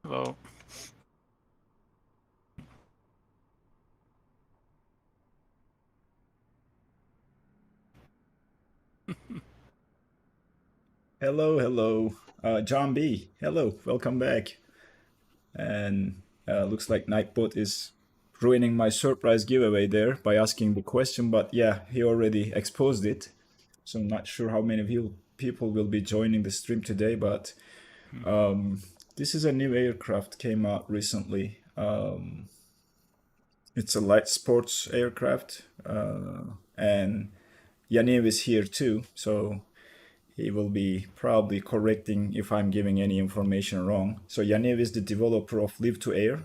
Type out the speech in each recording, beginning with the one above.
Hello. Hello, hello. John B. Hello, welcome back. And looks like Nightbot is ruining my surprise giveaway there by asking the question, but yeah, he already exposed it. So I'm not sure how many people will be joining the stream today, but um, this is a new aircraft came out recently. It's a light sports aircraft, and Yaniv is here too, so he will be probably correcting if I'm giving any information wrong. So Yaniv is the developer of Live to Air,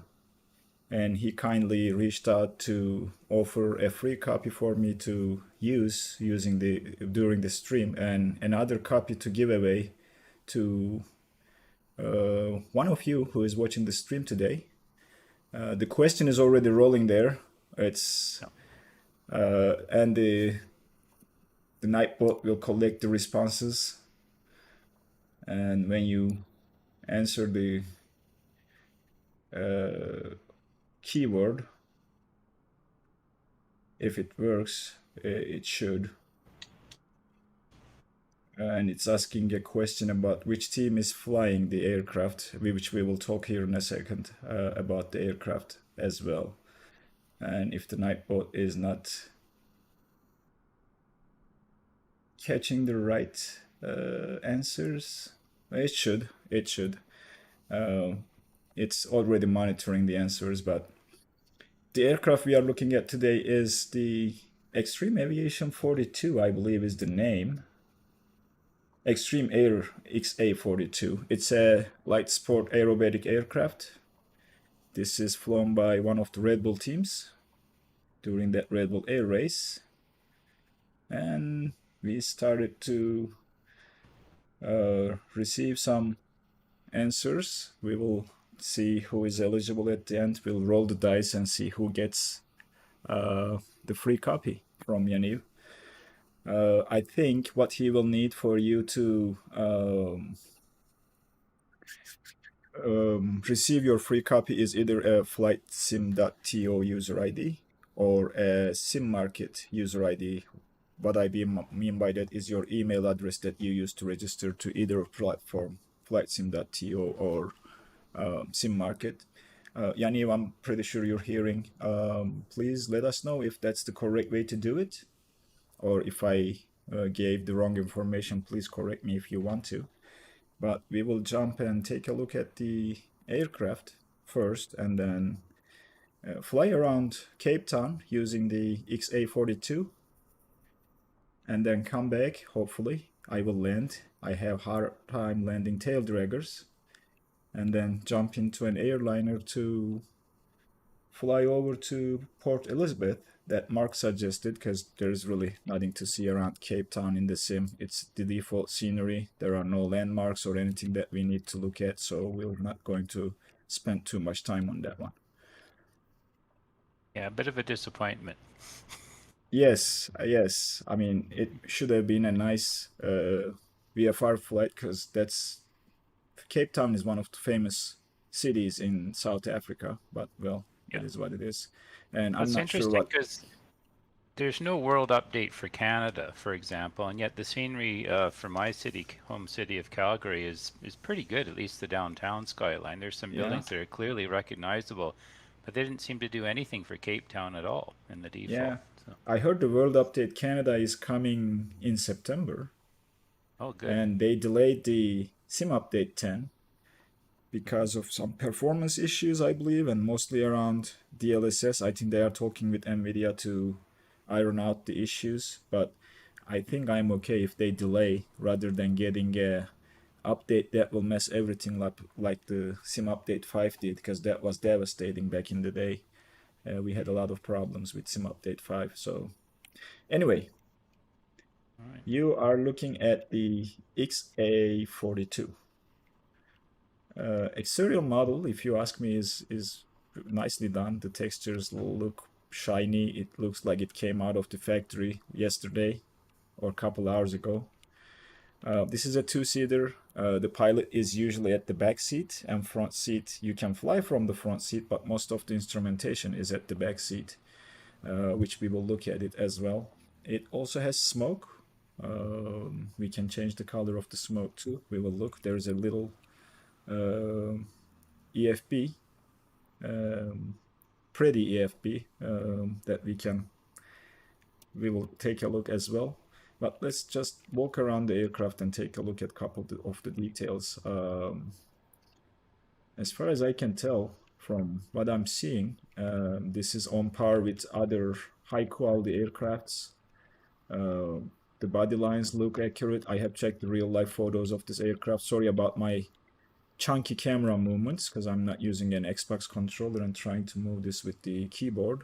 and he kindly reached out to offer a free copy for me to use using the during the stream, and another copy to give away to one of you who is watching the stream today. The question is already rolling there. It's and the Nightbot will collect the responses, and when you answer the keyword, if it works, it should. And it's asking a question about which team is flying the aircraft, which we will talk here in a second about the aircraft as well. And if the Nightbot is not catching the right answers, it should. It's already monitoring the answers, but the aircraft we are looking at today is the Extreme Aviation 42, I believe is the name. Extreme Air XA42. It's a light sport aerobatic aircraft. This is flown by one of the Red Bull teams during that Red Bull Air race. And we started to receive some answers. We will see who is eligible at the end. We'll roll the dice and see who gets the free copy from Yaniv. I think what he will need for you to receive your free copy is either a flightsim.to user ID or a SimMarket user ID. What I mean by that is your email address that you use to register to either platform, flightsim.to or SimMarket. Yaniv, I'm pretty sure you're hearing. Please let us know if that's the correct way to do it, or if I gave the wrong information. Please correct me if you want to. But we will jump and take a look at the aircraft first, and then fly around Cape Town using the XA42, and then come back. Hopefully I will land. I have hard time landing tail draggers, and then jump into an airliner to fly over to Port Elizabeth that Mark suggested, because there's really nothing to see around Cape Town in the sim. It's the default scenery. There are no landmarks or anything that we need to look at, so we're not going to spend too much time on that one. Yeah, a bit of a disappointment. Yes, yes. I mean, it should have been a nice VFR flight, because that's Cape Town is one of the famous cities in South Africa, but well, it Yeah. is what it is. And I'm That's not sure interesting what. because there's no world update for Canada, for example, and yet the scenery for my city, home city of Calgary, is pretty good, at least the downtown skyline. There's some Yeah, buildings that are clearly recognizable, but they didn't seem to do anything for Cape Town at all in the yeah. default. So, I heard the World Update Canada is coming in September, oh, good. and they delayed the Sim Update 10 because of some performance issues, I believe, and mostly around DLSS. I think they are talking with NVIDIA to iron out the issues, but I think I'm okay if they delay rather than getting a update that will mess everything up like the Sim Update 5 did, because that was devastating back in the day. We had a lot of problems with Sim Update 5. So anyway, All right. you are looking at the XA42. Exterior model, if you ask me, is nicely done. The textures look shiny. It looks like it came out of the factory yesterday or a couple hours ago. This is a two-seater. The pilot is usually at the back seat, and front seat, you can fly from the front seat, but most of the instrumentation is at the back seat, which we will look at it as well. It also has smoke. We can change the color of the smoke too. We will look. There's a little EFB, pretty EFB that we will take a look as well. But let's just walk around the aircraft and take a look at a couple of the details. As far as I can tell from what I'm seeing, this is on par with other high quality aircrafts. The body lines look accurate. I have checked the real life photos of this aircraft. Sorry about my chunky camera movements because I'm not using an Xbox controller and trying to move this with the keyboard.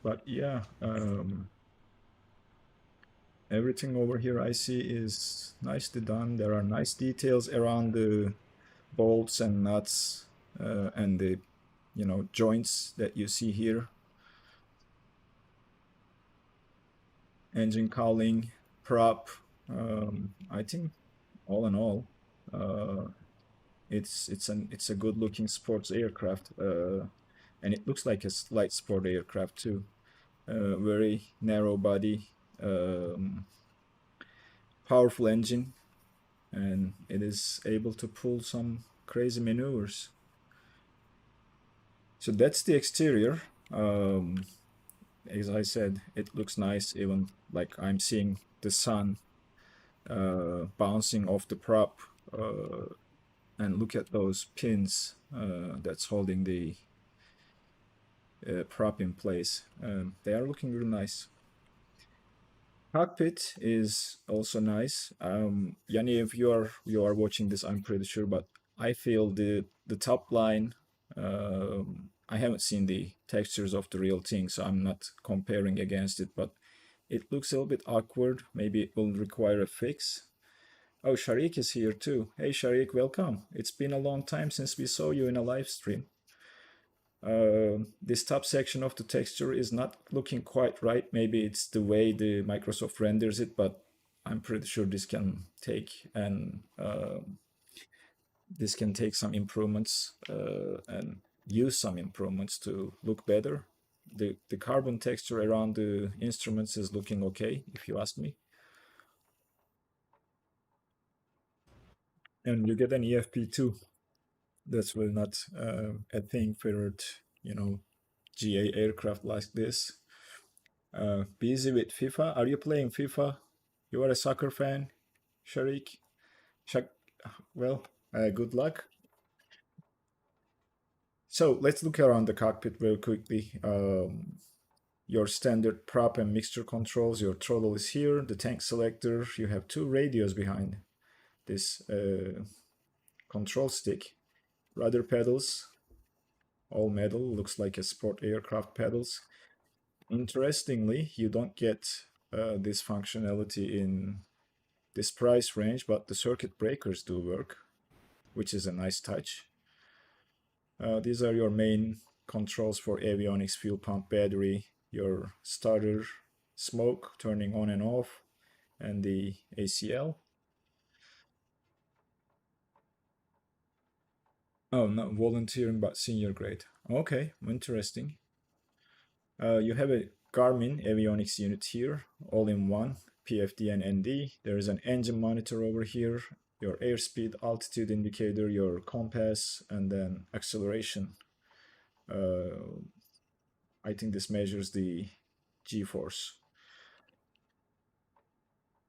But yeah, everything over here I see is nicely done. There are nice details around the bolts and nuts and the joints that you see here. Engine cowling, prop. I think all in all, it's a good looking sports aircraft, and it looks like a light sport aircraft too. Very narrow body, powerful engine, and it is able to pull some crazy maneuvers. So that's the exterior. As I said, it looks nice, even like I'm seeing the sun bouncing off the prop, and look at those pins that's holding the prop in place. They are looking really nice. Cockpit is also nice. Yanni, if you are watching this, I'm pretty sure, but I feel the top line. I haven't seen the textures of the real thing, so I'm not comparing against it, but it looks a little bit awkward. Maybe it will require a fix. Oh, Sharik is here too. Hey Sharik, welcome. It's been a long time since we saw you in a live stream. This top section of the texture is not looking quite right. Maybe it's the way the Microsoft renders it, but I'm pretty sure this can take some improvements and use some improvements to look better. The carbon texture around the instruments is looking okay, if you ask me. And you get an EFP too. That's really not a thing for GA aircraft like this. Busy with FIFA. Are you playing FIFA? You are a soccer fan, Sharik? Well, good luck. So let's look around the cockpit very quickly. Your standard prop and mixture controls. Your throttle is here. The tank selector. You have two radios behind this control stick. Rudder pedals. All metal. Looks like a sport aircraft pedals. Interestingly, you don't get this functionality in this price range, but the circuit breakers do work, which is a nice touch. These are your main controls for avionics: fuel pump, battery, your starter, smoke turning on and off, and the ACL. Oh, not volunteering, but senior grade. Okay, interesting. You have a Garmin Avionics unit here, all in one, PFD and ND. There is an engine monitor over here, your airspeed, altitude indicator, your compass, and then acceleration. I think this measures the G-force.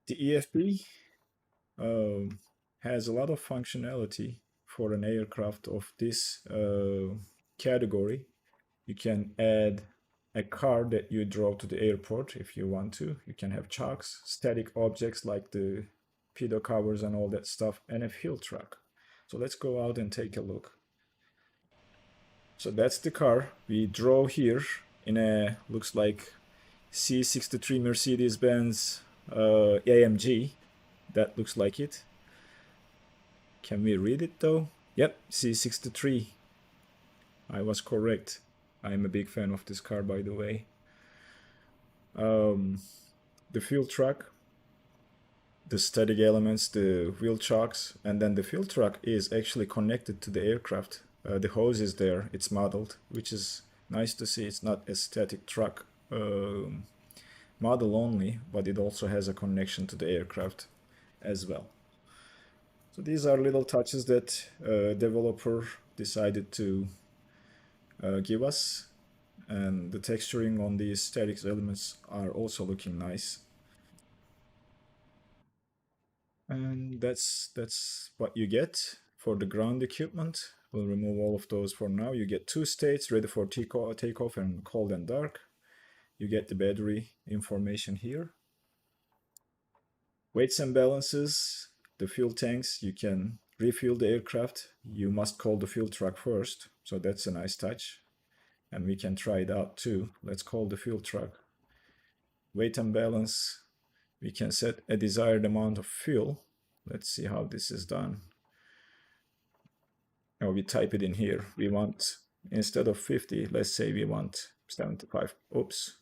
The EFB has a lot of functionality for an aircraft of this category. You can add a car that you draw to the airport if you want to. You can have chocks, static objects like the pedo covers and all that stuff, and a fuel truck. So let's go out and take a look. So that's the car we draw here in a, looks like C63 Mercedes-Benz AMG. That looks like it. Can we read it though? Yep, C63. I was correct. I'm a big fan of this car, by the way. the fuel truck, the static elements, the wheel chocks, and then the fuel truck is actually connected to the aircraft. The hose is there, it's modeled, which is nice to see. It's not a static truck model only, but it also has a connection to the aircraft as well. So these are little touches that developer decided to give us, and the texturing on these static elements are also looking nice. And that's what you get for the ground equipment. We'll remove all of those for now. You get 2 states ready for takeoff and cold and dark. You get the battery information here. Weights and balances, the fuel tanks, you can refuel the aircraft. You must call the fuel truck first, so that's a nice touch. And we can try it out too. Let's call the fuel truck. Weight and balance, we can set a desired amount of fuel. Let's see how this is done. Now we type it in here. We want, instead of 50, let's say we want 75. Oops,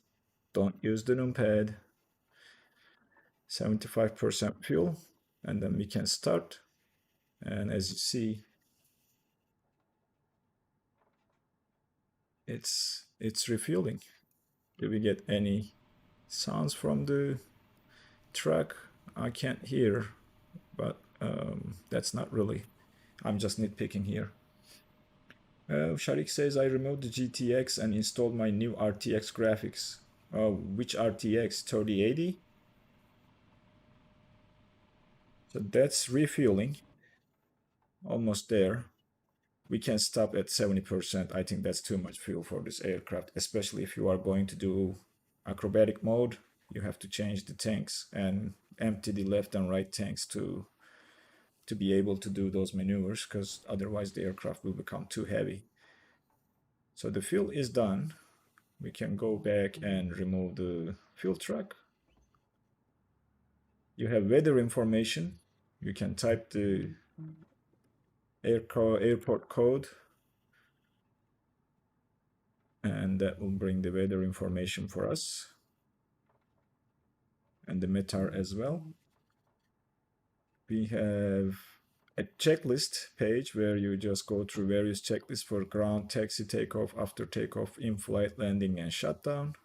don't use the numpad. 75% fuel, and then we can start. And as you see, it's refueling. Do we get any sounds from the truck? I can't hear, but that's not really, I'm just nitpicking here. Sharik says I removed the GTX and installed my new RTX graphics. Which RTX? 3080? So that's refueling. Almost there. We can stop at 70%. I think that's too much fuel for this aircraft, especially if you are going to do acrobatic mode. You have to change the tanks and empty the left and right tanks to be able to do those maneuvers, because otherwise the aircraft will become too heavy. So the fuel is done. We can go back and remove the fuel truck. You have weather information. You can type the airport code, and that will bring the weather information for us, and the METAR as well. We have a checklist page where you just go through various checklists for ground, taxi, takeoff, after takeoff, in-flight, landing, and shutdown.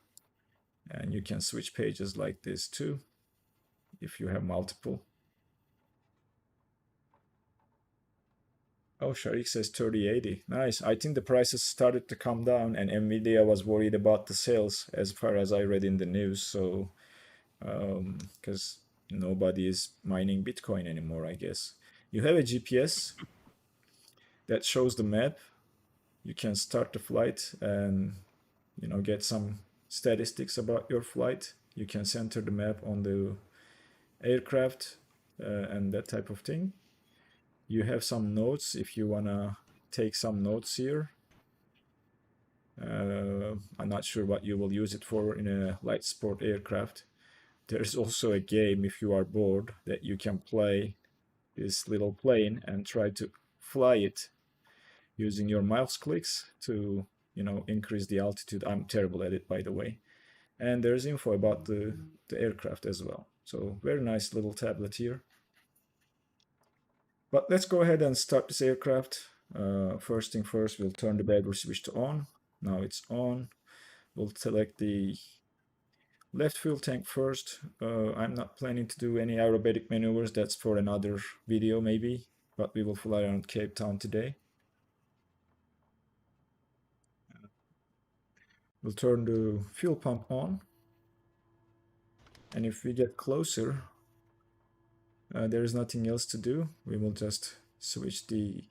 And you can switch pages like this too, if you have multiple. Oh, Sharik says 3080. Nice. I think the prices started to come down, and Nvidia was worried about the sales, as far as I read in the news. So, because nobody is mining Bitcoin anymore, I guess. You have a GPS that shows the map. You can start the flight and get some statistics about your flight. You can center the map on the aircraft and that type of thing. You have some notes if you wanna take some notes here. I'm not sure what you will use it for in a light sport aircraft. There's also a game, if you are bored, that you can play this little plane and try to fly it using your mouse clicks to increase the altitude. I'm terrible at it, by the way. And there's info about the aircraft as well. So very nice little tablet here. But let's go ahead and start this aircraft. First thing first, we'll turn the battery switch to on. Now it's on. We'll select the left fuel tank first. I'm not planning to do any aerobatic maneuvers. That's for another video maybe. But we will fly around Cape Town today. We'll turn the fuel pump on. And if we get closer, there is nothing else to do. We will just switch the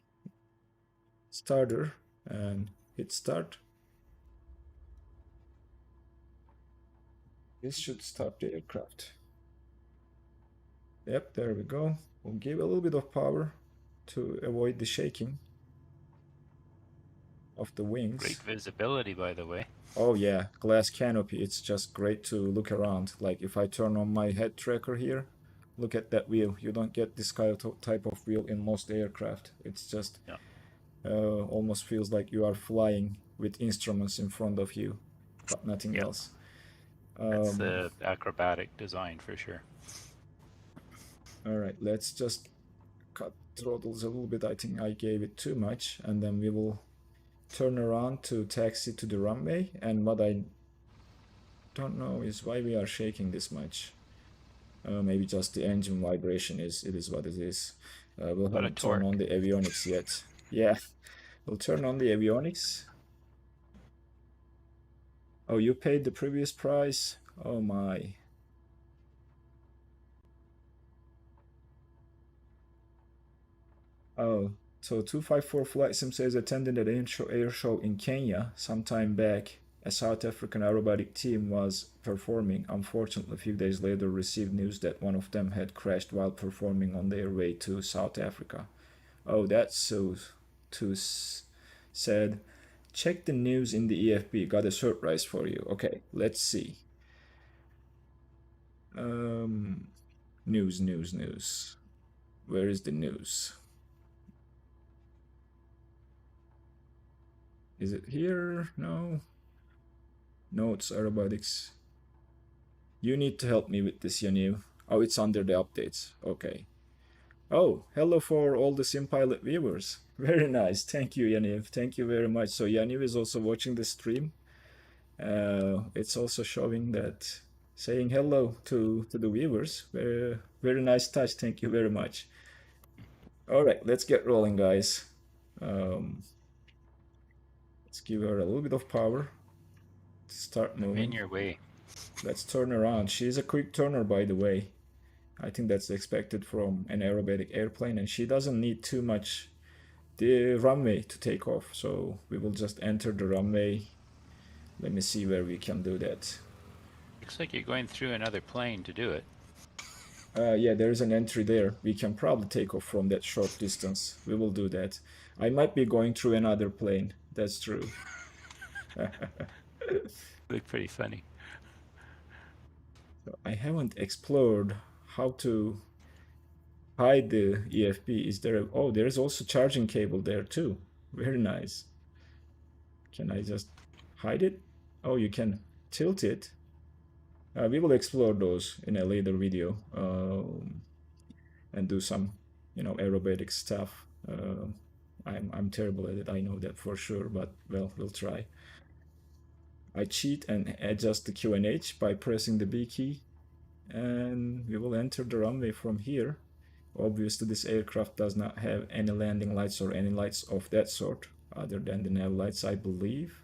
starter and hit start. This should start the aircraft. Yep, there we go. We'll give a little bit of power to avoid the shaking of the wings. Great visibility, by the way. Oh yeah, glass canopy. It's just great to look around. Like if I turn on my head tracker here, look at that wheel. You don't get this type of wheel in most aircraft. It's just almost feels like you are flying with instruments in front of you, but nothing else. That's the acrobatic design for sure. All right, let's just cut throttles a little bit. I think I gave it too much, and then we will turn around to taxi to the runway. And what I don't know is why we are shaking this much. Maybe just the engine vibration is what it is. We'll A lot of haven't turned on torque. the avionics yet. Yeah, we'll turn on the avionics. Oh, you paid the previous price? Oh my. Oh, so 254 Flight Sim says attended an air show in Kenya sometime back. A South African aerobatic team was performing. Unfortunately, a few days later, received news that one of them had crashed while performing on their way to South Africa. Oh, that's so too sad. Check the news in the EFB. Got a surprise for you. Okay, let's see. Um, news. Where is the news? Is it here? No. Notes, aerobatics. You need to help me with this, Yaniv. Oh, it's under the updates. Okay. Oh, hello for all the SimPilot viewers. Very nice. Thank you, Yaniv. Thank you very much. So Yaniv is also watching the stream. It's also showing that saying hello to the viewers. Very nice touch. Thank you very much. All right, let's get rolling, guys. Let's give her a little bit of power to start I'm in moving. your way. Let's turn around. She's a quick turner, by the way. I think that's expected from an aerobatic airplane, and she doesn't need too much the runway to take off. So we will just enter the runway. Let me see where we can do that. Looks like you're going through another plane to do it. Yeah, there's an entry there. We can probably take off from that short distance. We will do that. I might be going through another plane. That's true. Look pretty funny. So I haven't explored how to hide the EFP. Is there a, oh, there's also charging cable there too. Very nice. Can I just hide it? Oh, you can tilt it. We will explore those in a later video and do some, aerobatic stuff. I'm terrible at it. I know that for sure, but well, we'll try. I cheat and adjust the QNH by pressing the B key, and we will enter the runway from here. Obviously, this aircraft does not have any landing lights or any lights of that sort, other than the nav lights, I believe.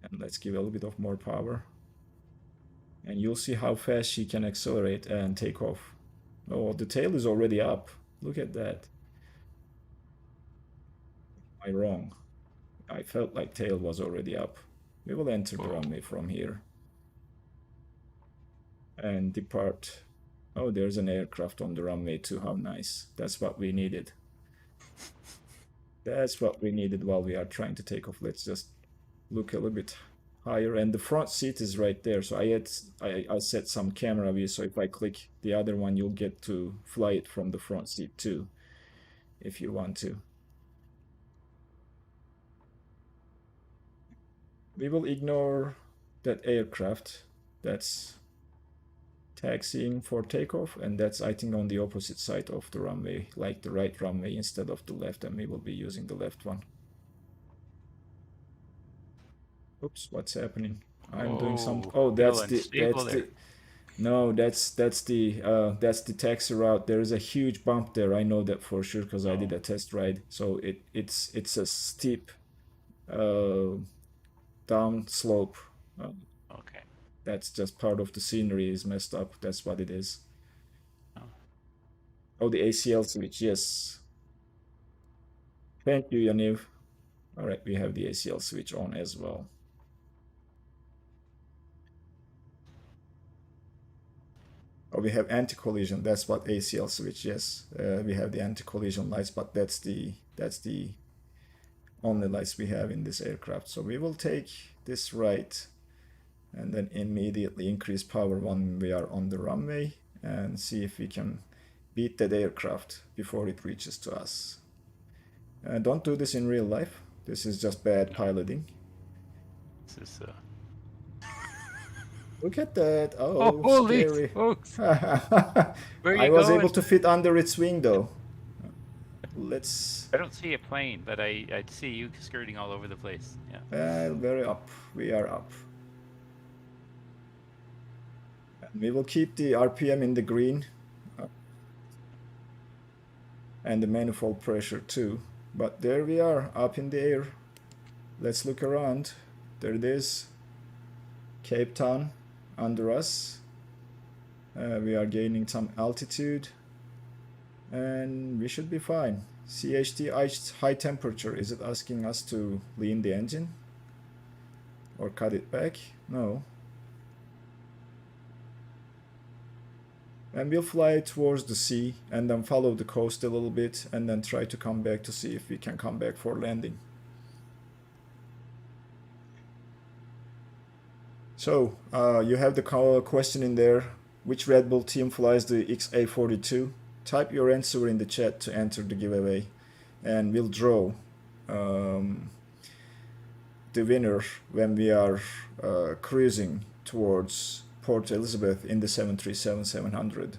And let's give a little bit of more power. And you'll see how fast she can accelerate and take off. Oh, the tail is already up. Look at that. Am I wrong? I felt like tail was already up. We will enter the runway from here. And depart. Oh, there's an aircraft on the runway too. How nice. That's what we needed. That's what we needed while we are trying to take off. Let's just look a little bit higher. And the front seat is right there. So I set some camera view. So if I click the other one, you'll get to fly it from the front seat too, if you want to. We will ignore that aircraft. That's taxiing for takeoff, and that's, I think, on the opposite side of the runway, like the right runway instead of the left, and we will be using the left one. Oops, what's happening? I'm doing some. Oh, Feel unstable there. No, that's the taxi route. There is a huge bump there. I know that for sure because I did a test ride. So it's a steep down slope. Okay. That's just part of the scenery is messed up. That's what it is. Oh. Oh, the ACL switch. Yes. Thank you, Yaniv. All right, we have the ACL switch on as well. Oh, we have anti-collision. That's what ACL switch. Yes, we have the anti-collision lights, but that's the only lights we have in this aircraft. So we will take this right and then immediately increase power when we are on the runway and see if we can beat that aircraft before it reaches to us. Don't do this in real life. This is just bad piloting. This is Look at that. Oh, Oh, holy scary. smokes! Where are I you was able going? to fit under its wing though. Let's I don't see a plane, but I'd see you skirting all over the place. Yeah. very up. We are up. And we will keep the RPM in the green and the manifold pressure too. But there we are, up in the air. Let's look around. There it is. Cape Town under us. We are gaining some altitude and we should be fine. CHT high temperature. Is it asking us to lean the engine or cut it back? No. And we'll fly towards the sea and then follow the coast a little bit and then try to come back to see if we can come back for landing. So you have the question in there. Which Red Bull team flies the XA42? Type your answer in the chat to enter the giveaway. And we'll draw the winner when we are cruising towards Port Elizabeth in the 737-700.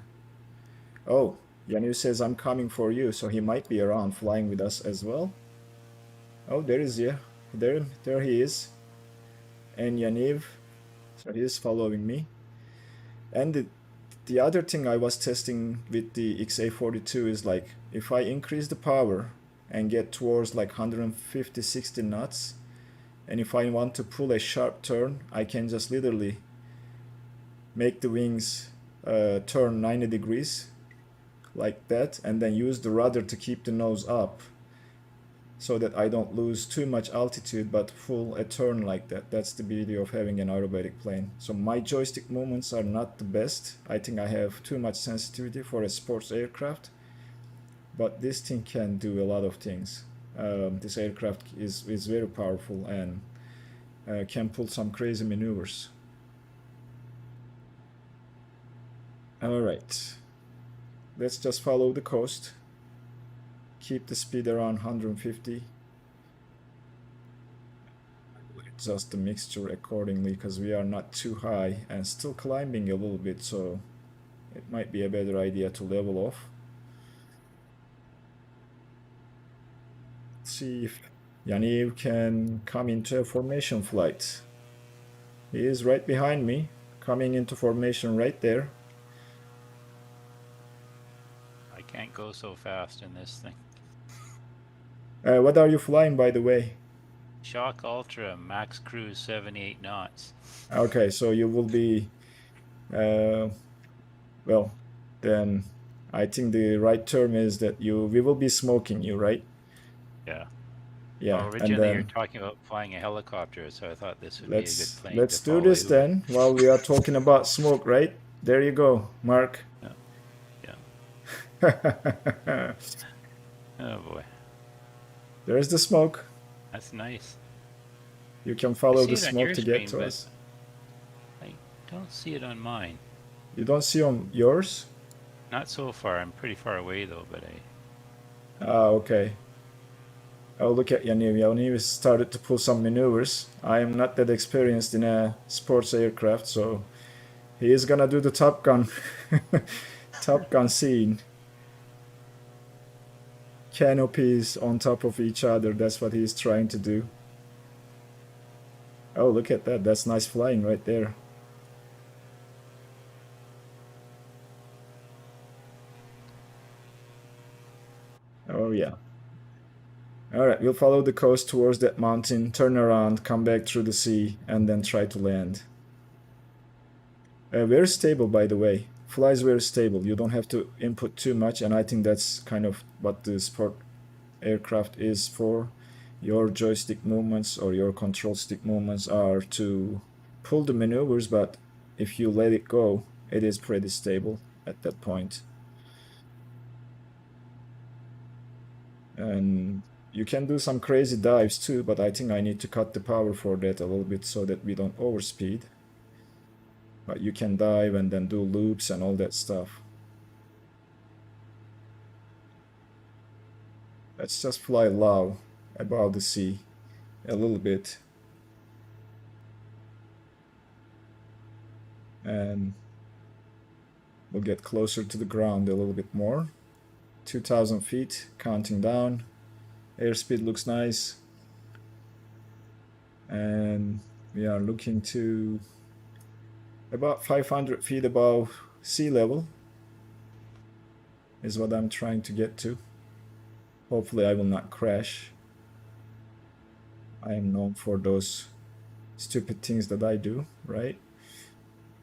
Oh, Yanu says I'm coming for you, so he might be around flying with us as well. Oh, there is, yeah. There he is. And Yaniv, so he is following me. And the other thing I was testing with the XA42 is like, if I increase the power and get towards like 150-60 knots, and if I want to pull a sharp turn, I can just literally make the wings turn 90 degrees like that, and then use the rudder to keep the nose up so that I don't lose too much altitude but pull a turn like that. That's the beauty of having an aerobatic plane. So my joystick movements are not the best. I think I have too much sensitivity for a sports aircraft, but this thing can do a lot of things. This aircraft is very powerful and can pull some crazy maneuvers. All right, let's just follow the coast. Keep the speed around 150. Adjust the mixture accordingly because we are not too high and still climbing a little bit, so it might be a better idea to level off. Let's see if Yaniv can come into a formation flight. He is right behind me, coming into formation right there. I can't go so fast in this thing. What are you flying, by the way? Shock Ultra, max cruise 78 knots. Okay, so you will be, well, then I think the right term is that we will be smoking you, right? Yeah. Yeah, Well, and originally you're then talking about flying a helicopter, so I thought this would be a good plane let's to do follow this you with. then while we are talking about smoke, right? There you go, Mark. Yeah. Oh boy. There's the smoke. That's nice. You can I follow see the it on smoke your to get screen, to but us. I don't see it on mine. You don't see on yours? Not so far. I'm pretty far away though, but Ah, okay. Oh, look at Yaniv. Yaniv started to pull some maneuvers. I am not that experienced in a sports aircraft, so he is gonna do the Top Gun, Top Gun scene. Canopies on top of each other. That's what he's trying to do. Oh, look at that. That's nice flying right there. Oh, yeah. All right, we'll follow the coast towards that mountain, turn around, come back through the sea, and then try to land. Very stable, by the way. Flies very stable. You don't have to input too much, and I think that's kind of what the sport aircraft is for. Your joystick movements or your control stick movements are to pull the maneuvers, but if you let it go, it is pretty stable at that point. And you can do some crazy dives too, but I think I need to cut the power for that a little bit so that we don't overspeed. But you can dive and then do loops and all that stuff. Let's just fly low above the sea a little bit. And we'll get closer to the ground a little bit more. 2,000 feet, counting down. Airspeed looks nice. And we are looking to about 500 feet above sea level is what I'm trying to get to. Hopefully I will not crash. I am known for those stupid things that I do, right?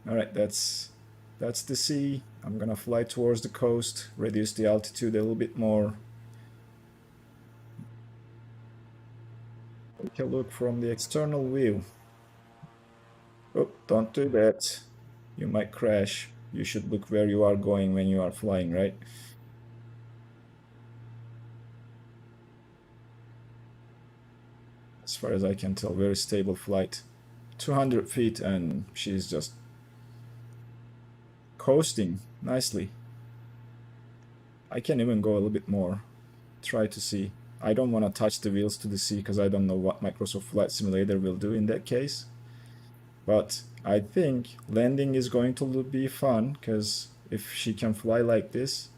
All right, that's the sea. I'm gonna fly towards the coast, reduce the altitude a little bit more. Take a look from the external view. Oh, don't do that. You might crash. You should look where you are going when you are flying, right? As far as I can tell, very stable flight. 200 feet and she's just coasting nicely. I can even go a little bit more. Try to see. I don't want to touch the wheels to the sea because I don't know what Microsoft Flight Simulator will do in that case. But I think landing is going to be fun because if she can fly like this,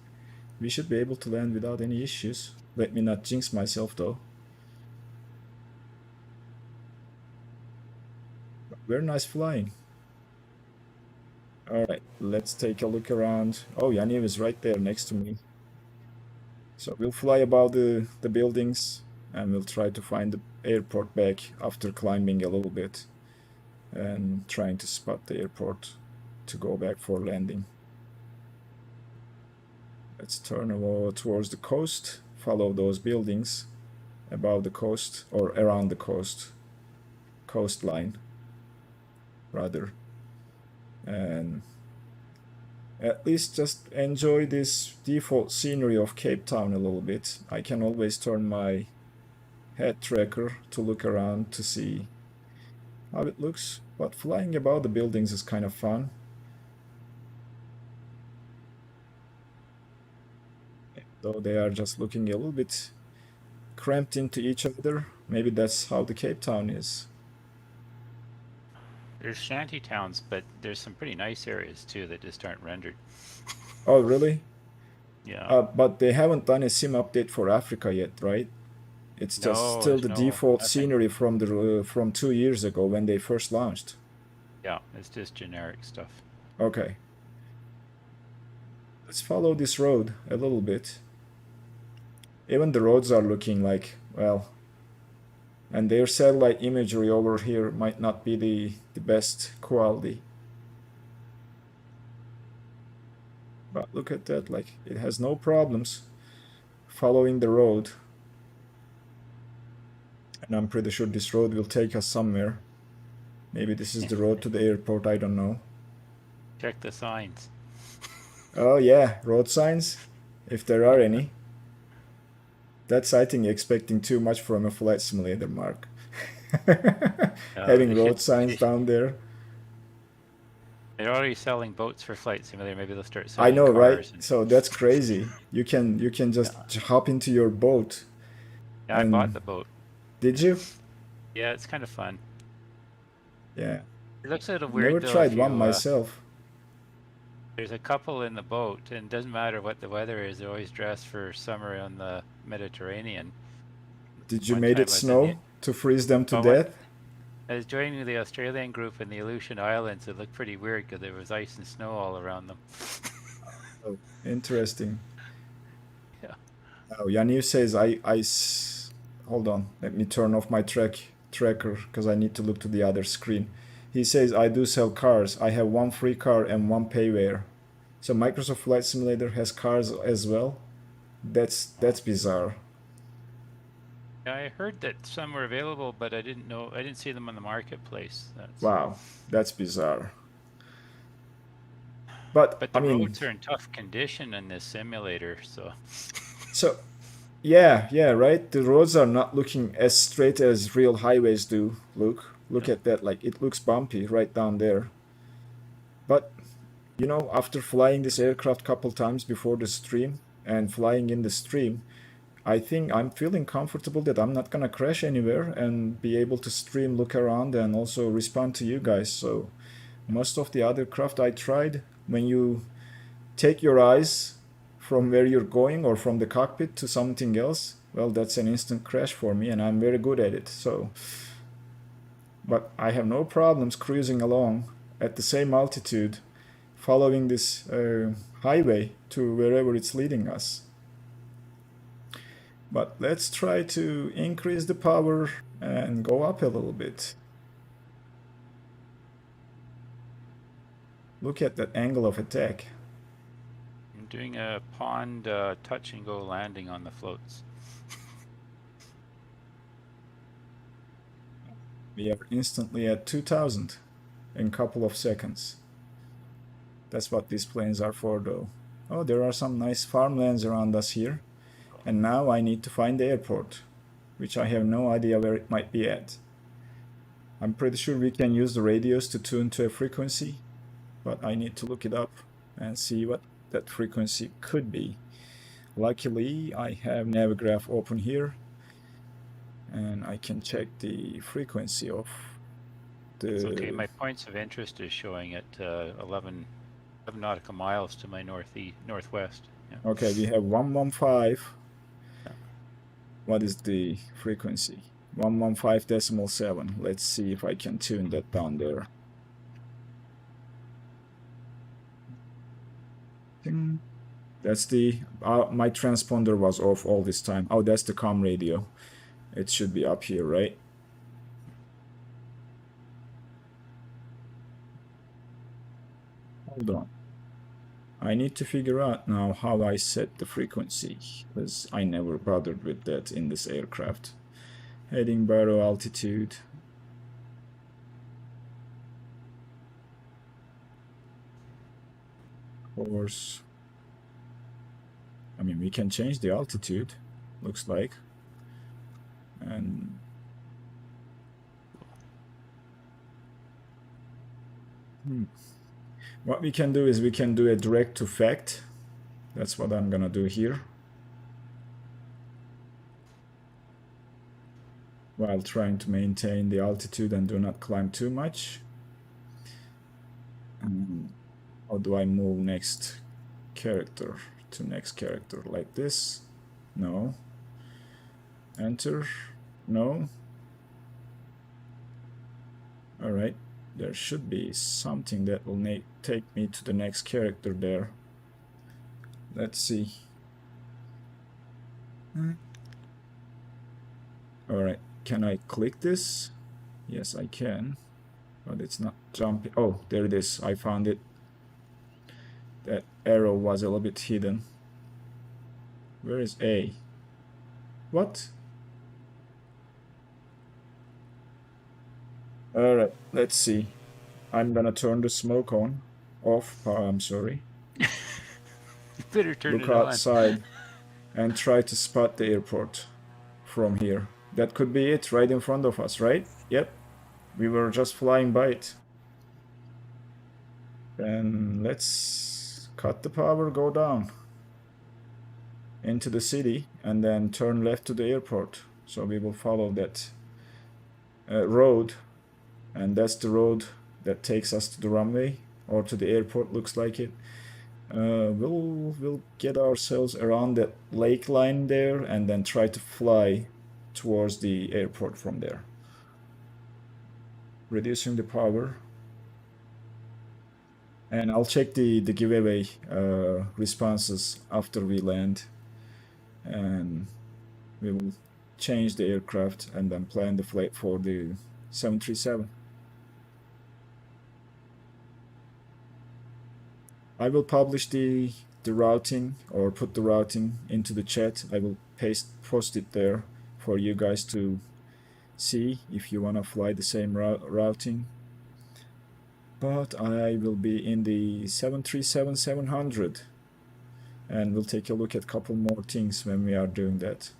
we should be able to land without any issues. Let me not jinx myself though. Very nice flying. Alright, let's take a look around. Oh, Yaniv is right there next to me. So we'll fly above the buildings and we'll try to find the airport back after climbing a little bit and trying to spot the airport to go back for landing. Let's turn over towards the coast, follow those buildings above the coast or around the coastline rather, and at least just enjoy this default scenery of Cape Town a little bit. I can always turn my head tracker to look around to see how it looks, but flying above the buildings is kind of fun. Though they are just looking a little bit cramped into each other. Maybe that's how the Cape Town is. There's shanty towns, but there's some pretty nice areas too that just aren't rendered. Oh, really? Yeah. But they haven't done a sim update for Africa yet, right? It's just No, still there's the no default nothing. scenery from the from 2 years ago when they first launched. Yeah, it's just generic stuff. Okay. Let's follow this road a little bit. Even the roads are looking like, well, and their satellite imagery over here might not be the best quality. But look at that, like it has no problems following the road. And I'm pretty sure this road will take us somewhere. Maybe this is the road to the airport, I don't know. Check the signs. Oh yeah, road signs, if there are any. That's, I think, expecting too much from a flight simulator, Mark. Having road signs down there. They're already selling boats for Flight Simulator. Maybe they'll start I selling know, right? cars. So that's crazy. You can just hop into your boat. Yeah, I bought the boat. Did you? Yeah, it's kind of fun. Yeah. It looks a little Never weird though. tried one myself. There's a couple in the boat, and it doesn't matter what the weather is. They're always dressed for summer on the Mediterranean. Did you One made time it I was snow to freeze them to Well, death? I was joining the Australian group in the Aleutian Islands. It looked pretty weird because there was ice and snow all around them. Oh, interesting. Yeah. Oh, Yaniv says hold on. Let me turn off my tracker because I need to look to the other screen. He says I do sell cars. I have one free car and one payware. So Microsoft Flight Simulator has cars as well. That's bizarre. Yeah, I heard that some were available, but I didn't know. I didn't see them on the marketplace. Wow, that's bizarre. But the I mean, roads are in tough condition in this simulator, so. So, yeah, right. The roads are not looking as straight as real highways do. Look at that. Like it looks bumpy right down there. But you know, after flying this aircraft couple times before the stream and flying in the stream, I think I'm feeling comfortable that I'm not gonna crash anywhere and be able to stream, look around, and also respond to you guys. So Most of the other craft I tried, when you take your eyes from where you're going or from the cockpit to something else, well, that's an instant crash for me, and I'm very good at it. So, but I have no problems cruising along at the same altitude, following this highway to wherever it's leading us. But let's try to increase the power and go up a little bit. Look at that angle of attack. I'm doing a pond touch and go landing on the floats. We are instantly at 2000 in a couple of seconds. That's what these planes are for, though. Oh, there are some nice farmlands around us here. And now I need to find the airport, which I have no idea where it might be at. I'm pretty sure we can use the radios to tune to a frequency, but I need to look it up and see what that frequency could be. Luckily, I have Navigraph open here, and I can check the frequency of the... It's okay, my points of interest is showing at 11 nautical miles to my northwest. Yeah. Okay, we have 115. What is the frequency? 115.7. Let's see if I can tune that down there. That's the... my transponder was off all this time. Oh, that's the comm radio. It should be up here, right? Hold on. I need to figure out now how I set the frequency, because I never bothered with that in this aircraft. Heading baro altitude. Course. I mean, we can change the altitude, looks like. And what we can do is we can do a direct to fact. That's what I'm gonna do here. While trying to maintain the altitude and do not climb too much. How do I move next character to next character? Like this? No. Enter? No. Alright. There should be something that will take me to the next character there. Let's see. Alright, can I click this? Yes, I can. But it's not jumping. Oh, there it is. I found it. That arrow was a little bit hidden. Where is A? What? Alright, let's see. I'm gonna turn the smoke on. Off. Oh, I'm sorry. You better turn Look it on. outside and try to spot the airport from here. That could be it, right in front of us, right? Yep. We were just flying by it. Then let's cut the power, go down into the city, and then turn left to the airport. So we will follow that road. And that's the road that takes us to the runway or to the airport, looks like it. We'll get ourselves around that lake line there and then try to fly towards the airport from there. Reducing the power. And I'll check the giveaway responses after we land. And we will change the aircraft and then plan the flight for the 737. I will publish the routing or put the routing into the chat. I will post it there for you guys to see if you want to fly the same routing. But I will be in the 737-700 and we'll take a look at a couple more things when we are doing that.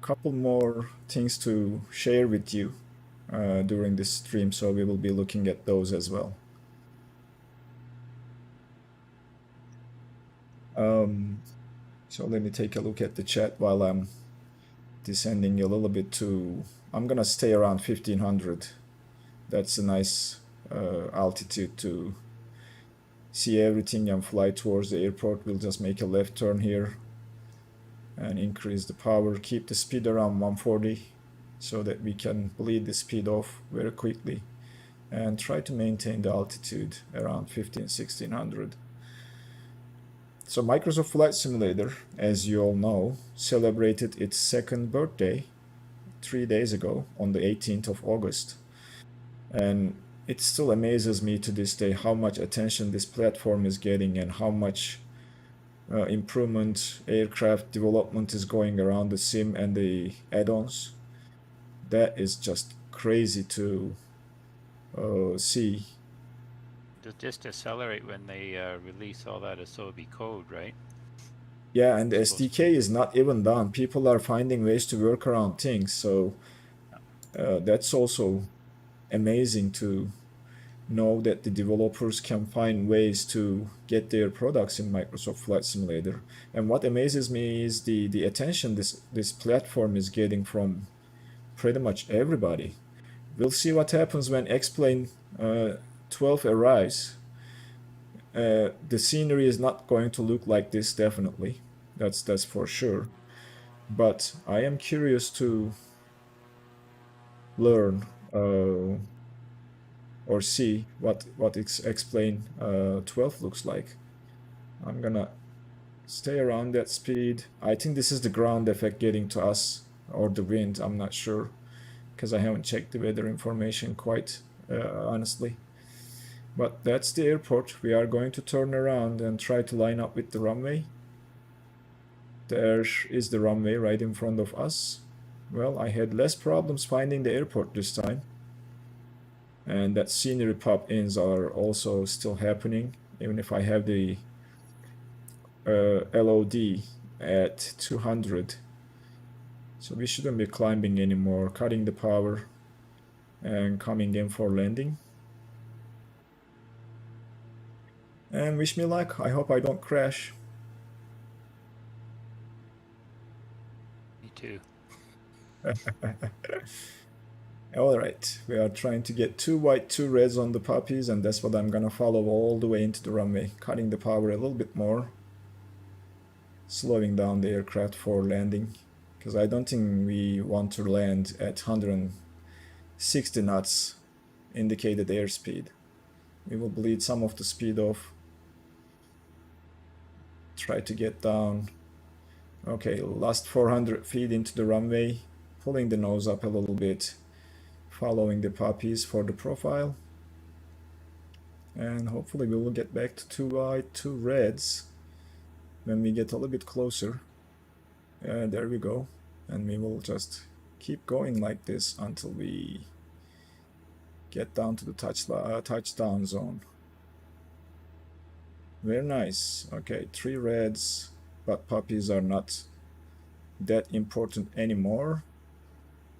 Couple more things to share with you during this stream, so we will be looking at those as well. So let me take a look at the chat while I'm descending a little bit to I'm gonna stay around 1500. That's a nice altitude to see everything and fly towards the airport. We'll just make a left turn here and increase the power, keep the speed around 140 so that we can bleed the speed off very quickly, and try to maintain the altitude around 1600. So Microsoft Flight Simulator, as you all know, celebrated its second birthday 3 days ago on the 18th of August. And it still amazes me to this day how much attention this platform is getting and how much improvement, aircraft development is going around the sim and the add-ons. That is just crazy to see. It'll just accelerate when they release all that Asobi code, right? Yeah, and the SDK is not even done. People are finding ways to work around things. So that's also amazing to know that the developers can find ways to get their products in Microsoft Flight Simulator. And what amazes me is the attention this platform is getting from pretty much everybody. We'll see what happens when X-Plane 12 arrives. The scenery is not going to look like this, definitely. That's for sure. But I am curious to learn or see what X-Plane 12 looks like. I'm gonna stay around that speed. I think this is the ground effect getting to us, or the wind, I'm not sure, because I haven't checked the weather information quite honestly. But that's the airport. We are going to turn around and try to line up with the runway. There is the runway right in front of us. Well, I had less problems finding the airport this time. And that scenery pop-ins are also still happening, even if I have the LOD at 200. So we shouldn't be climbing anymore, cutting the power and coming in for landing. And wish me luck. I hope I don't crash. Me too. All right, we are trying to get 2 white, 2 reds on the puppies, and that's what I'm gonna follow all the way into the runway, cutting the power a little bit more, slowing down the aircraft for landing, because I don't think we want to land at 160 knots indicated airspeed. We will bleed some of the speed off. Try to get down. Okay, last 400 feet into the runway, pulling the nose up a little bit, following the puppies for the profile, and hopefully we will get back to 2 white, 2 reds when we get a little bit closer. There we go, and we will just keep going like this until we get down to the touchdown zone. Very nice. Okay, 3 reds, but puppies are not that important anymore.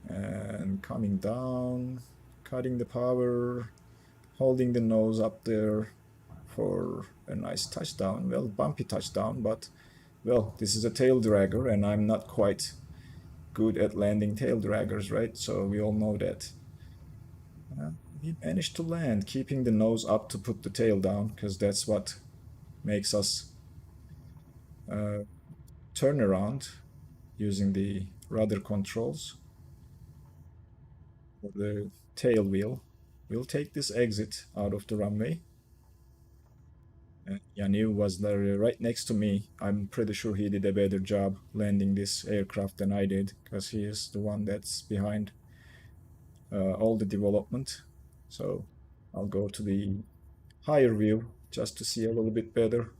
And coming down, cutting the power, holding the nose up there for a nice touchdown. Well, bumpy touchdown, but well, this is a tail dragger and I'm not quite good at landing tail draggers, right? So we all know that. We managed to land, keeping the nose up to put the tail down, because that's what makes us turn around using the rudder controls. The tail wheel. We'll take this exit out of the runway. Yaniv was there right next to me. I'm pretty sure he did a better job landing this aircraft than I did, because he is the one that's behind all the development. So I'll go to the higher view just to see a little bit better.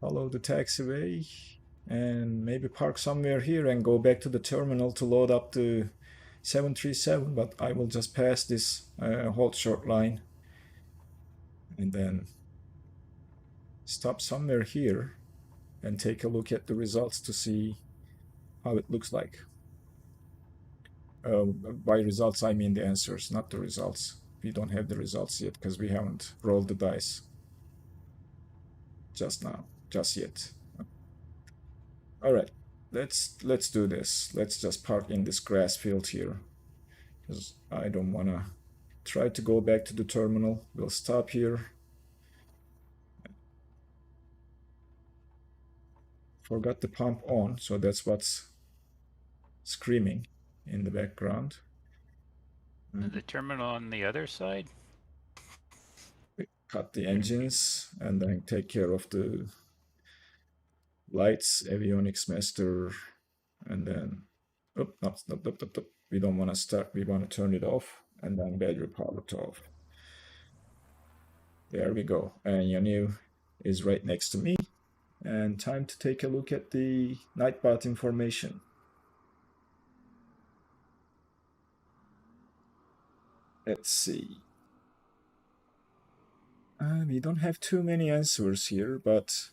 Follow the taxiway and maybe park somewhere here and go back to the terminal to load up the 737, but I will just pass this hold short line and then stop somewhere here and take a look at the results to see how it looks like. By results, I mean the answers, not the results. We don't have the results yet because we haven't rolled the dice just yet. All right. let's do this. Let's just park in this grass field here, because I don't wanna try to go back to the terminal. We'll stop here. Forgot the pump on, so that's what's screaming in the background. The terminal on the other side? Cut the engines and then take care of the lights, avionics master, and then we don't want to start, we want to turn it off, and then battery power off. There we go. And Yaniv is right next to me. And time to take a look at the Nightbot information. Let's see. We don't have too many answers here, but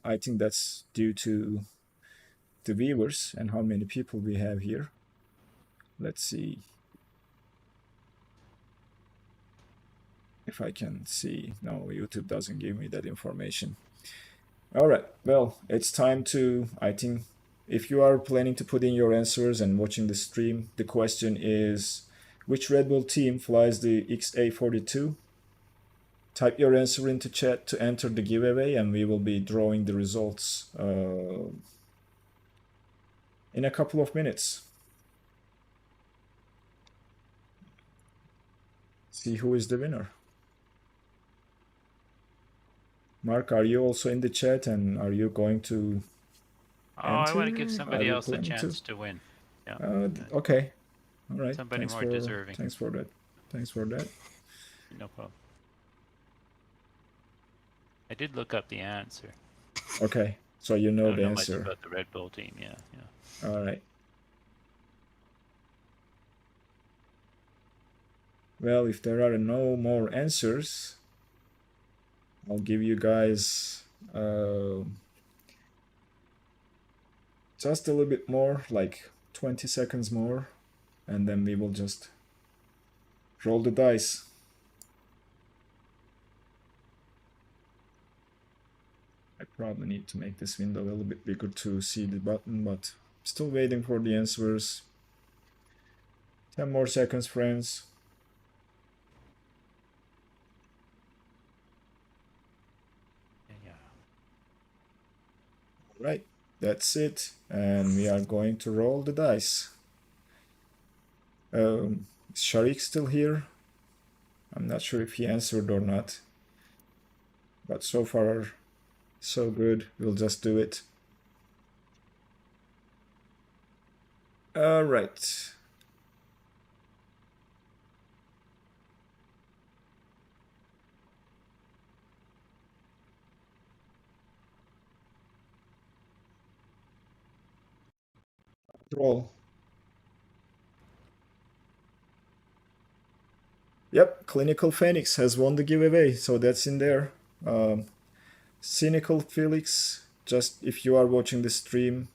I think that's due to the viewers and how many people we have here. Let's see if I can see. No, YouTube doesn't give me that information. All right, well, it's time to, I think, if you are planning to put in your answers and watching the stream, the question is, which Red Bull team flies the XA42? Type your answer into chat to enter the giveaway, and we will be drawing the results in a couple of minutes. See who is the winner. Mark, are you also in the chat, and are you going to enter? I want to give somebody else a chance to win. Yeah. Okay. All right. Somebody more deserving. Thanks for that. Thanks for that. No problem. I did look up the answer. Okay, so you know the answer. answer. Much about the Red Bull team, yeah. All right. Well, if there are no more answers, I'll give you guys just a little bit more, like 20 seconds more, and then we will just roll the dice. I probably need to make this window a little bit bigger to see the button, but still waiting for the answers. 10 more seconds, friends. Right, that's it, and we are going to roll the dice. Is Sharik still here? I'm not sure if he answered or not, but so far so good. We'll just do it. All right. Roll. Yep, Clinical Phoenix has won the giveaway, so that's in there. Cynical Felix, just if you are watching the stream,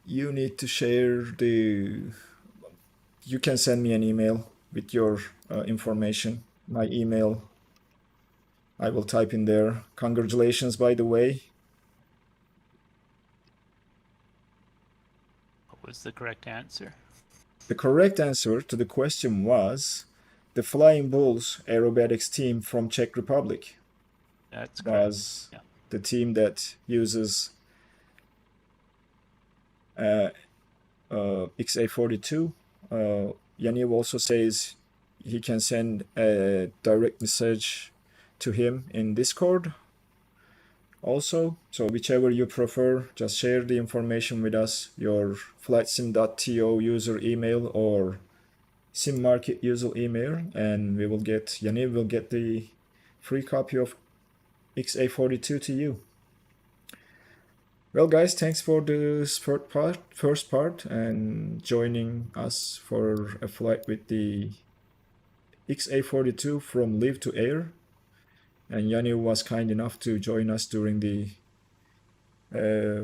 you need to share the... You can send me an email with your information. My email, I will type in there. Congratulations, by the way. What was the correct answer? The correct answer to the question was the Flying Bulls aerobatics team from Czech Republic. That's correct. Was the team that uses XA42. Yaniv also says he can send a direct message to him in Discord also. So whichever you prefer, just share the information with us, your flightsim.to user email or SimMarket user email, and we will get, Yaniv will get the free copy of XA42 to you. Well, guys, thanks for the first part and joining us for a flight with the XA42 from live to air. And Yaniv was kind enough to join us during the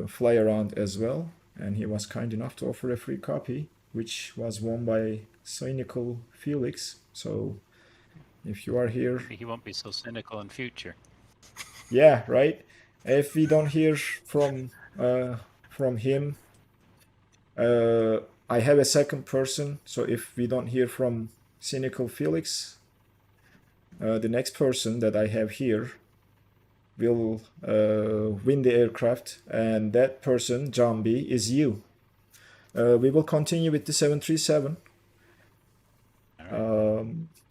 fly around as well. And he was kind enough to offer a free copy, which was won by Cynical Felix. So if you are here... He won't be so cynical in future. Yeah, right? If we don't hear from from him. I have a second person, so if we don't hear from Cynical Felix, the next person that I have here will win the aircraft, and that person, Jambi, is you. We will continue with the 737.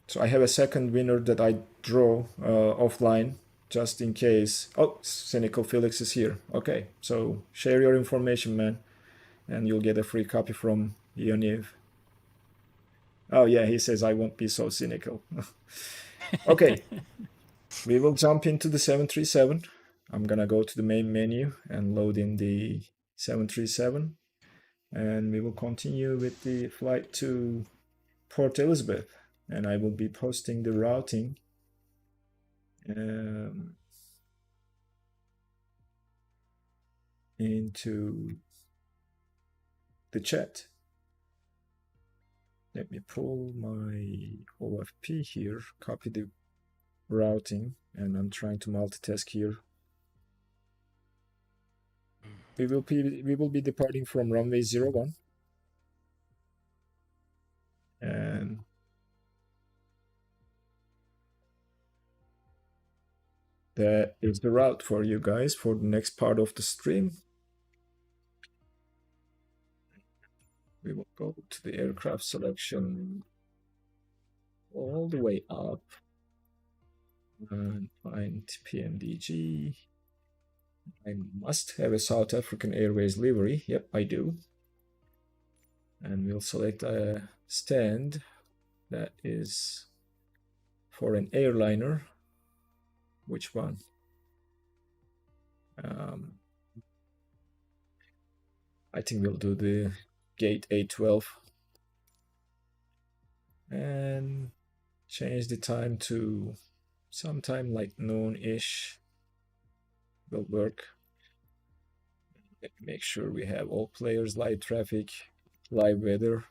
So I have a second winner that I draw offline just in case. Oh, Cynical Felix is here. Okay, so share your information, man, and you'll get a free copy from Ioniv. Oh yeah, he says I won't be so cynical. Okay, we will jump into the 737. I'm gonna go to the main menu and load in the 737, and we will continue with the flight to Port Elizabeth, and I will be posting the routing into the chat. Let me pull my OFP here, copy the routing, and I'm trying to multitask here. We will be departing from runway 01, and that is the route for you guys for the next part of the stream. We will go to the aircraft selection all the way up and find PMDG. I must have a South African Airways livery. Yep, I do. And we'll select a stand that is for an airliner. Which one? I think we'll do the gate A12 and change the time to sometime like noon-ish will work. Make sure we have all players, live traffic, live weather,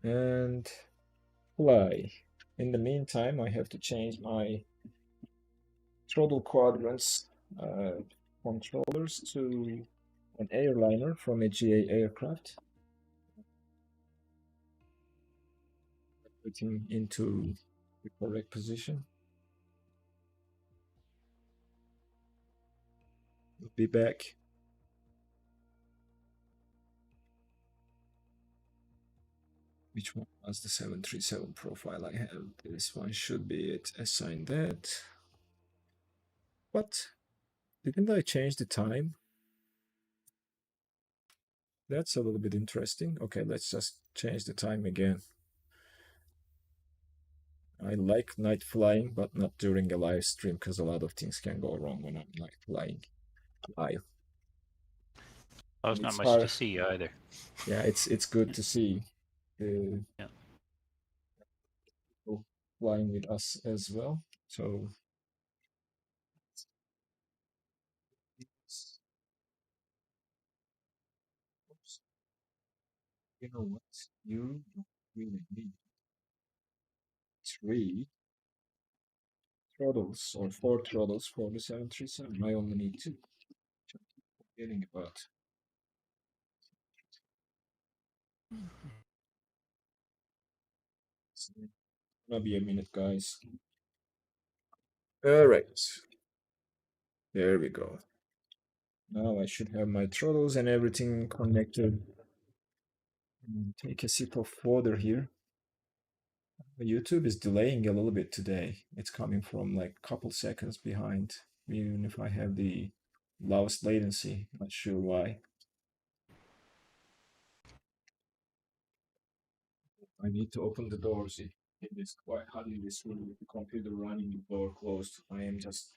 and fly. In the meantime, I have to change my throttle quadrants controllers to an airliner from a GA aircraft. Putting into the correct position. We'll be back. Which one was the 737 profile I have? This one should be it. Assign that. What? Didn't I change the time? That's a little bit interesting. Okay, let's just change the time again. I like night flying, but not during a live stream because a lot of things can go wrong when I'm night flying live. Well, there's not much to see either. Yeah, it's good to see people flying with us as well. So you know what? You really need 3 throttles or 4 throttles for the 737. I only need 2. Forgetting about. It's gonna be a minute, guys. All right. There we go. Now I should have my throttles and everything connected. Take a sip of water here. YouTube is delaying a little bit today. It's coming from like a couple seconds behind, even if I have the lowest latency. Not sure why. I need to open the doors. It is quite hot in this room with the computer running, the door closed. I am just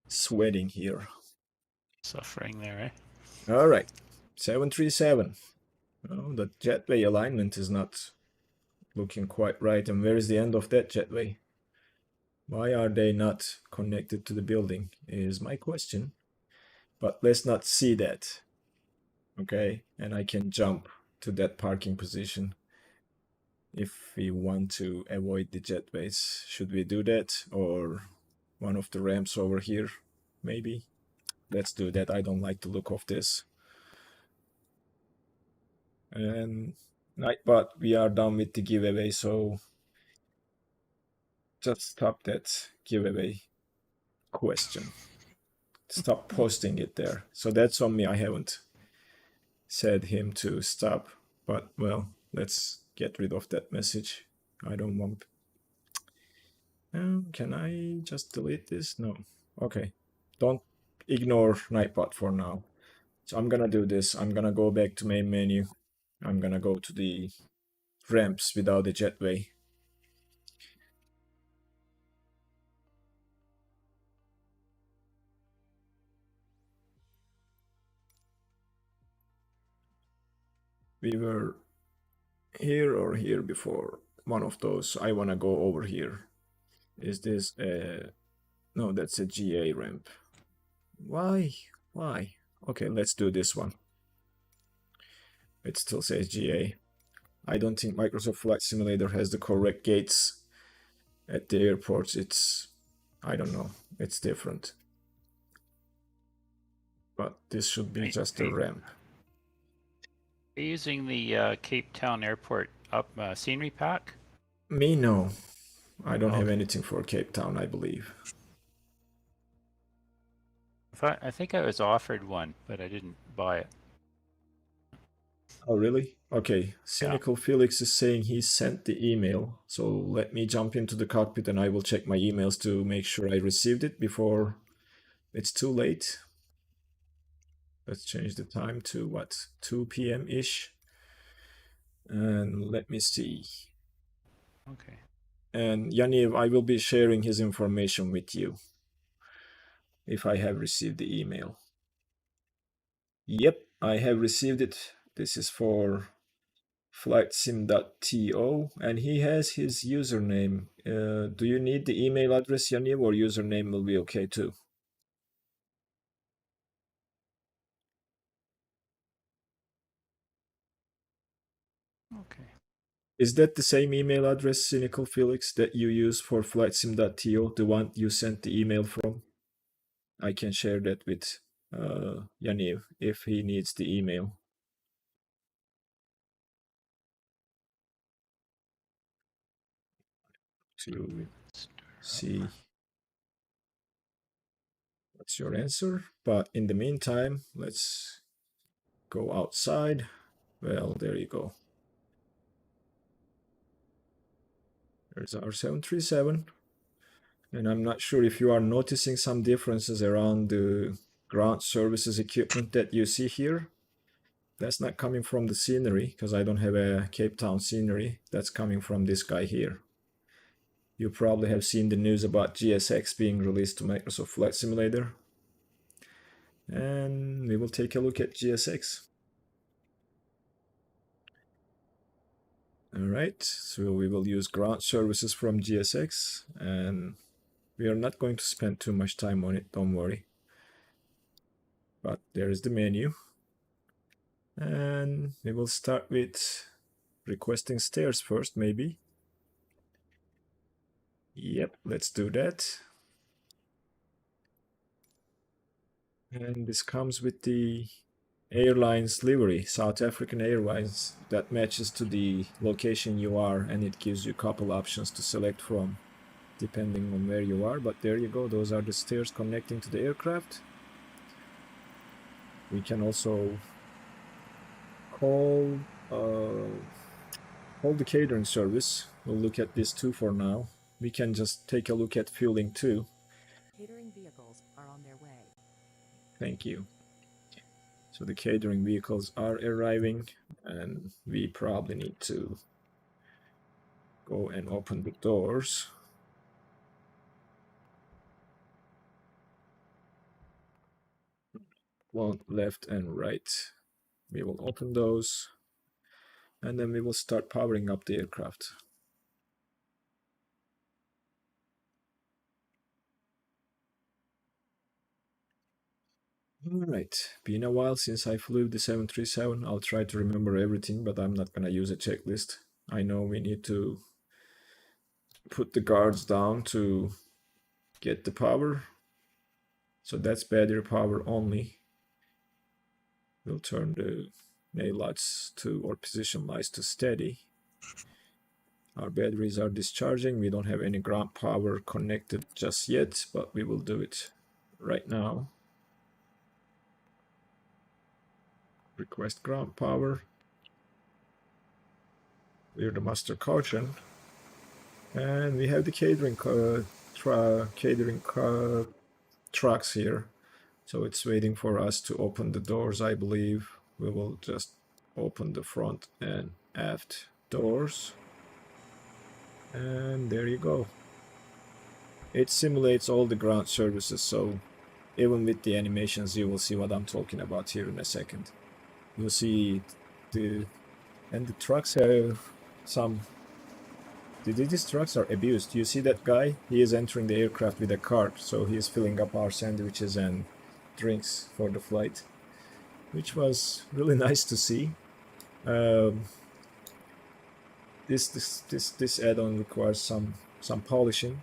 sweating here. Suffering there, eh? All right, 737. Oh, the jetway alignment is not looking quite right. And where is the end of that jetway? Why are they not connected to the building is my question. But let's not see that. Okay, and I can jump to that parking position if we want to avoid the jetways. Should we do that, or one of the ramps over here maybe? let's do that. I don't like the look of this. And Nightbot, we are done with the giveaway, so just stop that giveaway question. Stop posting it there. So that's on me. I haven't said him to stop, but well, let's get rid of that message. I don't want. Can I just delete this? No. Okay. Don't ignore Nightbot for now. So I'm gonna do this. I'm gonna go back to main menu. I'm gonna go to the ramps without the jetway. We were here or here before. One of those. I wanna go over here. Is this a... No, that's a GA ramp. Why? Why? Okay, let's do this one. It still says GA. I don't think Microsoft Flight Simulator has the correct gates at the airports. It's, I don't know, it's different. But this should be just a ramp. Are you using the Cape Town Airport scenery pack? Me, no. I don't have Okay. anything for Cape Town, I believe. I think I was offered one, but I didn't buy it. Oh, really? Okay. Cynical Felix is saying he sent the email. So let me jump into the cockpit and I will check my emails to make sure I received it before it's too late. Let's change the time to what? 2 p.m.-ish. And let me see. Okay. And Yaniv, I will be sharing his information with you if I have received the email. Yep, I have received it. This is for flightsim.to and he has his username. Do you need the email address, Yaniv, or username will be okay too? Okay. Is that the same email address, Cynical Felix, that you use for flightsim.to, the one you sent the email from? I can share that with Yaniv if he needs the email. To see what's your answer. But in the meantime, let's go outside. Well, there you go. There's our 737. And I'm not sure if you are noticing some differences around the ground services equipment that you see here. That's not coming from the scenery, because I don't have a Cape Town scenery. That's coming from this guy here. You probably have seen the news about GSX being released to Microsoft Flight Simulator. And we will take a look at GSX. All right, so we will use ground services from GSX, and we are not going to spend too much time on it, don't worry. But there is the menu. And we will start with requesting stairs first, maybe. Yep, let's do that. And this comes with the airline's livery, South African Airlines, that matches to the location you are, and it gives you a couple options to select from depending on where you are. But there you go, those are the stairs connecting to the aircraft. We can also call the catering service. We'll look at this too for now. We can just take a look at fueling too. Catering vehicles are on their way. Thank you. So the catering vehicles are arriving, and we probably need to go and open the doors. One left and right. We will open those, and then we will start powering up the aircraft. Alright, been a while since I flew the 737. I'll try to remember everything, but I'm not gonna use a checklist. I know we need to put the guards down to get the power. So that's battery power only. We'll turn the main lights to, or position lights to steady. Our batteries are discharging. We don't have any ground power connected just yet, but we will do it right now. Request ground power. We're the master caution. And we have the catering trucks here. So it's waiting for us to open the doors, I believe. We will just open the front and aft doors. And there you go. It simulates all the ground services, so even with the animations, you will see what I'm talking about here in a second. You'll see the trucks have some. These trucks are abused. You see that guy? He is entering the aircraft with a cart, so he is filling up our sandwiches and drinks for the flight, which was really nice to see. This add-on requires some polishing.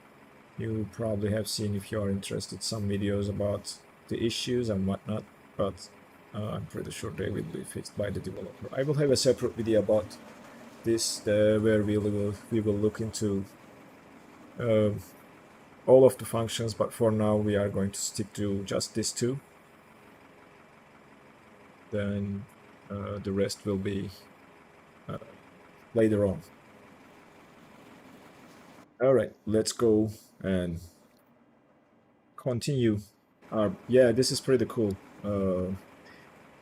You probably have seen, if you are interested, some videos about the issues and whatnot, but I'm pretty sure they will be fixed by the developer. I will have a separate video about this where we will look into all of the functions, but for now we are going to stick to just these two. Then the rest will be later on. All right, let's go and continue. Yeah, this is pretty cool.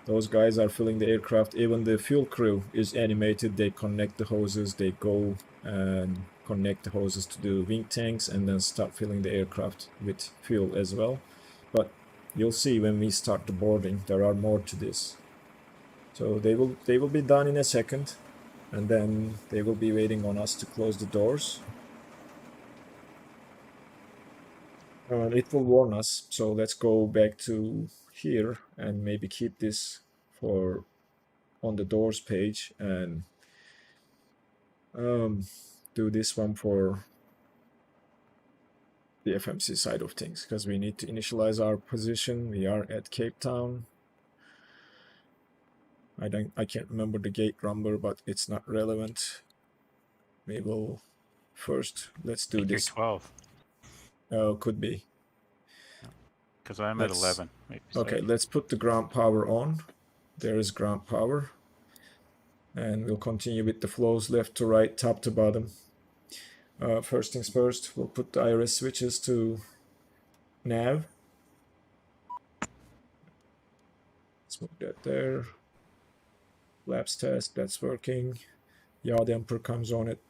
Those guys are filling the aircraft. Even the fuel crew is animated. They connect the hoses. They go and connect the hoses to the wing tanks and then start filling the aircraft with fuel as well. But you'll see when we start the boarding, there are more to this. So they will be done in a second, and then they will be waiting on us to close the doors. It will warn us, so let's go back to here and maybe keep this for on the doors page and do this one for the FMC side of things, because we need to initialize our position. We are at Cape Town. I can't remember the gate number, but it's not relevant. We will first, let's do this. 12. Could be. Because I'm at 11. Maybe okay, let's put the ground power on. There is ground power. And we'll continue with the flows left to right, top to bottom. First things first, we'll put the iris switches to nav. Let's move that there. Flaps test, that's working. Yaw damper comes on it,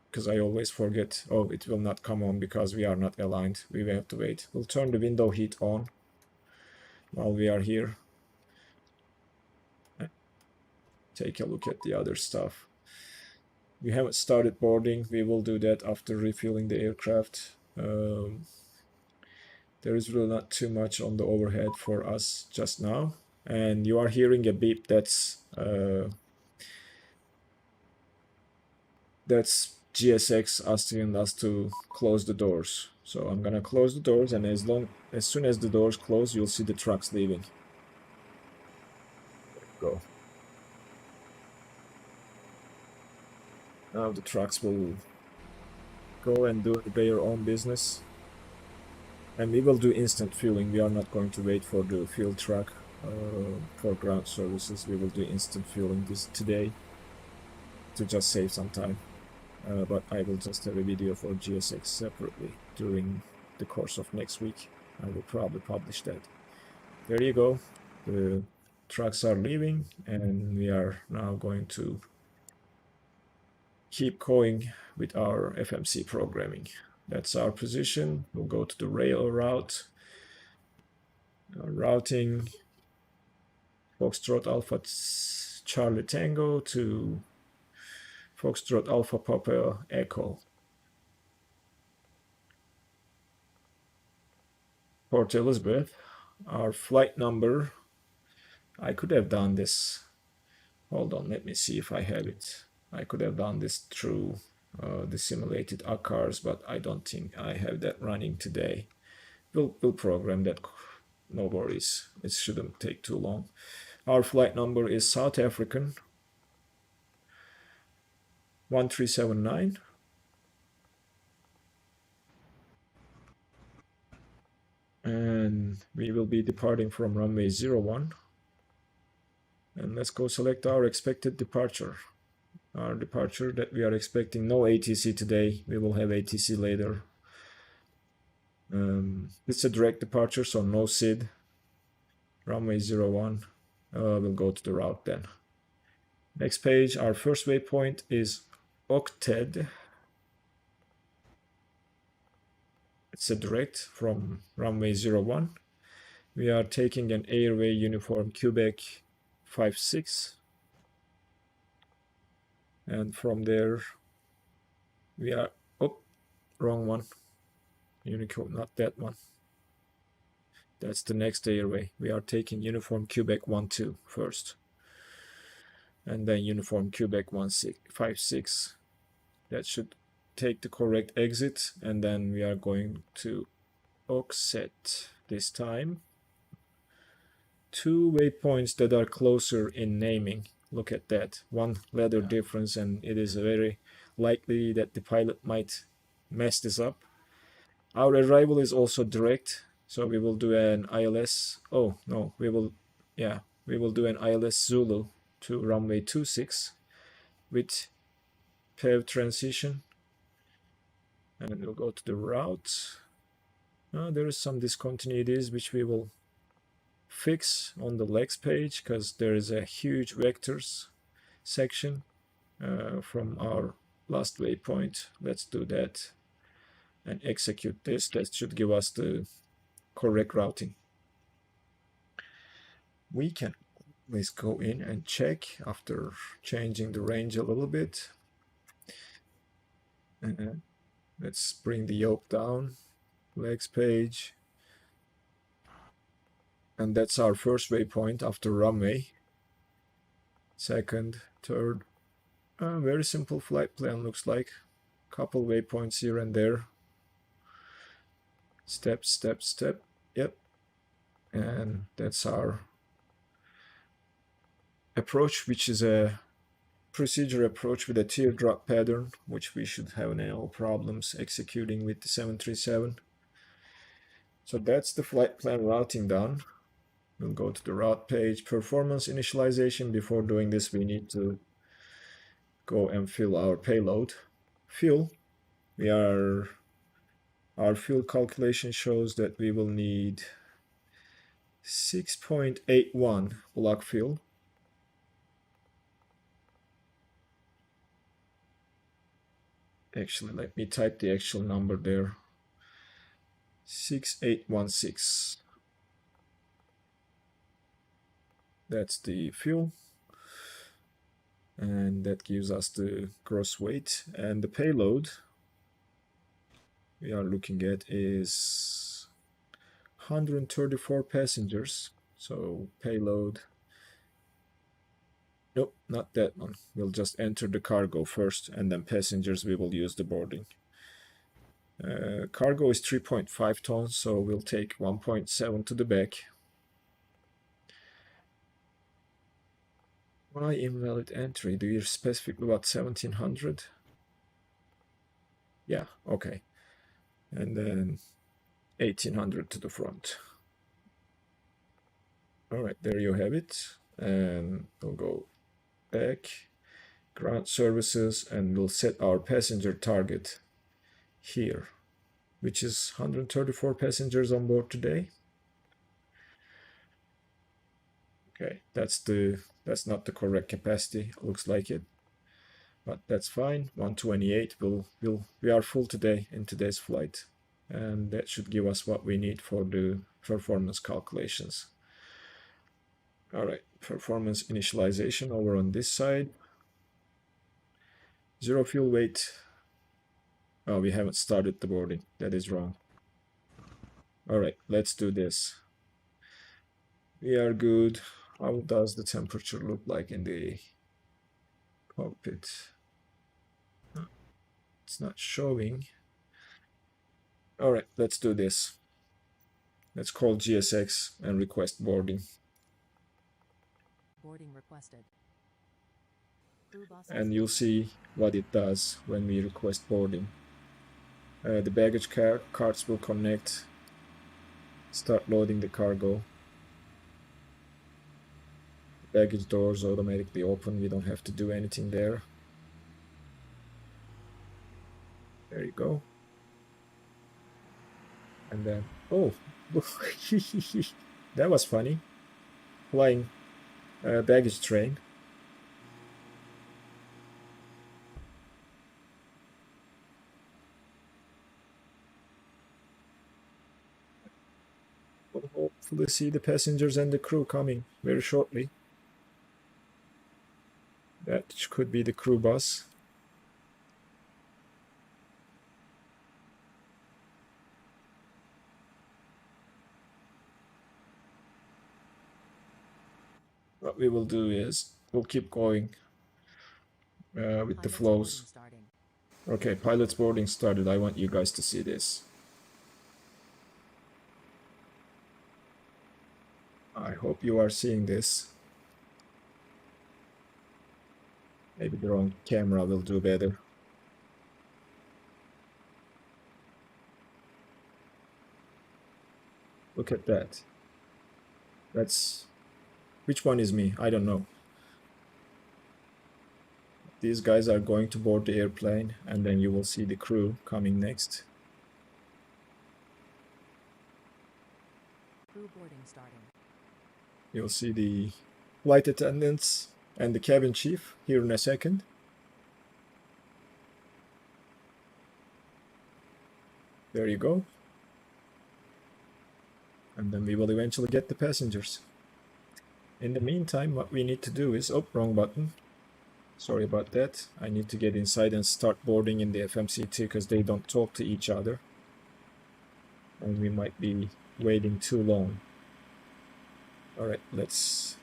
because I always forget. Oh, it will not come on because we are not aligned. We will have to wait. We'll turn the window heat on while we are here. Take a look at the other stuff. We haven't started boarding. We will do that after refueling the aircraft. There is really not too much on the overhead for us just now. And you are hearing a beep. That's GSX asking us to close the doors. So I'm gonna close the doors, and as soon as the doors close, you'll see the trucks leaving. There you go. Now the trucks will go and do their own business. And we will do instant fueling. We are not going to wait for the fuel truck for ground services. We will do instant fueling today to just save some time. But I will just have a video for GSX separately during the course of next week. I will probably publish that. There you go. The trucks are leaving, and we are now going to keep going with our FMC programming. That's our position. We'll go to the rail route. Routing Foxtrot Alpha Charlie Tango to Foxtrot Alpha Papa Echo. Port Elizabeth, our flight number. I could have done this. Hold on, let me see if I have it. I could have done this through the simulated ACARS, but I don't think I have that running today. We'll program that. No worries. It shouldn't take too long. Our flight number is South African 1379. And we will be departing from runway 01. And let's go select our expected departure. Our departure that we are expecting, no ATC today. We will have ATC later. It's a direct departure, so no SID. Runway 01. We'll go to the route then. Next page, our first waypoint is Octed. It's a direct from runway 01. We are taking an airway uniform Quebec 56. And from there, we are, oh, wrong one. Unicorn, not that one. That's the next airway. We are taking uniform Quebec 12 first. And then uniform Quebec 56. That should take the correct exit. And then we are going to offset this time. 2 waypoints that are closer in naming. Look at that. 1 letter difference, and it is very likely that the pilot might mess this up. Our arrival is also direct, so we will do an ILS. Oh, no, we will do an ILS Zulu to runway 26 with PEV transition. And we'll go to the route. There is some discontinuities which we will fix on the legs page because there is a huge vectors section from our last waypoint. Let's do that and execute this. That should give us the correct routing. We can always go in and check after changing the range a little bit. Let's bring the yoke down, legs page. And that's our first waypoint after runway. Second, third. Very simple flight plan looks like. Couple waypoints here and there. Step, step, step. Yep. And that's our approach, which is a procedure approach with a teardrop pattern, which we should have no problems executing with the 737. So that's the flight plan routing done. We'll go to the route page, performance initialization. Before doing this, we need to go and fill our payload. Fuel, our fuel calculation shows that we will need 6.81 block fuel. Actually, let me type the actual number there. 6816. That's the fuel. And that gives us the gross weight. And the payload we are looking at is 134 passengers. So payload, nope, not that one. We'll just enter the cargo first, and then passengers we will use the boarding. Cargo is 3.5 tons, so we'll take 1.7 to the back. Why invalid entry? Do you specifically about 1700? Yeah, okay. And then 1800 to the front. All right, there you have it. And we'll go back, ground services, and we'll set our passenger target here, which is 134 passengers on board today. Okay, that's not the correct capacity. Looks like it, but that's fine. 128. We are full today in today's flight, and that should give us what we need for the performance calculations. All right, performance initialization over on this side. Zero fuel weight. Oh, we haven't started the boarding. That is wrong. All right, let's do this. We are good. How does the temperature look like in the cockpit? It's not showing. All right, let's do this. Let's call GSX and request boarding. Boarding requested. Crew buses And you'll see what it does when we request boarding. The baggage carts will connect. Start loading the cargo. Baggage doors automatically open. We don't have to do anything there. There you go. And then, oh, that was funny. Flying baggage train. We'll hopefully see the passengers and the crew coming very shortly. That could be the crew bus. What we will do is we'll keep going with the pilots flows. boarding starting. Okay, pilot's boarding started. I want you guys to see this. I hope you are seeing this. Maybe the wrong camera will do better. Look at that. That's... Which one is me? I don't know. These guys are going to board the airplane, and then you will see the crew coming next. Crew boarding starting. You'll see the flight attendants and the cabin chief here in a second. There you go. And then we will eventually get the passengers. In the meantime, what we need to do is... Oh, wrong button. Sorry about that. I need to get inside and start boarding in the FMCT because they don't talk to each other. And we might be waiting too long. Alright, let's...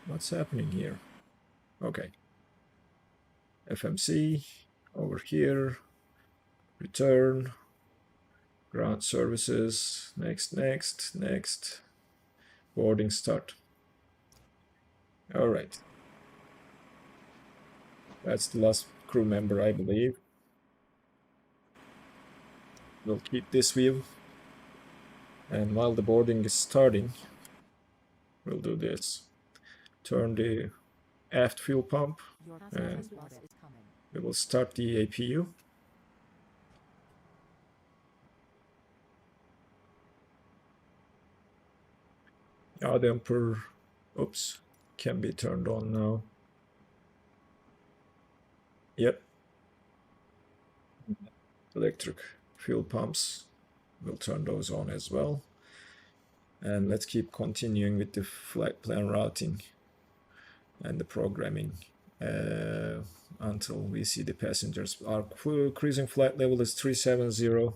What's happening here? Okay. FMC, over here, return, ground services, next, boarding start. Alright. That's the last crew member, I believe. We'll keep this view. And while the boarding is starting, we'll do this. Turn the aft fuel pump. Your And passengers bus is coming. we will start the APU. Yaw damper, oops, can be turned on now. Yep. Electric fuel pumps, we'll turn those on as well. And let's keep continuing with the flight plan routing and the programming until we see the passengers. Our cruising flight level is 370.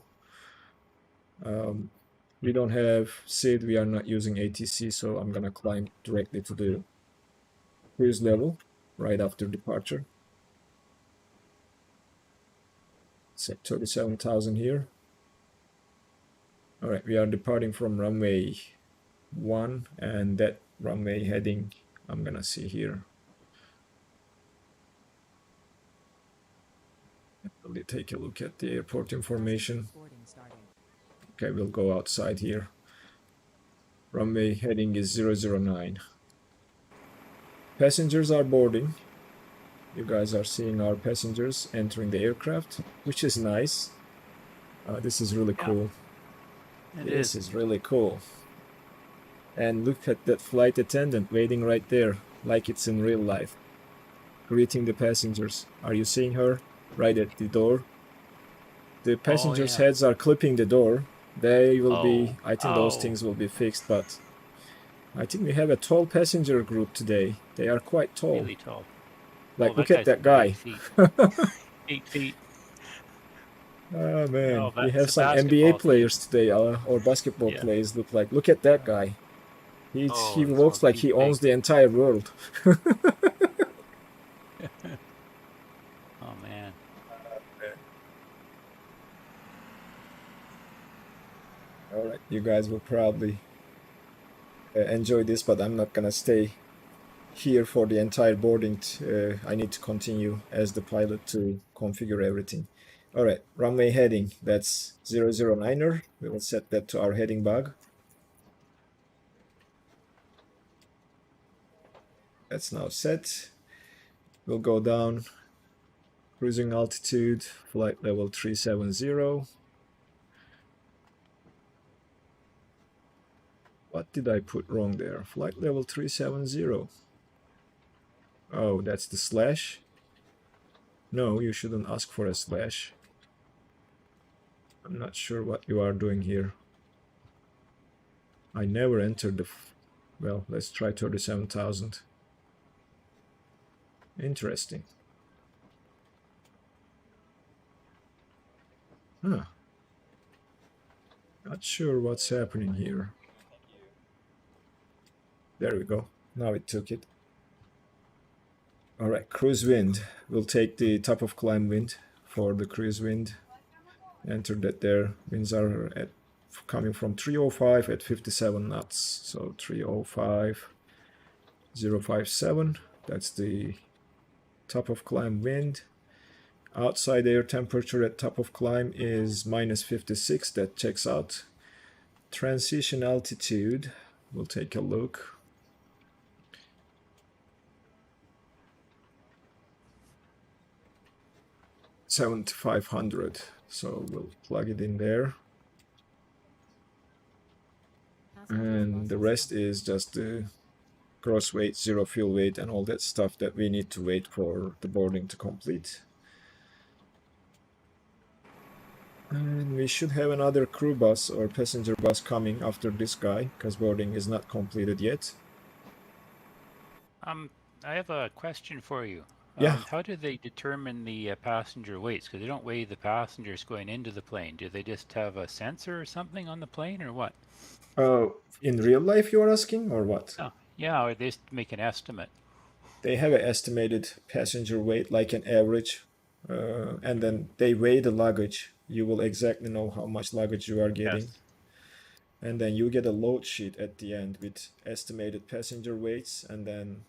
We don't have SID, we are not using ATC, so I'm gonna climb directly to the cruise level right after departure. Set 37,000 here. Alright, we are departing from runway 1, and that runway heading I'm gonna see here. Let me take a look at the airport information. Boarding starting. Okay, we'll go outside here. Runway heading is 009. Passengers are boarding. You guys are seeing our passengers entering the aircraft, which is nice. This is really cool. This is really cool. And look at that flight attendant waiting right there, like it's in real life, greeting the passengers. Are you seeing her? Right at the door. The passengers' heads are clipping the door. They will be, I think those things will be fixed, but I think we have a tall passenger group today. They are quite tall. Really tall. Like, Oh, look at that guy. 8 feet. 8 feet. Oh man, Oh, we that's have a some basketball NBA team. players today, or basketball Yeah. players look like. Look at that guy. He Oh, he this looks one, like he's he owns big. the entire world. Oh man. You guys will probably enjoy this, but I'm not gonna stay here for the entire boarding. I need to continue as the pilot to configure everything. All right, runway heading, that's 009er. We will set that to our heading bug. That's now set. We'll go down. Cruising altitude, flight level 370. What did I put wrong there? Flight level 370. Oh, that's the slash? No, you shouldn't ask for a slash. I'm not sure what you are doing here. I never entered the... Well, let's try 37,000. Interesting. Huh. Not sure what's happening here. There we go. Now it took it. All right, cruise wind. We'll take the top of climb wind for the cruise wind. Enter that there. Winds are at coming from 305 at 57 knots. So 305,057. That's the top of climb wind. Outside air temperature at top of climb is -56. That checks out. Transition altitude. We'll take a look. 7,500. So we'll plug it in there. And the rest is just the gross weight, zero fuel weight, and all that stuff that we need to wait for the boarding to complete. And we should have another crew bus or passenger bus coming after this guy, because boarding is not completed yet. I have a question for you. Yeah. How do they determine the passenger weights? Because they don't weigh the passengers going into the plane. Do they just have a sensor or something on the plane, or what? In real life, you are asking, or what? Oh, yeah, or they just make an estimate. They have an estimated passenger weight, like an average, and then they weigh the luggage. You will exactly know how much luggage you are getting. Yes. And then you get a load sheet at the end with estimated passenger weights, and then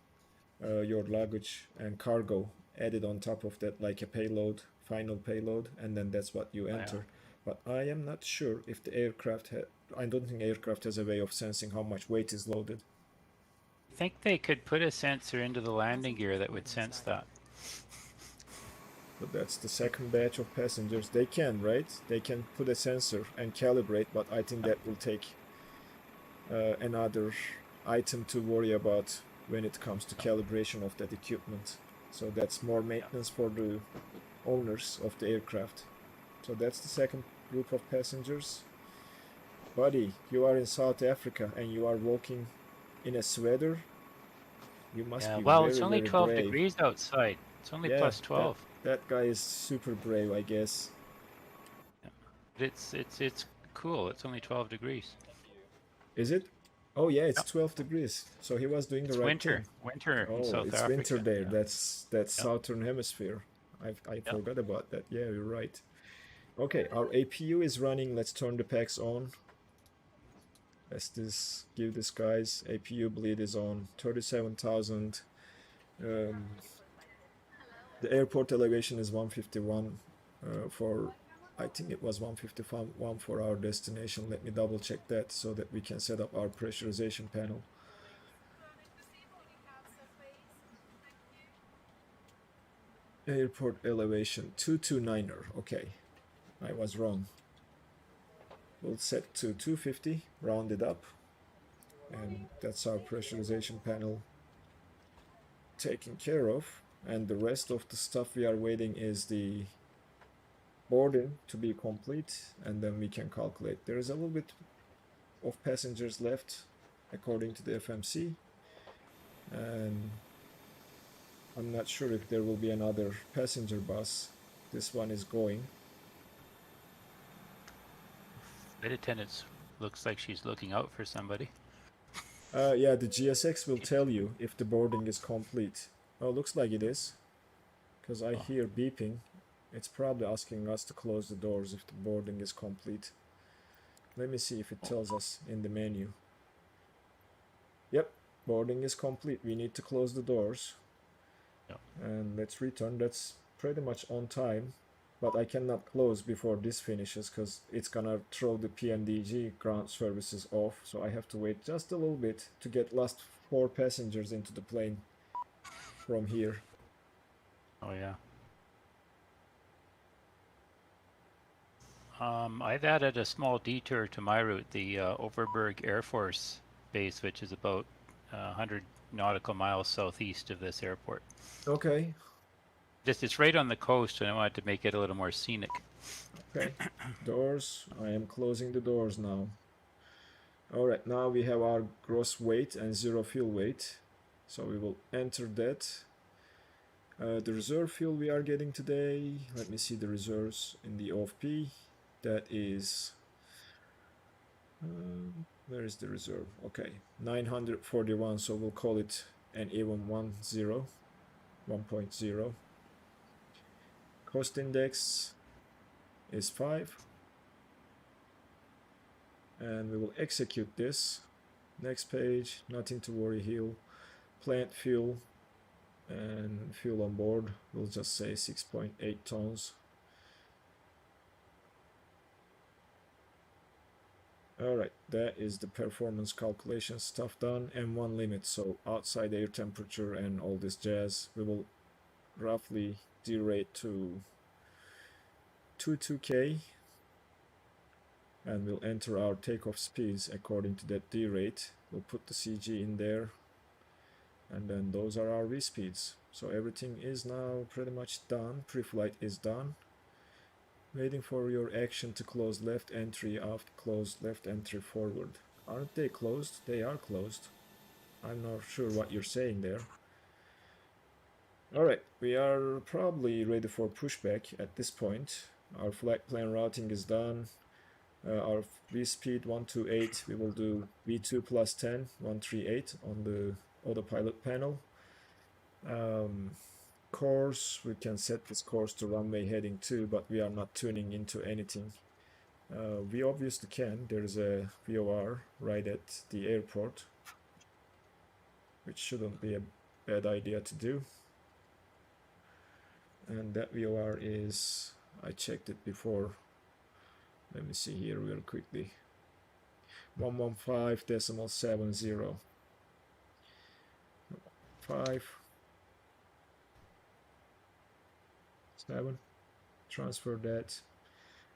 your luggage and cargo added on top of that, like a payload, final payload, and then that's what you enter. Yeah. But I am not sure if the aircraft I don't think aircraft has a way of sensing how much weight is loaded. I think they could put a sensor into the landing gear that would sense that. But that's the second batch of passengers. They can, right? They can put a sensor and calibrate, but I think that will take another item to worry about when it comes to calibration of that equipment. So that's more maintenance for the owners of the aircraft. So that's the second group of passengers. Buddy, you are in South Africa and you are walking in a sweater. You must be well, very, it's only very 12 brave. degrees outside. It's only plus 12. That guy is super brave, I guess. But it's cool. It's only 12 degrees. Is it? Oh yeah, it's 12 degrees. So he was doing the right thing. Winter in Oh, South it's Africa. winter there. Yeah. That's Southern Hemisphere. I forgot about that. Yeah, you're right. Okay, our APU is running. Let's turn the packs on. Let's give this guy's APU bleed is on 37,000. The airport elevation is 151 for, I think it was 151 for our destination. Let me double check that so that we can set up our pressurization panel. Airport elevation 229er. Okay, I was wrong. We'll set to 250, round it up, and that's our pressurization panel taken care of. And the rest of the stuff we are waiting is the boarding to be complete, and then we can calculate. There is a little bit of passengers left according to the FMC, and I'm not sure if there will be another passenger bus. This one is going. Flight attendant looks like she's looking out for somebody. Yeah, the GSX will tell you if the boarding is complete. Oh, looks like it is, because I hear beeping. It's probably asking us to close the doors if the boarding is complete. Let me see if it tells us in the menu. Yep, boarding is complete. We need to close the doors. Yep. And let's return. That's pretty much on time. But I cannot close before this finishes because it's gonna throw the PMDG ground services off. So I have to wait just a little bit to get last 4 passengers into the plane from here. Oh yeah. I've added a small detour to my route, the Overberg Air Force Base, which is about 100 nautical miles southeast of this airport. Okay, Just it's right on the coast, and I wanted to make it a little more scenic. okay. Doors. I am closing the doors now. Alright, now we have our gross weight and 0 fuel weight. So we will enter that. The reserve fuel we are getting today, let me see the reserves in the OFP. That is, where is the reserve? Okay, 941, so we'll call it an even 1.0. Cost index is 5. And we will execute this. Next page, nothing to worry here. Plant fuel and fuel on board, we'll just say 6.8 tons. Alright, that is the performance calculation stuff done. M1 limit, so outside air temperature and all this jazz. We will roughly derate to 22K and we'll enter our takeoff speeds according to that derate. We'll put the CG in there and then those are our V speeds. So everything is now pretty much done. Pre-flight is done. Waiting for your action to close left entry, aft close left entry forward. Aren't they closed? They are closed. I'm not sure what you're saying there. Alright, we are probably ready for pushback at this point. Our flight plan routing is done. Our V speed 128, we will do V2 plus 10, 138 on the autopilot panel. Course, we can set this course to runway heading 2, but we are not tuning into anything. We obviously can. There's a VOR right at the airport, which shouldn't be a bad idea to do. And that VOR is, I checked it before. Let me see here real quickly. 115.70. 5 7. Transfer that,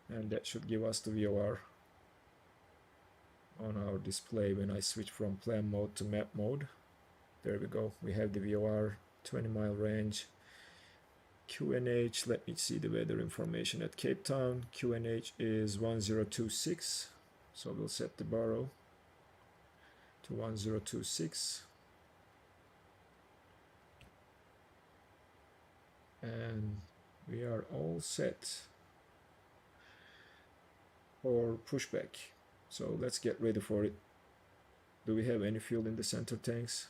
and that should give us the VOR on our display when I switch from plan mode to map mode. There we go, we have the VOR, 20-mile range. QNH, let me see the weather information at Cape Town. QNH is 1026, so we'll set the baro to 1026. And we are all set for pushback. So let's get ready for it. Do we have any fuel in the center tanks?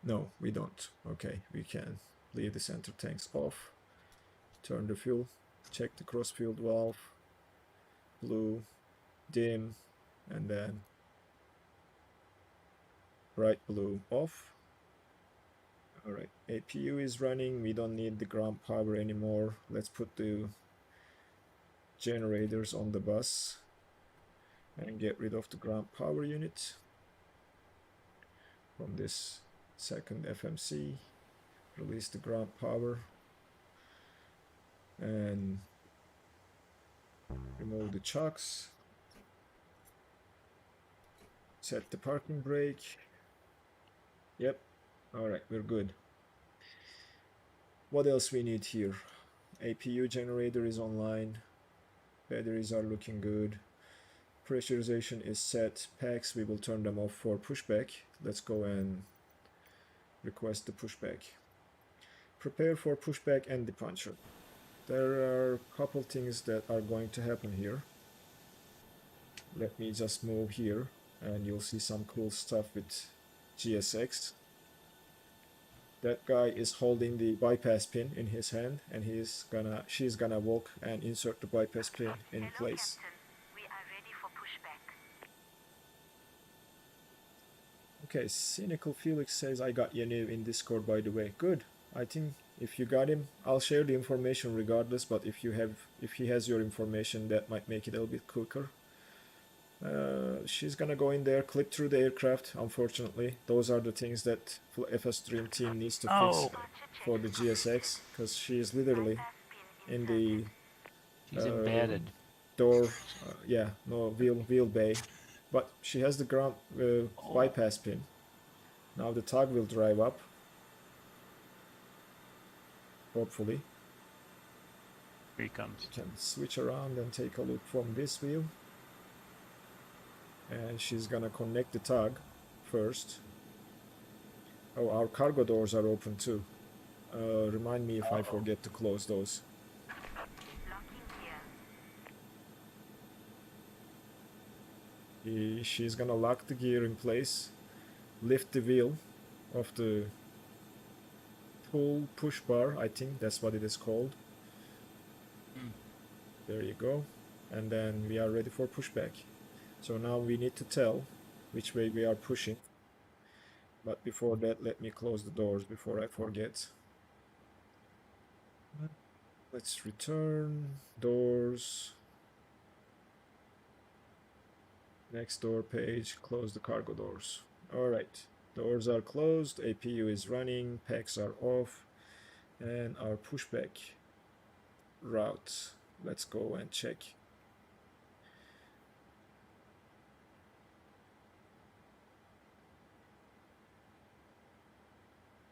No, we don't. Okay, we can leave the center tanks off. Turn the fuel. Check the cross field valve. Blue, dim, and then bright blue off. Alright, APU is running. We don't need the ground power anymore. Let's put the generators on the bus and get rid of the ground power unit from this second FMC. Release the ground power and remove the chocks. Set the parking brake. Yep. Alright, we're good. What else we need here? APU generator is online. Batteries are looking good. Pressurization is set. Packs, we will turn them off for pushback. Let's go and request the pushback. Prepare for pushback and departure. There are a couple things that are going to happen here. Let me just move here and you'll see some cool stuff with GSX. That guy is holding the bypass pin in his hand, and she's gonna walk and insert the bypass pin in place. Captain. We are ready for pushback. Okay, Cynical Felix says I got Yanu in Discord, by the way. Good. I think if you got him, I'll share the information regardless, but if he has your information, that might make it a little bit quicker. She's gonna go in there, clip through the aircraft, unfortunately. Those are the things that FS Dream Team needs to fix for the GSX, because she is literally in the She's embedded. door, wheel bay, but she has the ground bypass pin. Now the tug will drive up, hopefully. Here he comes. You can switch around and take a look from this view. And she's gonna connect the tug first. Oh, our cargo doors are open too. Remind me if I forget to close those. She's gonna lock the gear in place, lift the wheel of the push bar, I think that's what it is called. There you go. And then we are ready for pushback. So now we need to tell which way we are pushing. But before that, let me close the doors before I forget. Let's return doors. Next door page, close the cargo doors. Alright, doors are closed, APU is running, packs are off, and our pushback route. Let's go and check.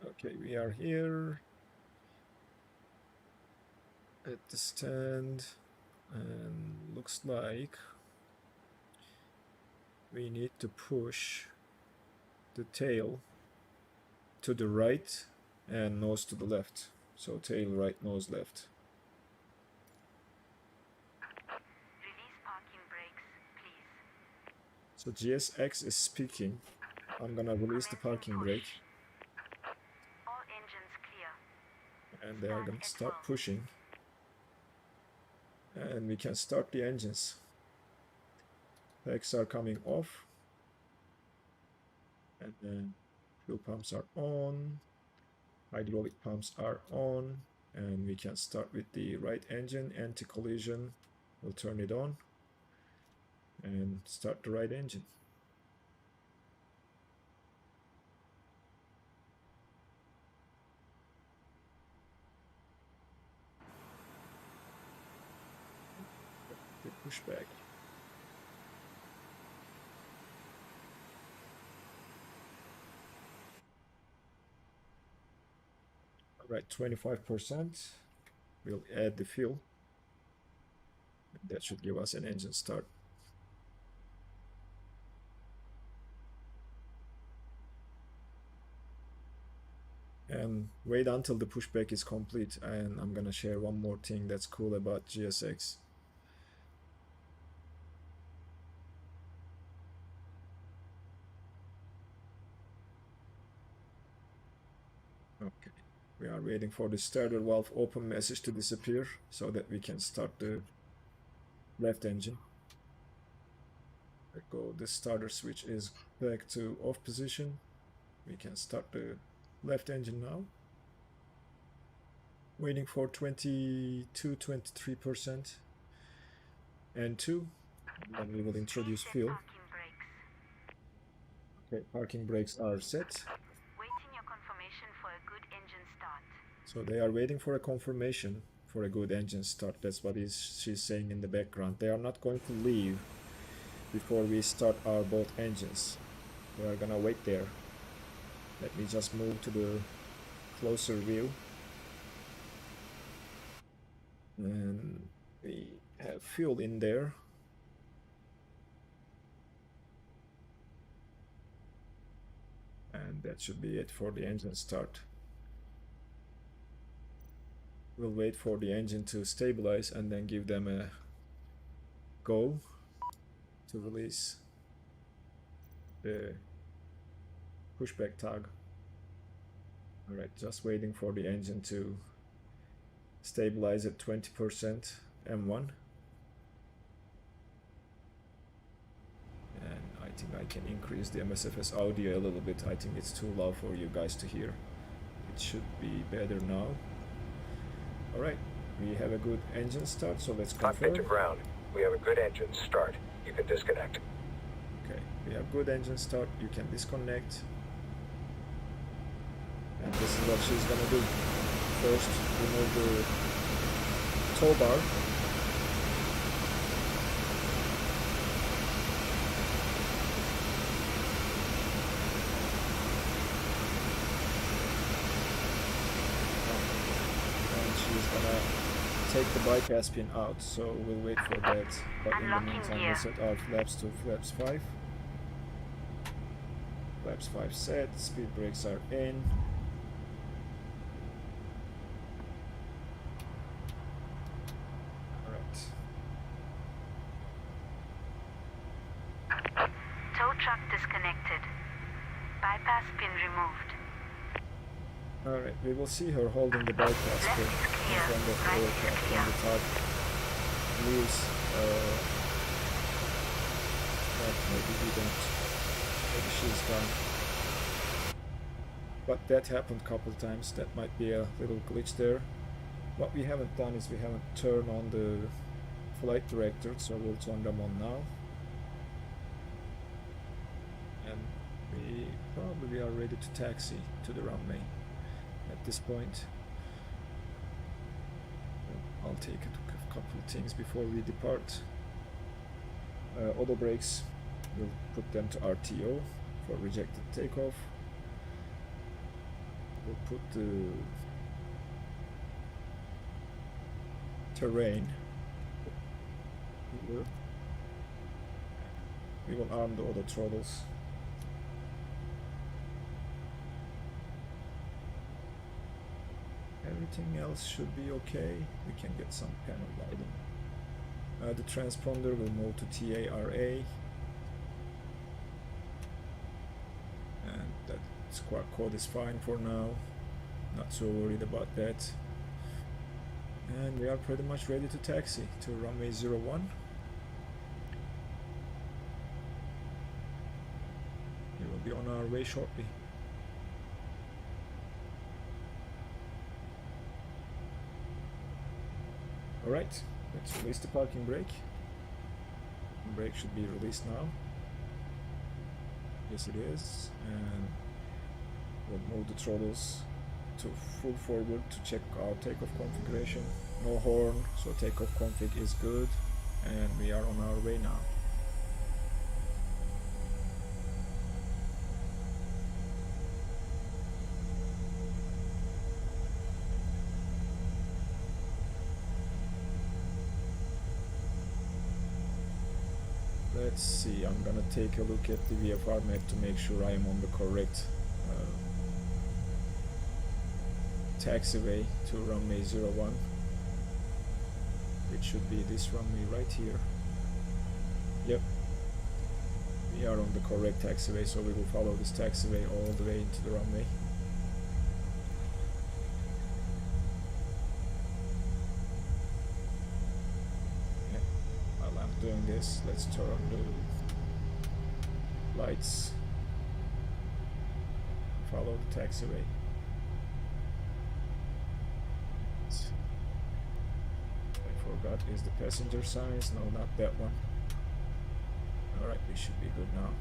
Okay, we are here at the stand, and looks like we need to push the tail to the right and nose to the left. So tail right, nose left. Release parking brakes, please. So GSX is speaking. I'm gonna release the parking brake. All engines clear. And they are gonna start pushing. And we can start the engines. Packs are coming off. And then fuel pumps are on. Hydraulic pumps are on. And we can start with the right engine, anti-collision. We'll turn it on. And start the right engine. The pushback. Right, 25%. We'll add the fuel. That should give us an engine start. And wait until the pushback is complete, and I'm gonna share one more thing that's cool about GSX. Okay, we are waiting for the starter valve open message to disappear so that we can start the left engine. There go, the starter switch is back to off position. We can start the left engine now. Waiting for 23% and 2. Then we will introduce fuel. Parking brakes. Okay, parking brakes are set. Waiting your confirmation for a good engine start. So they are waiting for a confirmation for a good engine start. That's what she's saying in the background. They are not going to leave before we start our both engines. They are gonna wait there. Let me just move to the closer view. And we have fuel in there. And that should be it for the engine start. We'll wait for the engine to stabilize and then give them a go to release the pushback tug. Alright, just waiting for the engine to stabilize at 20% M1. And I think I can increase the MSFS audio a little bit. I think it's too loud for you guys to hear. It should be better now. Alright, we have a good engine start, so let's confirm. Cockpit to ground. We have a good engine start. You can disconnect. Okay, we have good engine start. You can disconnect. And this is what she's gonna do. First, remove the tow bar. And she's gonna take the bypass pin out, so we'll wait for that. But in the Unlocking meantime, gear. we'll set our flaps to flaps 5. Flaps 5 set, speed brakes are in. Tow truck disconnected. Bypass pin removed. Alright, we will see her holding the bypass Left pin is in clear, front of right the is aircraft clear. when the top leaves. But maybe we don't. Maybe she's gone. But that happened a couple times. That might be a little glitch there. What we haven't done is we haven't turned on the flight director, so we'll turn them on now. And we probably are ready to taxi to the runway at this point. I'll take a couple of things before we depart. Auto brakes, we'll put them to RTO for rejected takeoff. We'll put the terrain here. We will arm the auto throttles. Everything else should be okay. We can get some panel lighting. The transponder will move to TARA. And that squawk code is fine for now. Not so worried about that. And we are pretty much ready to taxi to runway 01. We will be on our way shortly. Alright, let's release the parking brake. The brake should be released now. Yes it is. And we'll move the throttles to full forward to check our takeoff configuration. No horn, so takeoff config is good. And we are on our way now. Let's see, I'm gonna take a look at the VFR map to make sure I am on the correct taxiway to runway 01. It should be this runway right here. Yep, we are on the correct taxiway, so we will follow this taxiway all the way into the runway. While I'm doing this, let's turn the lights. Follow the taxiway. I forgot, is the passenger signs? No, not that one. Alright, we should be good now.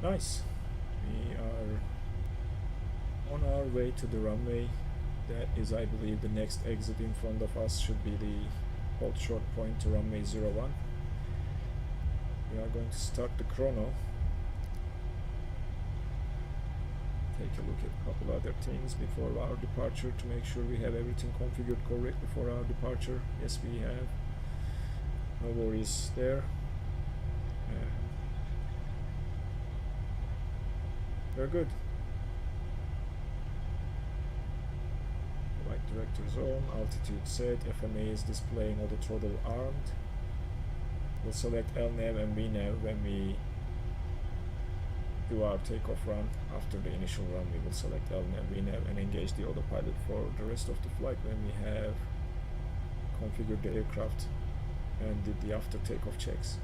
Nice. We are on our way to the runway. That is, I believe, the next exit in front of us should be the hold short point to runway 01. We are going to start the chrono. Take a look at a couple other things before our departure to make sure we have everything configured correctly for our departure. Yes, we have. No worries there. We're good. Right vector zone, altitude set, FMA is displaying auto throttle armed. We'll select LNAV and VNAV when we do our takeoff run. After the initial run, we will select LNAV, VNAV and engage the autopilot for the rest of the flight when we have configured the aircraft and did the after takeoff checks.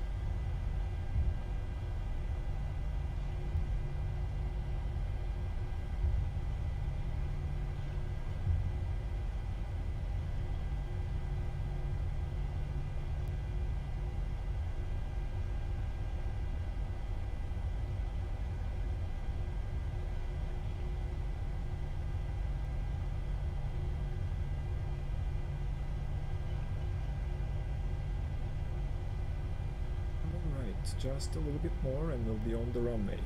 Just a little bit more and we'll be on the runway.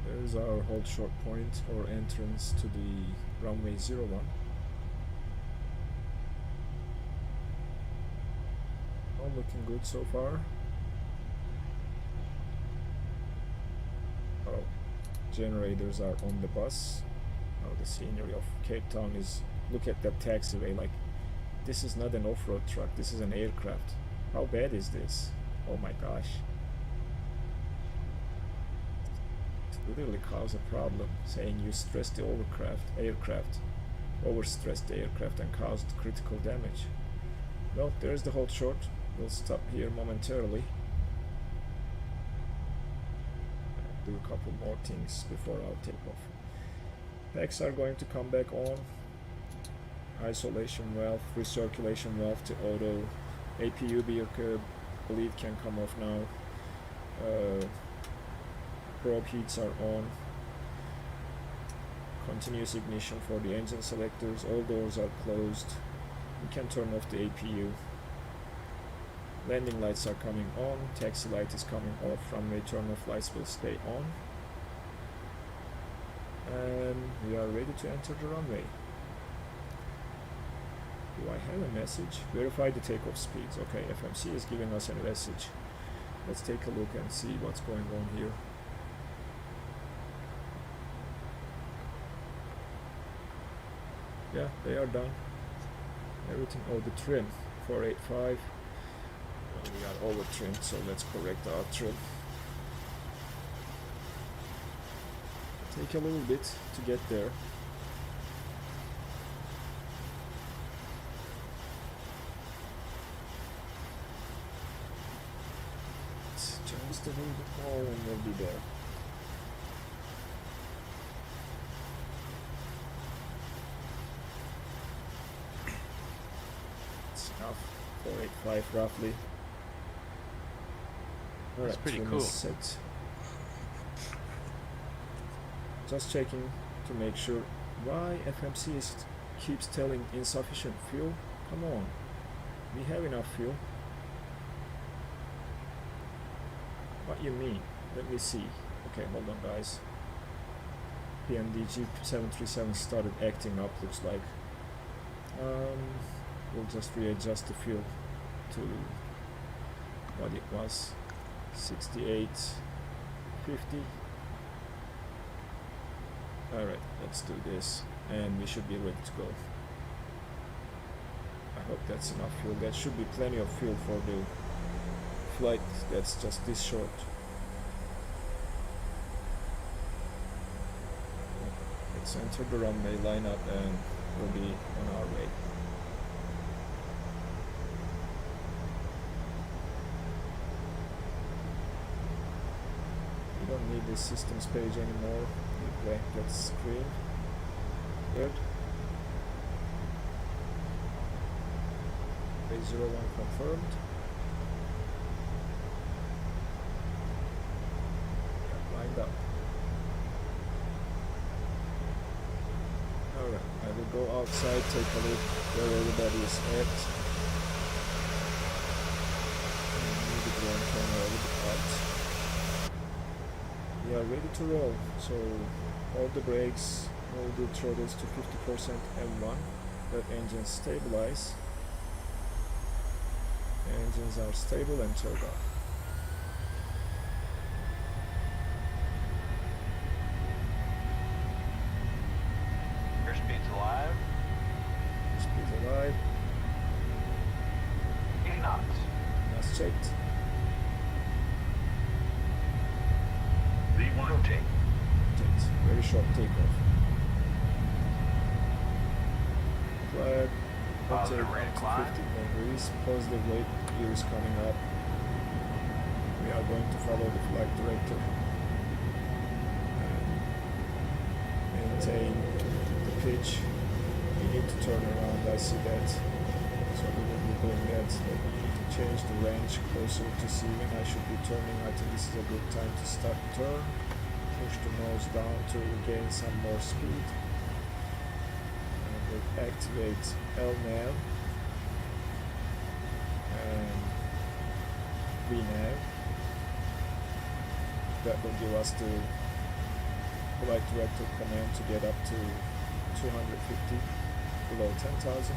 There's our hold short point or entrance to the runway 01. All looking good so far. Generators are on the bus. Now the scenery of Cape Town is, look at that taxiway, like this is not an off-road truck, this is an aircraft. How bad is this? Oh my gosh. It literally causes a problem, saying you stressed the overstressed the aircraft and caused critical damage. Well, there's the hold short. We'll stop here momentarily. Do a couple more things before our takeoff. Packs are going to come back on. Isolation valve, recirculation valve to auto. APU bleed can come off now. Probe heats are on. Continuous ignition for the engine selectors. All doors are closed. We can turn off the APU. Landing lights are coming on, taxi light is coming off, runway turn-off lights will stay on. And we are ready to enter the runway. Do I have a message? Verify the takeoff speeds. Okay, FMC is giving us a message. Let's take a look and see what's going on here. Yeah, they are done. Everything, oh, the trim, 485. We are over trimmed, so let's correct our trim. Take a little bit to get there. It's just a little bit more and we'll be there. It's enough, 485 roughly. That's pretty cool. Set. Just checking to make sure. Why FMC keeps telling insufficient fuel? Come on, we have enough fuel. What you mean? Let me see. Okay, hold on guys. PMDG 737 started acting up, looks like. We'll just readjust the fuel to what it was. 68.50. Alright, let's do this and we should be ready to go. I hope that's enough fuel. That should be plenty of fuel for the flight that's just this short. Let's enter the runway, line up, and we'll be on our way. We don't need this systems page anymore. We blank that screen. Good. Base 01 confirmed. Lined up. Alright, I will go outside, take a look where everybody is at. Move the drone camera a little bit out. We are ready to roll, so hold the brakes, Hold the throttles to 50% M1. Let engines stabilize. Engines are stable and turned off. Airspeed's alive. Speed alive. 80 knots. That's checked. Rotate. Checked. Very short takeoff. Flag. Positive Rotate rate up of to climb. 50 degrees. Positive rate here is coming up. We are going to follow the flight director. And maintain the pitch. We need to turn around. I see that. So we will be doing that. Let me change the range closer to see when I should be turning. I think this is a good time to start the turn. Push the nose down to gain some more speed. And we'll activate LNAV and VNAV. That will give us the flight director command to get up to 250 below 10,000.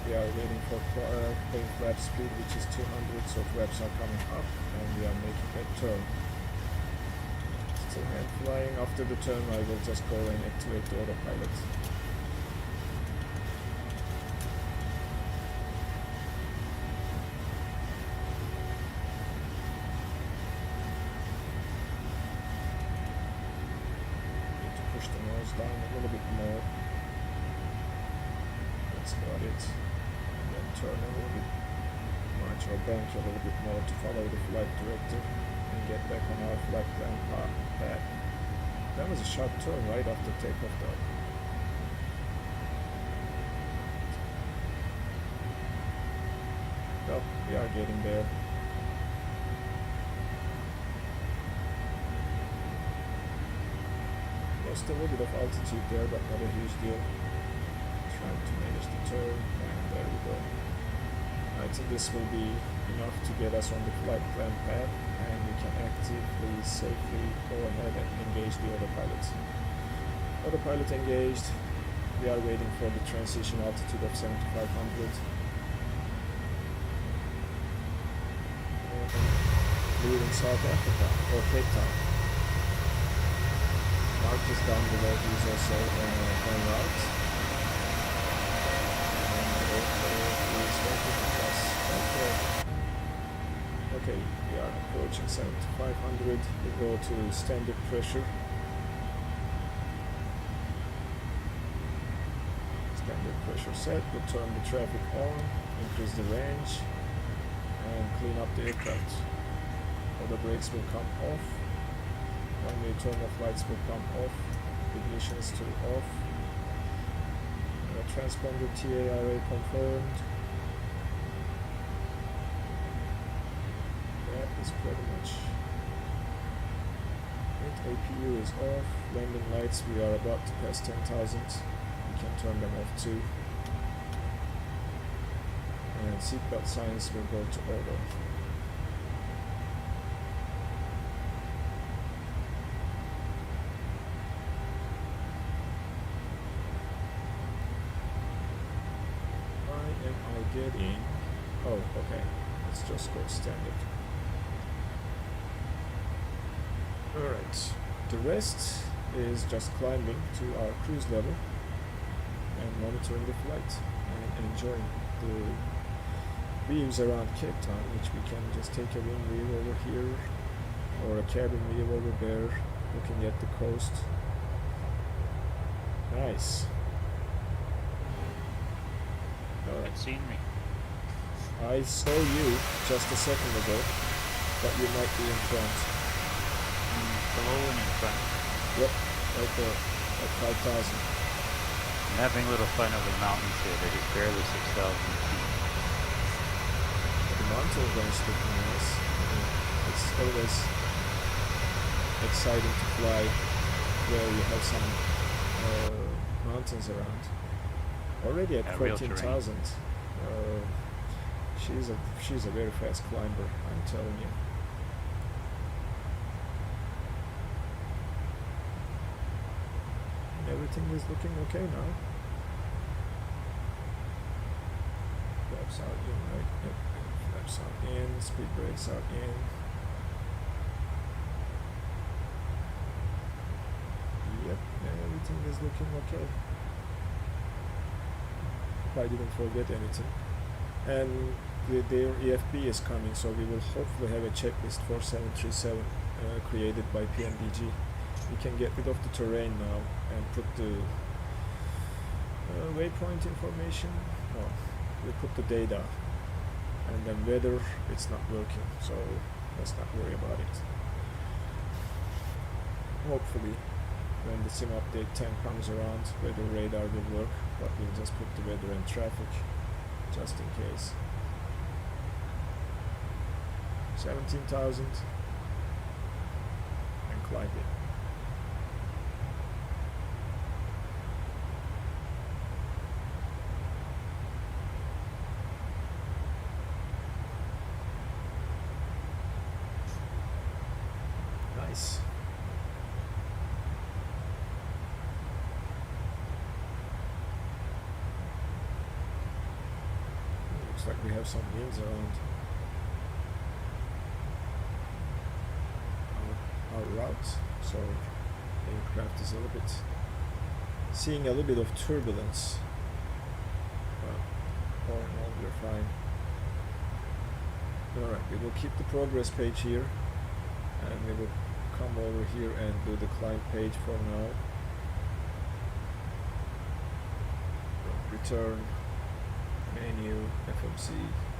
We are waiting for plane flap speed, which is 200, so flaps are coming up and we are making that turn. Still hand flying. After the turn I will just go and activate the autopilot. Need to push the nose down a little bit more. That's about it. And then turn a little bit much or bank a little bit more to follow the flight director and get back on our flight plan path. That was a sharp turn right after takeoff though. Well, we are getting there. Lost a little bit of altitude there, but not a huge deal. Trying to manage the turn, and there we go. I think this will be enough to get us on the flight plan path, and we can actively, safely go ahead and engage the autopilot. Autopilot engaged. We are waiting for the transition altitude of 7,500. Leaving South Africa, or Cape Town. Mark is down below, he's also en route. Okay, we are approaching 7,500. We go to standard pressure. Standard pressure set. We'll turn the traffic on, increase the range, and clean up the aircraft. All the brakes will come off. Runway turn off lights will come off. Ignition is still off. Transponder TI array confirmed. That is pretty much it. APU is off. Landing lights, we are about to pass 10,000. We can turn them off too. And seatbelt signs will go to auto. Getting, oh okay, let's just go standard. Alright, the rest is just climbing to our cruise level and monitoring the flight and enjoying the views around Cape Town, which we can just take a wing view over here or a cabin view over there, looking at the coast. Nice. Good scenery. I saw you just a second ago, but you might be in front. Below and in front. Yep, right there, at 5,000. I'm having a little fun over the mountains here. They're just barely 6,000 feet. The mountain range is looking nice. It's always exciting to fly where you have some mountains around. Already at 14,000. She's a very fast climber, I'm telling you. everything is looking okay now. Flaps are in, right? Yep. Flaps are in, speed brakes are in. Yep, everything is looking okay. I didn't forget anything. And their EFB is coming, so we will hopefully have a checklist for 737 created by PMDG. We can get rid of the terrain now and put the waypoint information. No, we put the data, and then weather, it's not working, so let's not worry about it. Hopefully when the sim update 10 comes around, weather radar will work, but we'll just put the weather and traffic just in case. 17,000 and climb it. Nice. Looks like we have some winds around our route, so the aircraft is a little bit seeing a little bit of turbulence, but all in all we're fine. Alright, we will keep the progress page here, and we will come over here and do the climb page for now. Return, menu, FMC,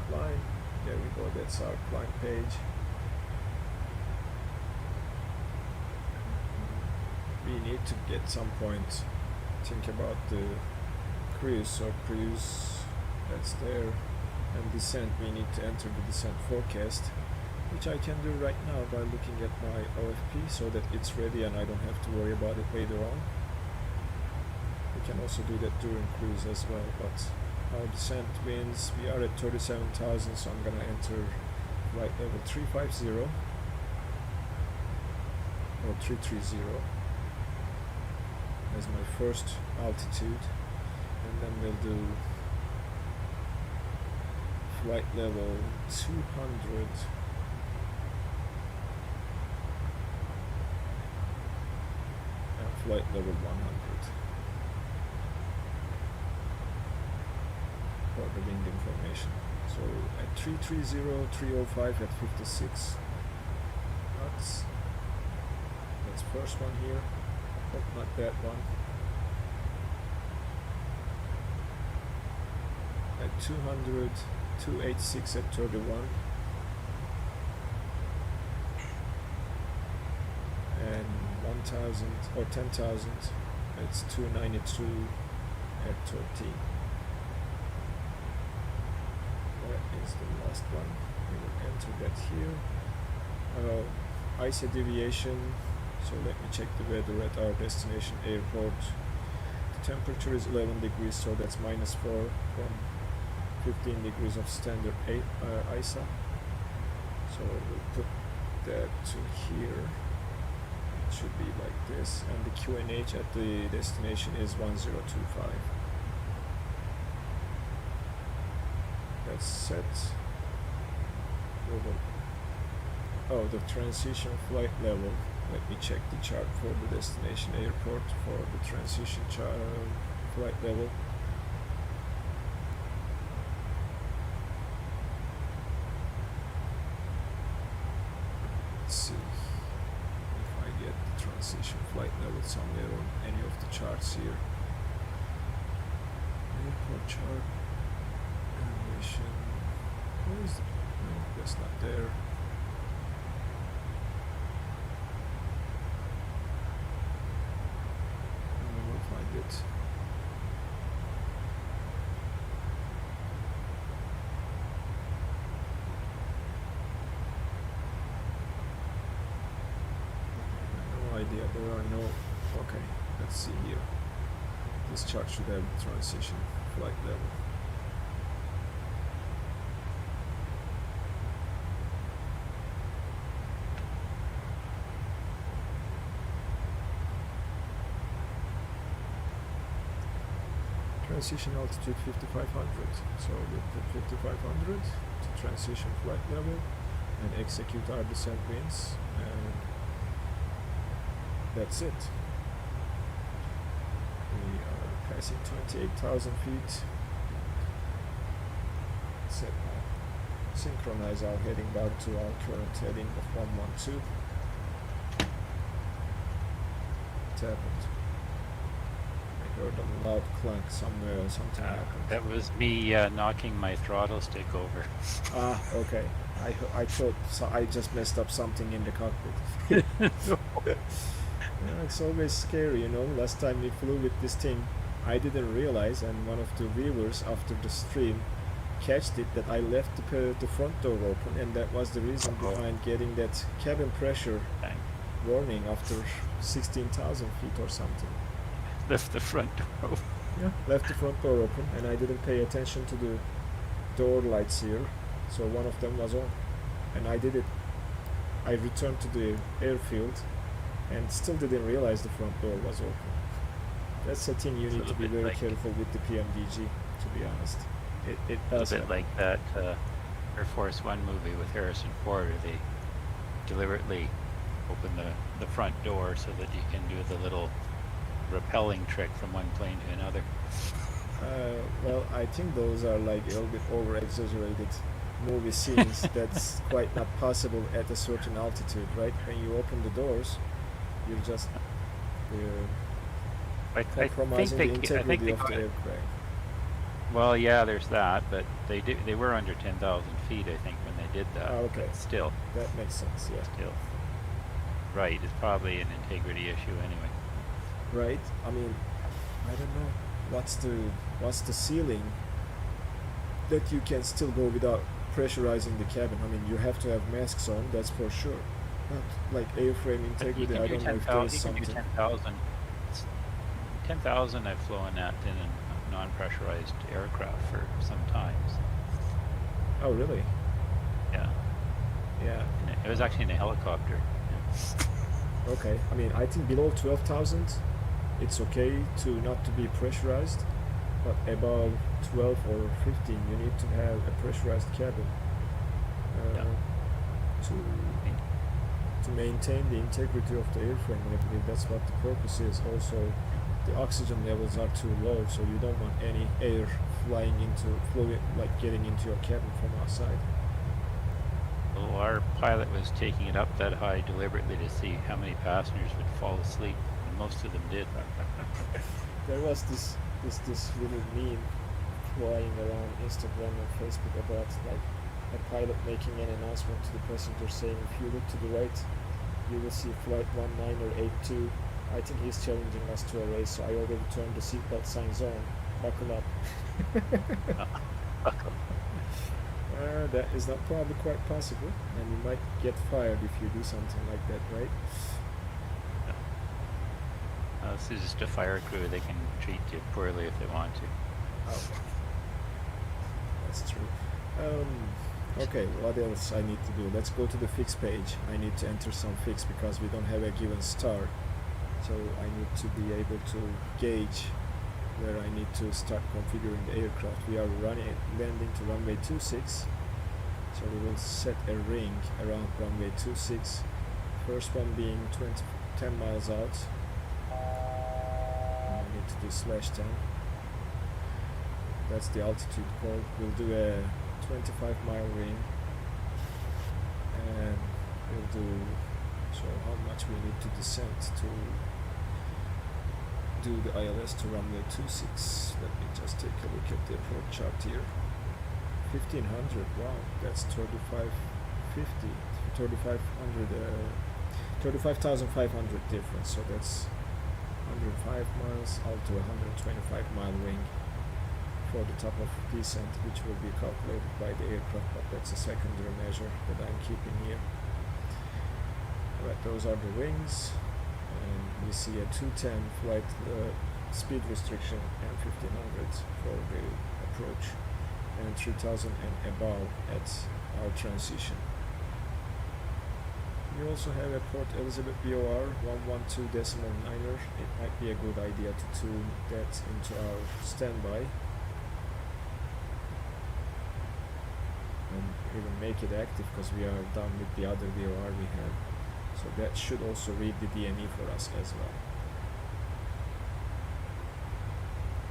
climb. There we go, that's our climb page. We need to get some point think about the cruise, so cruise, that's there, and descent, we need to enter the descent forecast, which I can do right now by looking at my OFP so that it's ready and I don't have to worry about it later on. We can also do that during cruise as well, but our descent winds, we are at 37,000, so I'm gonna enter flight level 350 or 330 as my first altitude, and then we'll do flight level 200 and flight level 100 for the wind information. So at 330, 305 at 56 knots. That's first one here. Oh, not that one. At 200, 286 at 31. And 1,000 or 10,000, it's 292 at 13. That is the last one. We will enter that here. ISA deviation. So let me check the weather at our destination airport. The temperature is 11 degrees, so that's -4 from 15 degrees of standard ISA. So we'll put that to here. It should be like this, and the QNH at the destination is 1025. That's set. Oh, the transition flight level. Let me check the chart for the destination airport for the transition flight level. Let's see if I get the transition flight level somewhere on any of the charts here. Airport chart, animation. Where is it? No, that's not there. It. No idea, there are no. Okay, let's see here. This chart should have transition flight level. transition altitude 5500. So we put 5500 to transition flight level and execute our descent winds, and that's it. We are passing 28,000 feet. Set now. Synchronize our heading back to our current heading of 112. It happened. I heard a loud clank somewhere or something happened. That was me knocking my throttle stick over. Ah, okay. I thought so I just messed up something in the cockpit. Yeah, it's always scary, you know. Last time we flew with this thing, I didn't realize, and one of the viewers after the stream catched it, that I left the front door open, and that was the reason behind getting that cabin pressure warning after 16,000 feet or something. Left the front door open. Yeah, left the front door open, and I didn't pay attention to the door lights here, so one of them was on, and I did it. I returned to the airfield and still didn't realize the front door was open. That's a thing you need to be very careful with the PMDG, to be honest. It does a bit like that Air Force One movie with Harrison Ford, where they deliberately open the front door so that you can do the little rappelling trick from one plane to another. Well, I think those are like a little bit over-exaggerated movie scenes. That's quite not possible at a certain altitude, right? When you open the doors, you're just compromising the integrity of the aircraft. Well, yeah, there's that, but they were under 10,000 feet, I think, when they did that. Ah, okay. But still. That makes sense, yeah. Still. Right, it's probably an integrity issue anyway. Right? I mean, I don't know. What's the ceiling that you can still go without pressurizing the cabin? I mean, you have to have masks on, that's for sure. But like airframe integrity, I don't know if there's something. 10,000. 10,000 I've flown at in a non-pressurized aircraft for some times. Oh, really? Yeah. Yeah. It was actually in a helicopter. Yeah. Okay. I mean, I think below 12,000, it's okay not to be pressurized, but above 12 or 15, you need to have a pressurized cabin to maintain the integrity of the airframe. I believe that's what the purpose is. Also, the oxygen levels are too low, so you don't want any air getting into your cabin from outside. Well, our pilot was taking it up that high deliberately to see how many passengers would fall asleep, and most of them did. There was this little meme flying around Instagram and Facebook about like a pilot making an announcement to the passenger saying, if you look to the right, you will see flight 19 or 82. I think he's challenging us to a race, so I already turned the seatbelt signs on. Buckle up. That is not probably quite possible, and you might get fired if you do something like that, right? This is just a fire crew. They can treat you poorly if they want to. Oh, that's true. Okay, what else I need to do? Let's go to the fix page. I need to enter some fix because we don't have a given star. So I need to be able to gauge where I need to start configuring the aircraft. We are landing to runway 26. So we will set a ring around runway 26. First one being 10 miles out. I need to do /10. That's the altitude call. We'll do a 25-mile ring, and we'll do how much we need to descend to do the ILS to runway 26. Let me just take a look at the approach chart here. 1500. Wow, that's 35,500 difference. So that's 105 miles out to 125-mile ring for the top of descent, which will be calculated by the aircraft, but that's a secondary measure that I'm keeping here. Alright, those are the wings, and we see a 210 flight speed restriction and 1500 for the approach, and 3000 and above at our transition. You also have a Port Elizabeth VOR 112.9er. It might be a good idea to tune that into our standby and even make it active, because we are done with the other VOR we have. So that should also read the DME for us as well.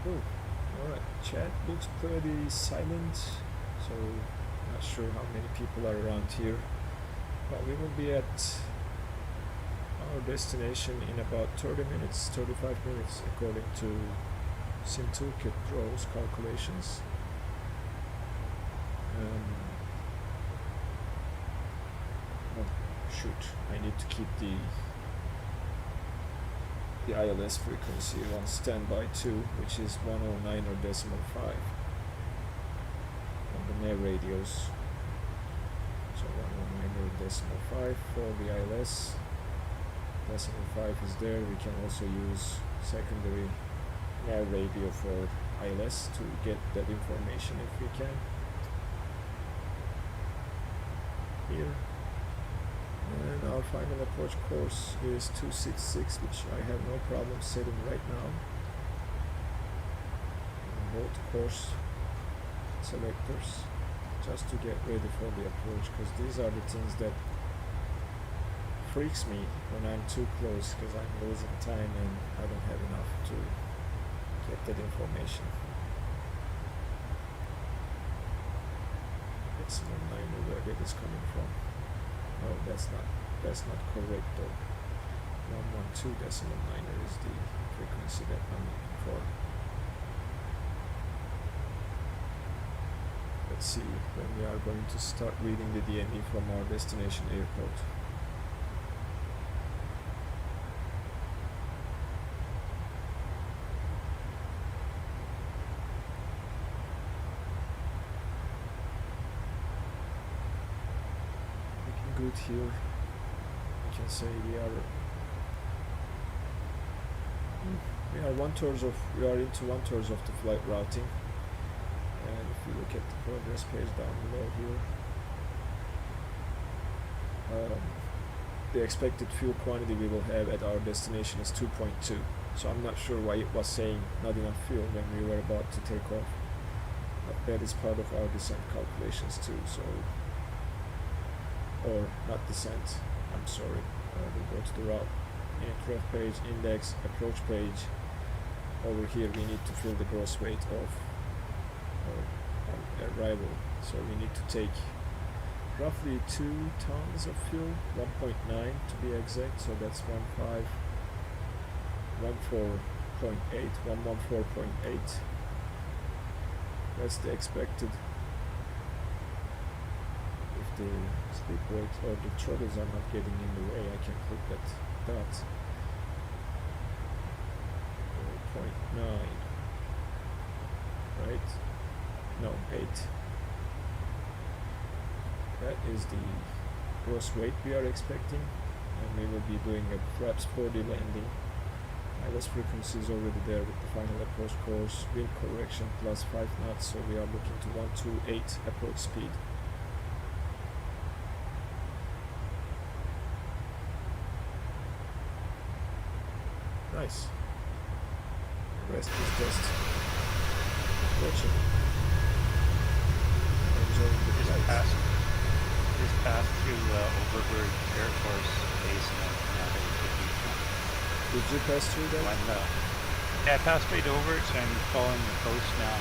Oh, alright. Chat looks pretty silent, so not sure how many people are around here. But we will be at our destination in about 30 minutes, 35 minutes, according to Sim Toolkit Pro's calculations. Oh, shoot, I need to keep the ILS frequency on standby too, which is 109.5 on the NAV radios. So 109.5 for the ILS. Decimal 5 is there. We can also use secondary nav radio for ILS to get that information if we can. Here. And our final approach course is 266, which I have no problem setting right now. And both course selectors, just to get ready for the approach, because these are the things that freaks me when I'm too close, because I'm losing time and I don't have enough to get that information. Decimal 9, where that is coming from. Oh, that's not correct though. 112.9 is the frequency that I'm looking for. Let's see when we are going to start reading the DME from our destination airport. Good here. I can say we are into 1/3 of the flight routing, and if you look at the progress page down below here, the expected fuel quantity we will have at our destination is 2.2. So I'm not sure why it was saying not enough fuel when we were about to take off, but that is part of our descent calculations too. So, or not descent, I'm sorry, we'll go to the route page, index, approach page. Over here we need to fill the gross weight of our arrival, so we need to take roughly 2 tons of fuel, 1.9 to be exact, so that's 114.8. That's the expected. If the speed brake or the throttles are not getting in the way, I can click that dot. 4.9, right? No, 8. That is the gross weight we are expecting, and we will be doing a flaps 4D landing. ILS frequency is already there with the final approach course, wind correction plus 5 knots, so we are looking to 128 approach speed. Nice. The rest is just watching. Enjoying the flight. Just passed through Overberg Air Force Base now. Did you pass through that? Yeah, I passed right over it, so I'm following the coast now.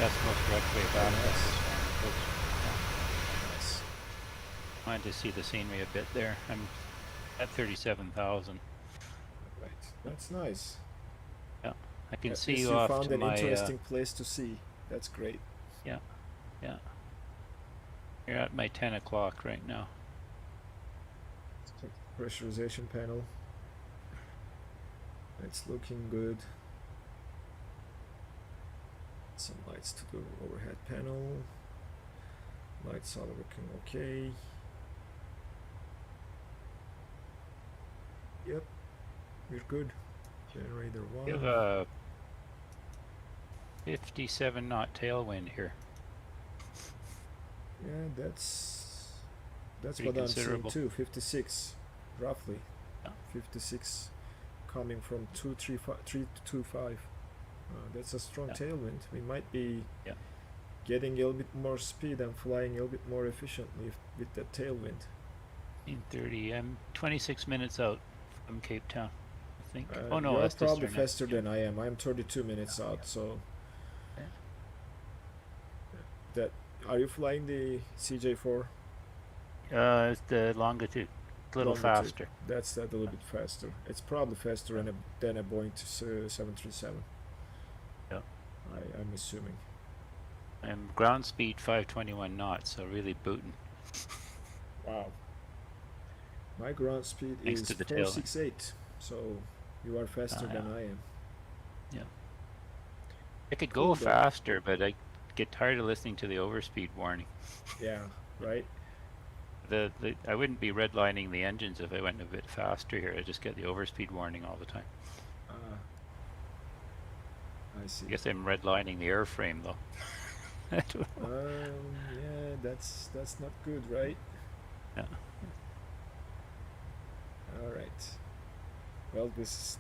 That's the most direct way back. Nice. Nice. Wanted to see the scenery a bit there. I'm at 37,000. Right, that's nice. Yeah, I can At see least you you off found to an my. interesting place to see. That's great. Yeah, yeah. You're at my 10 o'clock right now. Let's check the pressurization panel. It's looking good. Some lights to the overhead panel. Lights are looking okay. Yep, we're good. Generator 1. You have a 57 knot tailwind here. Yeah, That's Pretty what I'm seeing considerable. too. 56, roughly. Yeah. 56, coming from 325. That's a strong Yeah. tailwind. We might be Yeah. getting a little bit more speed and flying a little bit more efficiently with that tailwind. 18:30. I'm 26 minutes out from Cape Town, I think. Oh no, You're that's just probably our next. faster than I am. I'm 32 minutes out. So Yeah. that, are you flying the CJ4? It's the longitude. It's a little Longitude. faster. That's that a little bit faster. It's probably faster than a Boeing 737. Yeah. I'm assuming. I'm ground speed 521 knots, so really booting. Wow. My ground speed Thanks is to the tailwind. 468, so you are faster than I am. Yeah. I could Cool, go though. faster, but I get tired of listening to the overspeed warning. Yeah, right? I wouldn't be redlining the engines if I went a bit faster here. I just get the overspeed warning all the time. I see. I guess I'm redlining the airframe though. I don't know. Yeah, that's not good, right? Yeah. All right. Well, this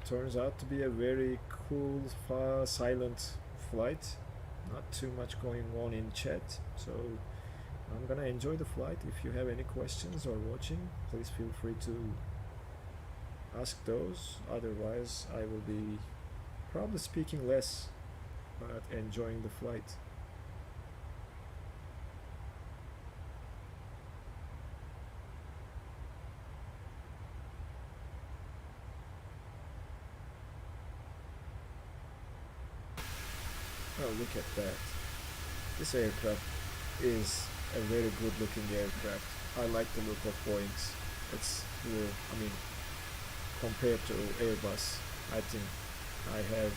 turns out to be a very cool, silent flight. Not too much going on in chat, so I'm gonna enjoy the flight. If you have any questions or watching, please feel free to ask those. Otherwise, I will be probably speaking less, but enjoying the flight. Oh, look at that. This aircraft is a very good looking aircraft. I like the look of Boeing's. It's, I mean, compared to Airbus, I think I have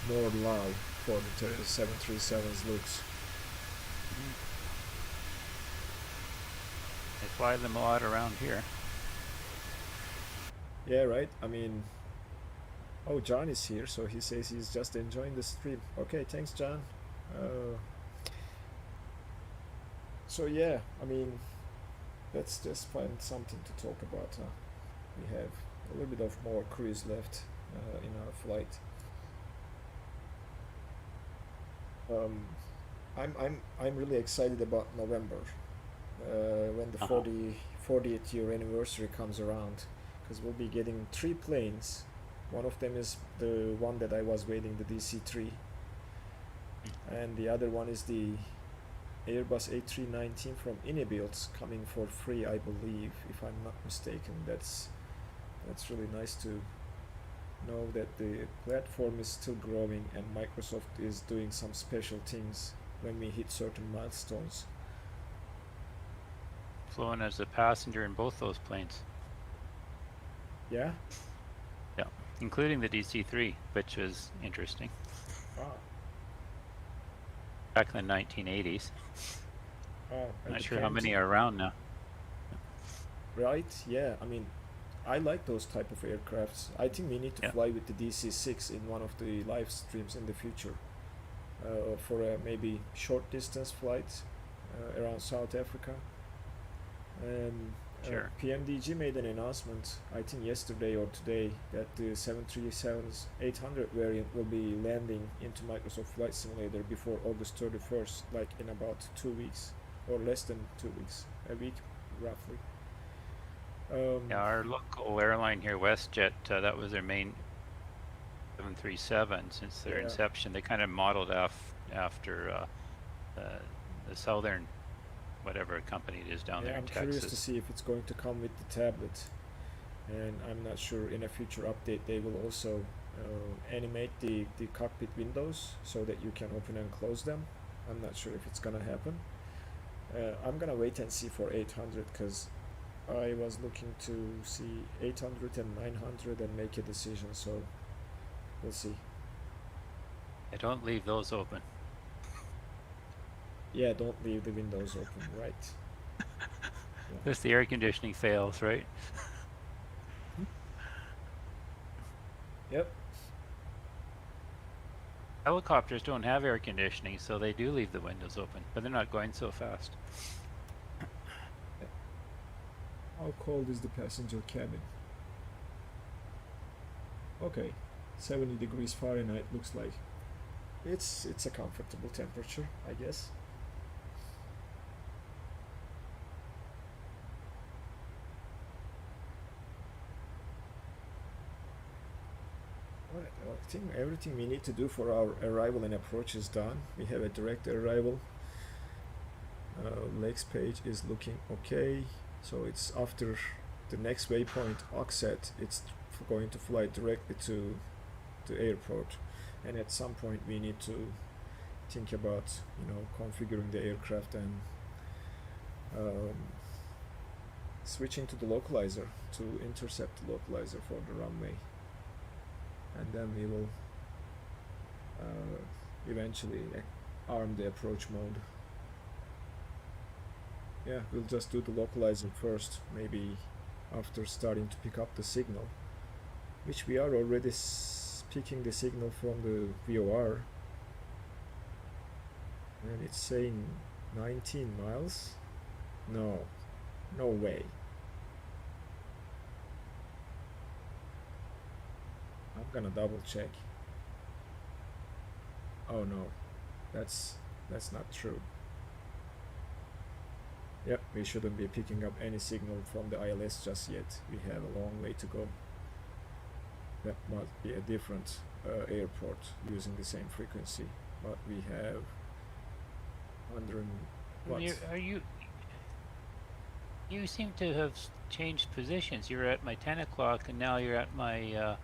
more love for the 737's looks. They fly them a lot around here. Yeah, right? I mean, oh, John is here, so he says he's just enjoying the stream. Okay, thanks, John. So yeah, I mean, let's just find something to talk about. We have a little bit of more cruise left in our flight. I'm really excited about November when the 40th year anniversary comes around, because we'll be getting 3 planes. One of them is the one that I was waiting, the DC-3, and the other one is the Airbus A319 from Inibuild, coming for free, I believe, if I'm not mistaken. That's really nice to know that the platform is still growing and Microsoft is doing some special things when we hit certain milestones. Flown as a passenger in both those planes. Yeah? Yeah, including the DC-3, which was interesting. Wow. Back in the 1980s. Wow. Not sure how many are around now. Right? Yeah. I mean, I like those type of aircrafts. I think we need to fly with the DC-6 in one of the live streams in the future for a maybe short distance flight around South Africa. And Sure. PMDG made an announcement, I think yesterday or today, that the 737's 800 variant will be landing into Microsoft Flight Simulator before August 31st, like in about 2 weeks, or less than 2 weeks, a week roughly. Yeah, our local airline here, WestJet, that was their main 737 since their inception. They kind of modeled after the Southern, whatever company it is down there in I'm Texas. curious to see if it's going to come with the tablet, and I'm not sure in a future update they will also animate the cockpit windows so that you can open and close them. I'm not sure if it's gonna happen. I'm gonna wait and see for 800, because I was looking to see 800 and 900 and make a decision, so we'll see. I don't leave those open. Yeah, don't leave the windows open, right? If the air conditioning fails, right? Yep. Helicopters don't have air conditioning, so they do leave the windows open, but they're not going so fast. How cold is the passenger cabin? Okay, 70 degrees Fahrenheit looks like. It's a comfortable temperature, I guess. Alright, well, I think everything we need to do for our arrival and approach is done. We have a direct arrival. Legs page is looking okay. So it's after the next waypoint, Oxet. It's going to fly directly to the airport. And at some point we need to think about, you know, configuring the aircraft and switching to the localizer to intercept the localizer for the runway. And then we will eventually arm the approach mode. Yeah, we'll just do the localizer first, maybe after starting to pick up the signal, which we are already picking the signal from the VOR, and it's saying 19 miles. No way. I'm gonna double check. Oh no, that's not true. Yep, we shouldn't be picking up any signal from the ILS just yet. We have a long way to go. That must be a different airport using the same frequency, but we have 100 what? You seem to have changed positions. You were at my 10 o'clock and now you're at my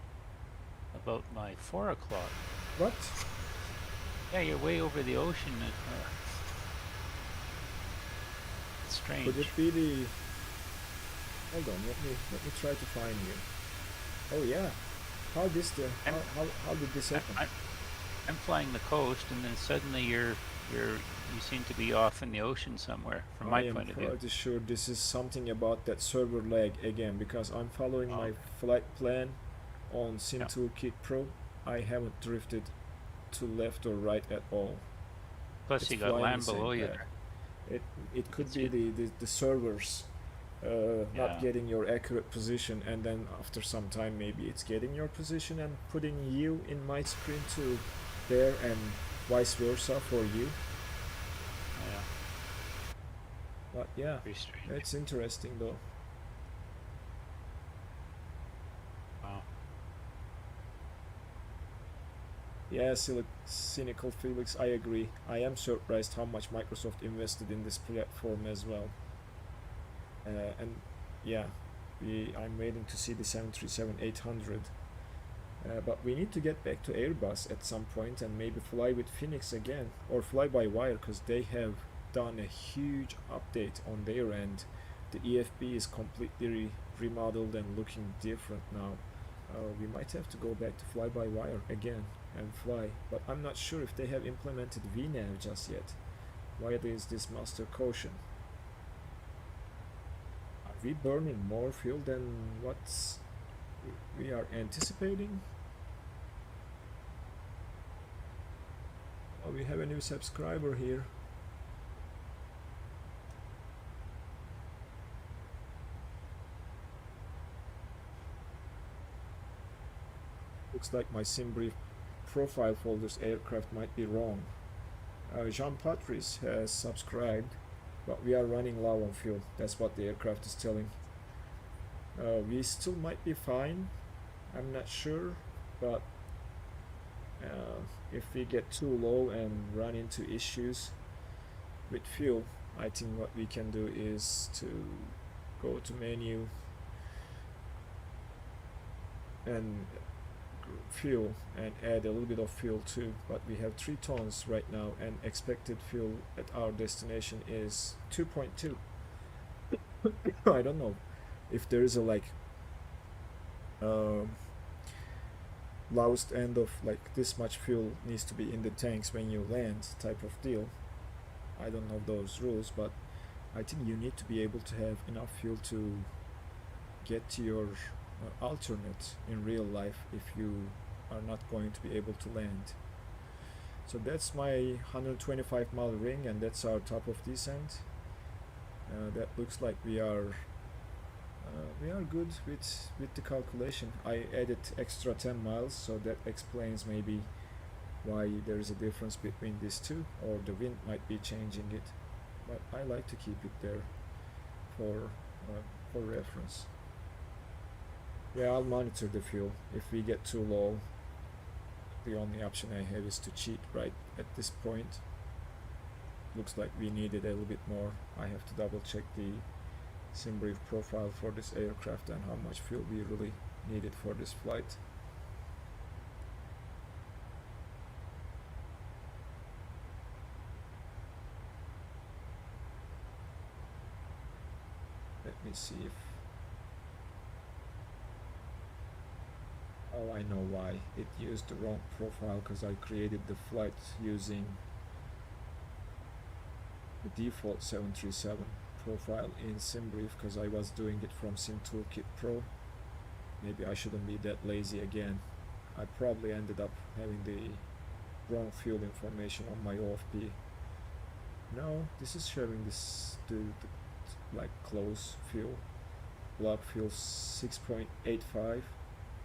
about my 4 o'clock. What? Yeah, you're way over the ocean. It's strange. Could it be the... Hold on, let me try to find you. Oh yeah. How did this happen? I'm flying the coast, and then suddenly you seem to be off in the ocean somewhere. From my point of view, I am pretty sure this is something about that server lag again, because I'm following my flight plan on Sim Toolkit Pro. I haven't drifted to left or right at all. Plus, It's you got flying land the same below you path. there. It could be the servers not getting your accurate position, and then after some time maybe it's getting your position and putting you in my screen to there, and vice versa for you. Yeah. But yeah, Pretty strange. that's interesting though. Wow. Yeah, cynical Felix, I agree. I am surprised how much Microsoft invested in this platform as well. And yeah, I'm waiting to see the 737-800. But we need to get back to Airbus at some point and maybe fly with Phoenix again, or fly by wire, because they have done a huge update on their end. The EFB is completely remodeled and looking different now. We might have to go back to fly by wire again and fly, but I'm not sure if they have implemented VNAV just yet. Why there is this master caution? Are we burning more fuel than what we are anticipating? Oh, we have a new subscriber here. Looks like my SimBrief profile folder's aircraft might be wrong. Jean Patrice has subscribed, but we are running low on fuel. That's what the aircraft is telling. We still might be fine. I'm not sure, but if we get too low and run into issues with fuel, I think what we can do is to go to menu and fuel and add a little bit of fuel too. But we have 3 tons right now, and expected fuel at our destination is 2.2. I don't know if there is a like lowest end of like this much fuel needs to be in the tanks when you land type of deal. I don't know those rules, but I think you need to be able to have enough fuel to get to your alternate in real life if you are not going to be able to land. So that's my 125-mile ring, and that's our top of descent. That looks like we are We are good with the calculation. I added extra 10 miles, so that explains maybe why there is a difference between these two, or the wind might be changing it. But I like to keep it there for reference. Yeah, I'll monitor the fuel. If we get too low, the only option I have is to cheat right at this point. Looks like we needed a little bit more. I have to double check the sim brief profile for this aircraft and how much fuel we really needed for this flight. Let me see if... Oh, I know why. It used the wrong profile, because I created the flight using the default 737 profile in SimBrief, because I was doing it from SimToolkit Pro. Maybe I shouldn't be that lazy again. I probably ended up having the wrong fuel information on my OFP. No, this is showing this the like close fuel, block fuel 6.85,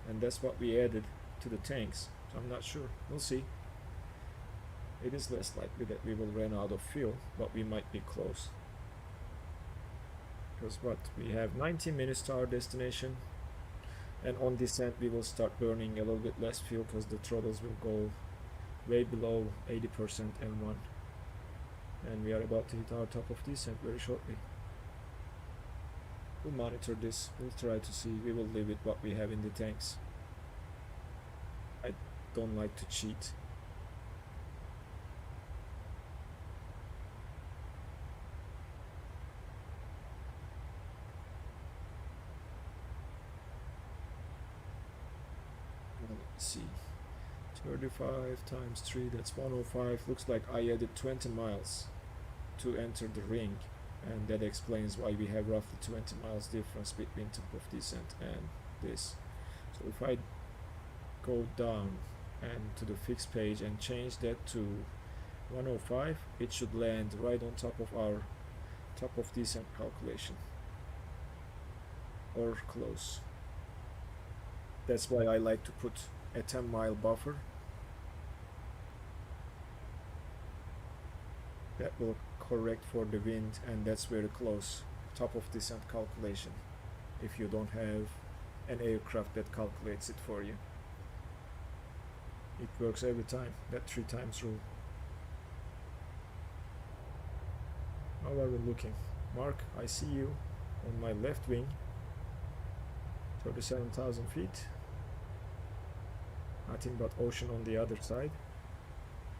and that's what we added to the tanks. So I'm not sure. We'll see. It is less likely that we will run out of fuel, but we might be close. Because what, we have 19 minutes to our destination, and on descent we will start burning a little bit less fuel because the throttles will go way below 80% M1, and we are about to hit our top of descent very shortly. We'll monitor this. We'll try to see. We will leave it what we have in the tanks. I don't like to cheat. Let's see. 35 times 3, that's 105. Looks like I added 20 miles to enter the ring, and that explains why we have roughly 20 miles difference between top of descent and this. So if I go down and to the fixed page and change that to 105, it should land right on top of our top of descent calculation, or close. That's why I like to put a 10-mile buffer. That will correct for the wind, and that's very close top of descent calculation if you don't have an aircraft that calculates it for you. It works every time, that 3 times rule. How are we looking? Mark, I see you on my left wing, 37,000 feet. Nothing but ocean on the other side.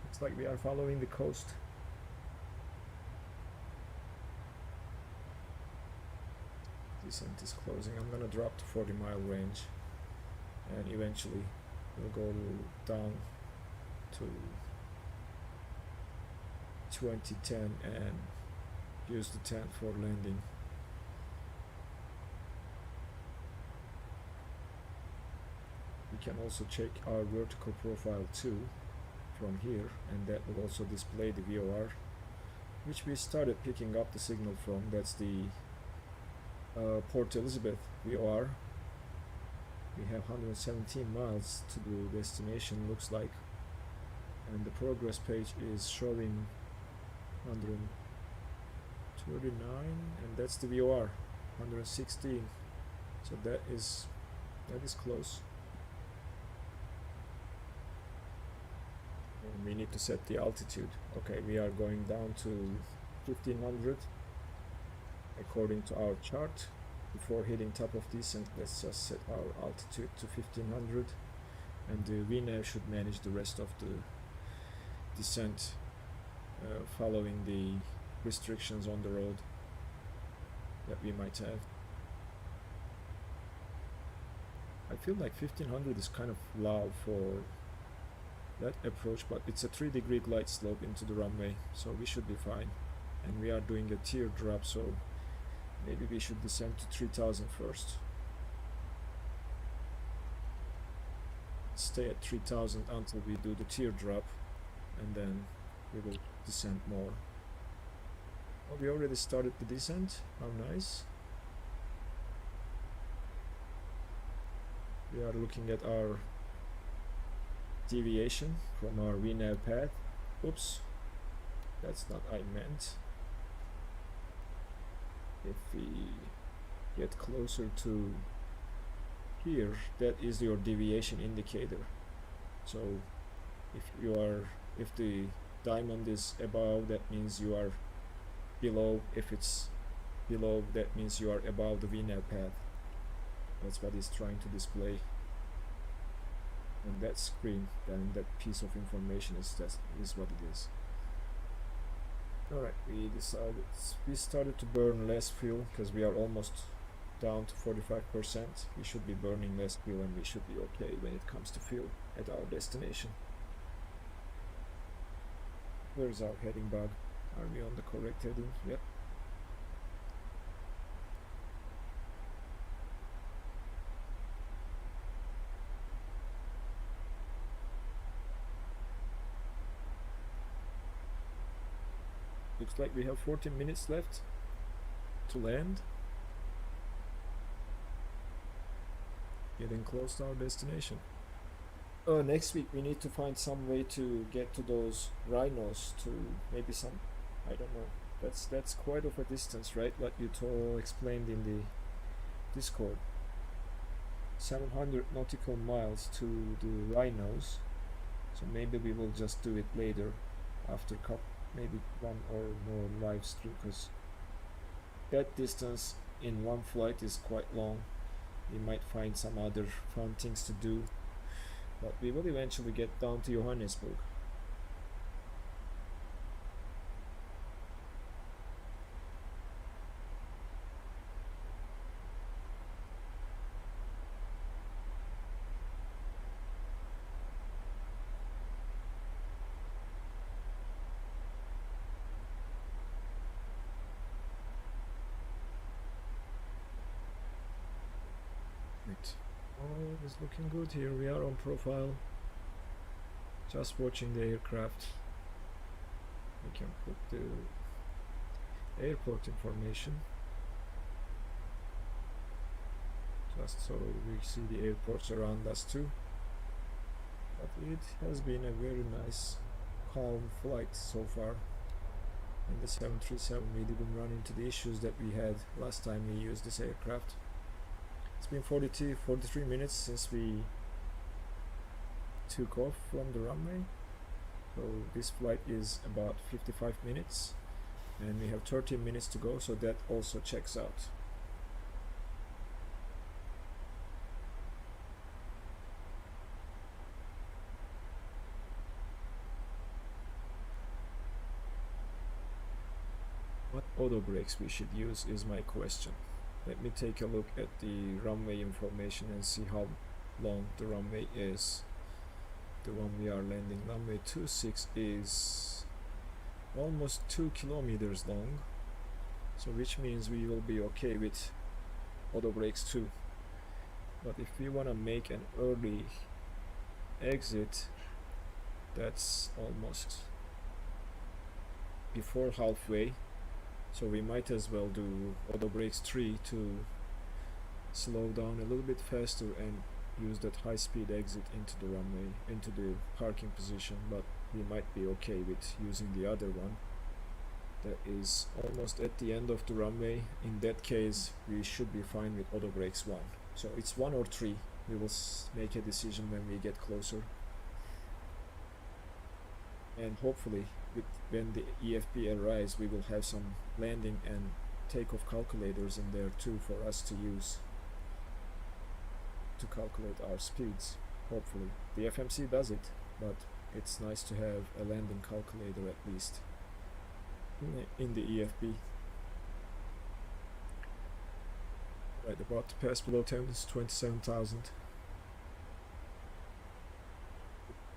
Looks like we are following the coast. Descent is closing. I'm gonna drop to 40-mile range, and eventually we'll go down to 2010 and use the tent for landing. We can also check our vertical profile too from here, and that will also display the VOR, which we started picking up the signal from. That's the Port Elizabeth VOR. We have 117 miles to the destination, looks like, and the progress page is showing 139, and that's the VOR 116. So that is close. And we need to set the altitude. Okay, we are going down to 1500 according to our chart. Before hitting top of descent, let's just set our altitude to 1500, and the VNAV should manage the rest of the descent, following the restrictions on the road that we might have. I feel like 1500 is kind of low for that approach, but it's a 3-degree glide slope into the runway, so we should be fine. And we are doing a teardrop, so maybe we should descend to 3000 first. Stay at 3000 until we do the teardrop, and then we will descend more. Oh, we already started the descent. How nice. we are looking at our deviation from our VNav path. Oops, that's not I meant. If we get closer to here, that is your deviation indicator. So if the diamond is above, that means you are below. If it's below, that means you are above the VNav path. That's what it's trying to display on that screen. Then that piece of information is what it is. Alright, we started to burn less fuel because we are almost down to 45%. We should be burning less fuel and we should be okay when it comes to fuel at our destination. Where's our heading bug? Are we on the correct heading? Yep. Looks like we have 14 minutes left to land. Getting close to our destination. Next week we need to find some way to get to those rhinos, to maybe some, I don't know, that's quite of a distance, right? What you explained in the Discord. 700 nautical miles to the rhinos. So maybe we will just do it later after maybe one or more live stream, because that distance in one flight is quite long. We might find some other fun things to do, but we will eventually get down to Johannesburg. All is looking good here. We are on profile. Just watching the aircraft. We can put the airport information, just so we see the airports around us too. But it has been a very nice, calm flight so far. In the 737 we didn't run into the issues that we had last time we used this aircraft. It's been 43 minutes since we took off from the runway. So this flight is about 55 minutes and we have 13 minutes to go, so that also checks out. What auto brakes we should use is my question. Let me take a look at the runway information and see how long the runway is. The one we are landing, runway 26, is almost 2 kilometers long, so which means we will be okay with auto brakes too. But if we want to make an early exit, that's almost before halfway. So we might as well do auto brakes 3 to slow down a little bit faster and use that high-speed exit into the runway, into the parking position. But we might be okay with using the other one that is almost at the end of the runway. In that case we should be fine with auto brakes 1. So it's 1 or 3. We will make a decision when we get closer, and hopefully when the EFP arrives we will have some landing and takeoff calculators in there too for us to use to calculate our speeds. Hopefully the FMC does it, but it's nice to have a landing calculator at least in the EFP. Right, about to pass below 10 is 27,000.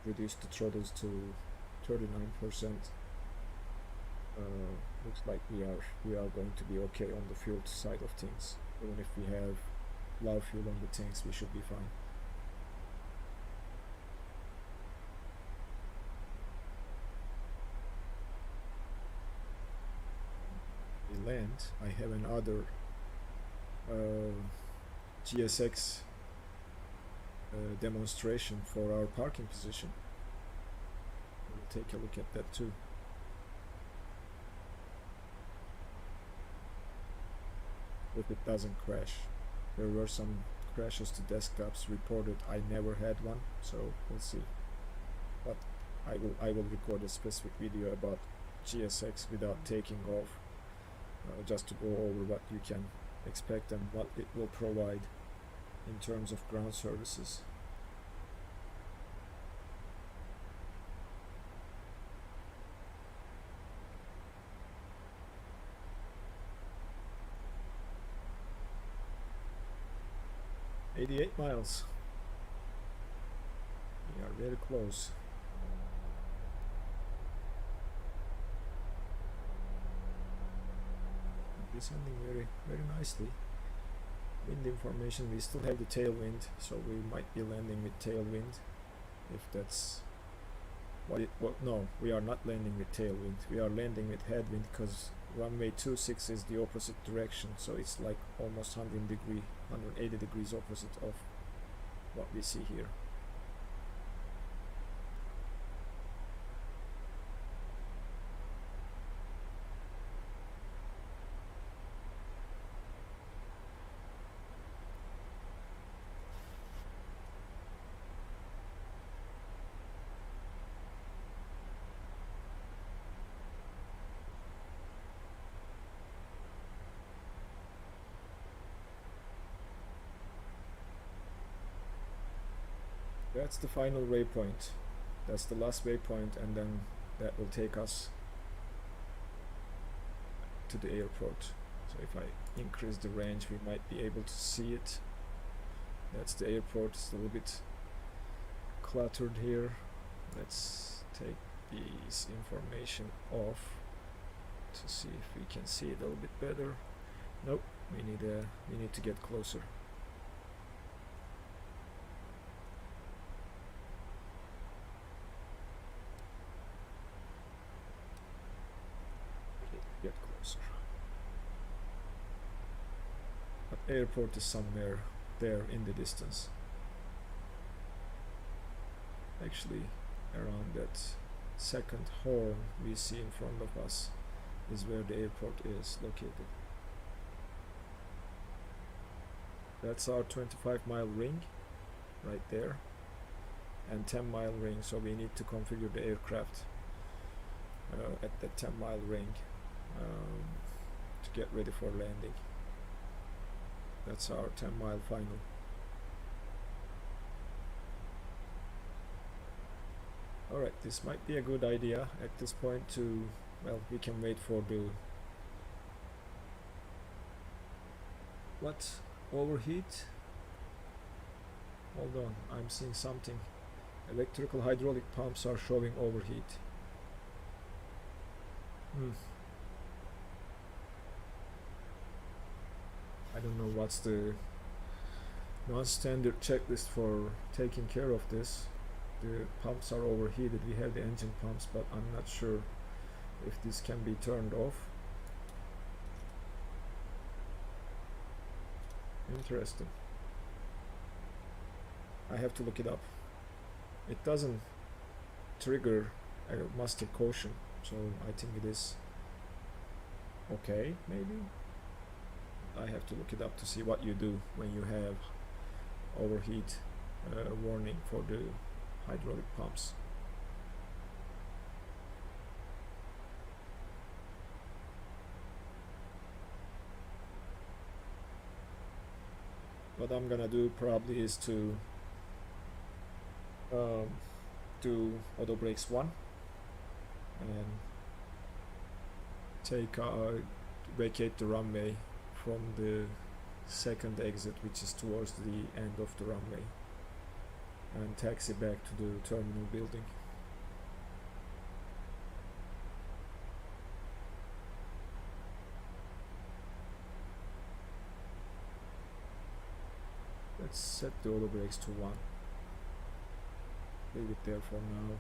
Reduce the throttles to 39%. Looks like we are going to be okay on the fuel side of things. Even if we have low fuel on the tanks, we should be fine. We land. I have another GSX demonstration for our parking position. We'll take a look at that too. If it doesn't crash. There were some crashes to desktops reported. I never had one, so we'll see. But I will record a specific video about GSX without taking off, just to go over what you can expect and what it will provide in terms of ground services. miles. We are very close. Descending very nicely. Wind information, we still have the tailwind, so we might be landing with tailwind, if that's no, we are not landing with tailwind, we are landing with headwind, because runway 26 is the opposite direction, so it's like almost 180 degrees opposite of what we see here. That's the final waypoint. That's the last waypoint, and then that will take us to the airport. So if I increase the range, we might be able to see it. That's the airport. It's a little bit cluttered here. Let's take this information off to see if we can see it a little bit better. Nope, we need to get closer. Get closer. But airport is somewhere there in the distance. Actually, around that second horn we see in front of us is where the airport is located. That's our 25-mile ring right there, and 10-mile ring, so we need to configure the aircraft at the 10-mile ring to get ready for landing. That's our 10-mile final. Alright, this might be a good idea at this point to, well, we can wait for the what? Overheat? Hold on, I'm seeing something. Electrical hydraulic pumps are showing overheat. I don't know what's the non-standard checklist for taking care of this. The pumps are overheated. We have the engine pumps, but I'm not sure if this can be turned off. Interesting. I have to look it up. It doesn't trigger a master caution, so I think it is okay, maybe. I have to look it up to see what you do when you have overheat warning for the hydraulic pumps. What I'm gonna do probably is to do auto brakes 1 and take vacate the runway from the second exit, which is towards the end of the runway, and taxi back to the terminal building. Let's set the auto brakes to 1. Leave it there for now.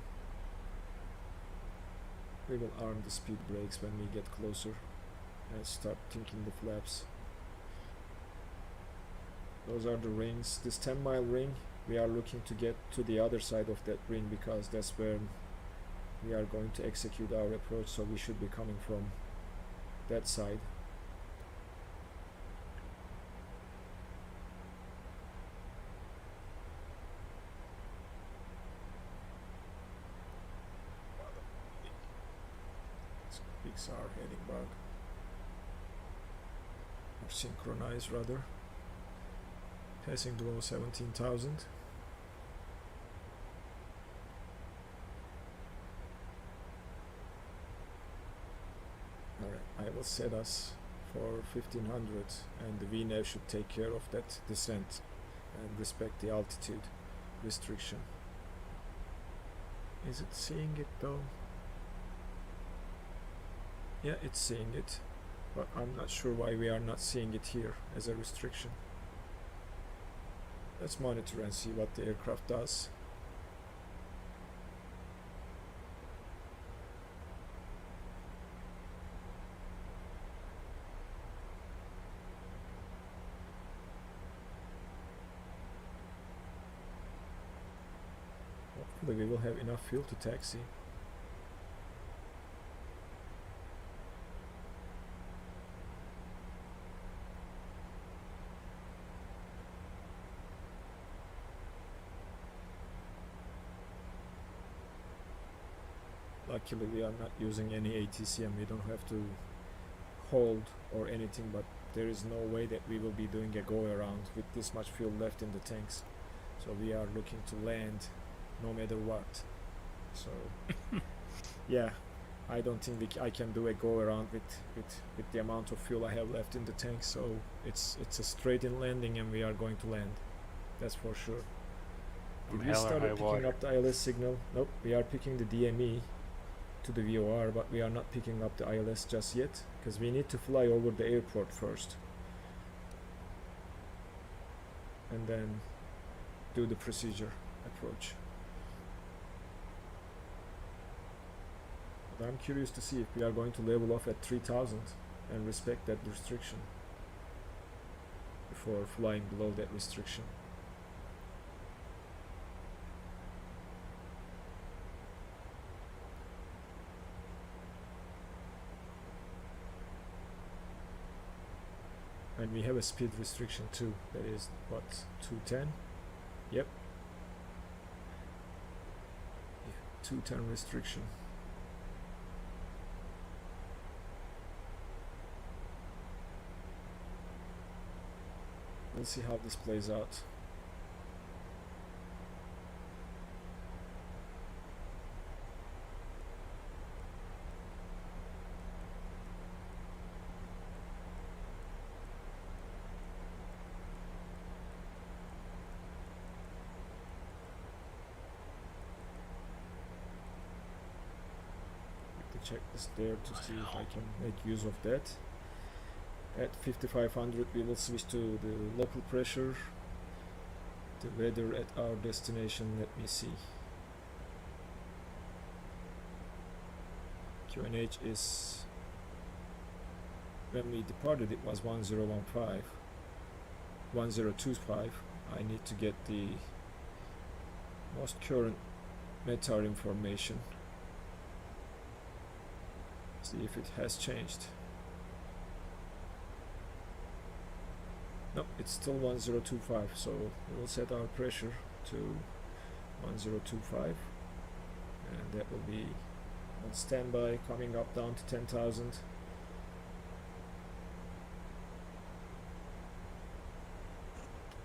We will arm the speed brakes when we get closer and start tinking the flaps. Those are the rings. This 10-mile ring we are looking to get to the other side of that ring, because that's where we are going to execute our approach, so we should be coming from that side. Pixar heading bug, or synchronize rather, passing below 17,000. Alright, I will set us for 1500, and the VNAV should take care of that descent and respect the altitude restriction. Is it seeing it though? Yeah, it's seeing it, but I'm not sure why we are not seeing it here as a restriction. Let's monitor and see what the aircraft does. Hopefully we will have enough fuel to taxi. Luckily we are not using any ATC and we don't have to hold or anything, but there is no way that we will be doing a go around with this much fuel left in the tanks. So we are looking to land no matter what. So yeah, I don't think I can do a go around with the amount of fuel I have left in the tank. So it's a straight in landing and we are going to land. That's for sure. From Did we hell or start high picking water. up the ILS signal? Nope, we are picking the DME to the VOR, but we are not picking up the ILS just yet, because we need to fly over the airport first and then do the procedure approach. But I'm curious to see if we are going to level off at 3000 and respect that restriction before flying below that restriction. And we have a speed restriction too, that is what, 210? Yep. Yeah, 210 restriction. We'll see how this plays out. Check this there to see if I can make use of that. At 5500 we will switch to the local pressure, the weather at our destination. Let me see. QNH is, when we departed it was 1015, 1025. I need to get the most current METAR information. See if it has changed. No, it's still 1025, so we will set our pressure to 1025 and that will be on standby, coming up down to 10,000.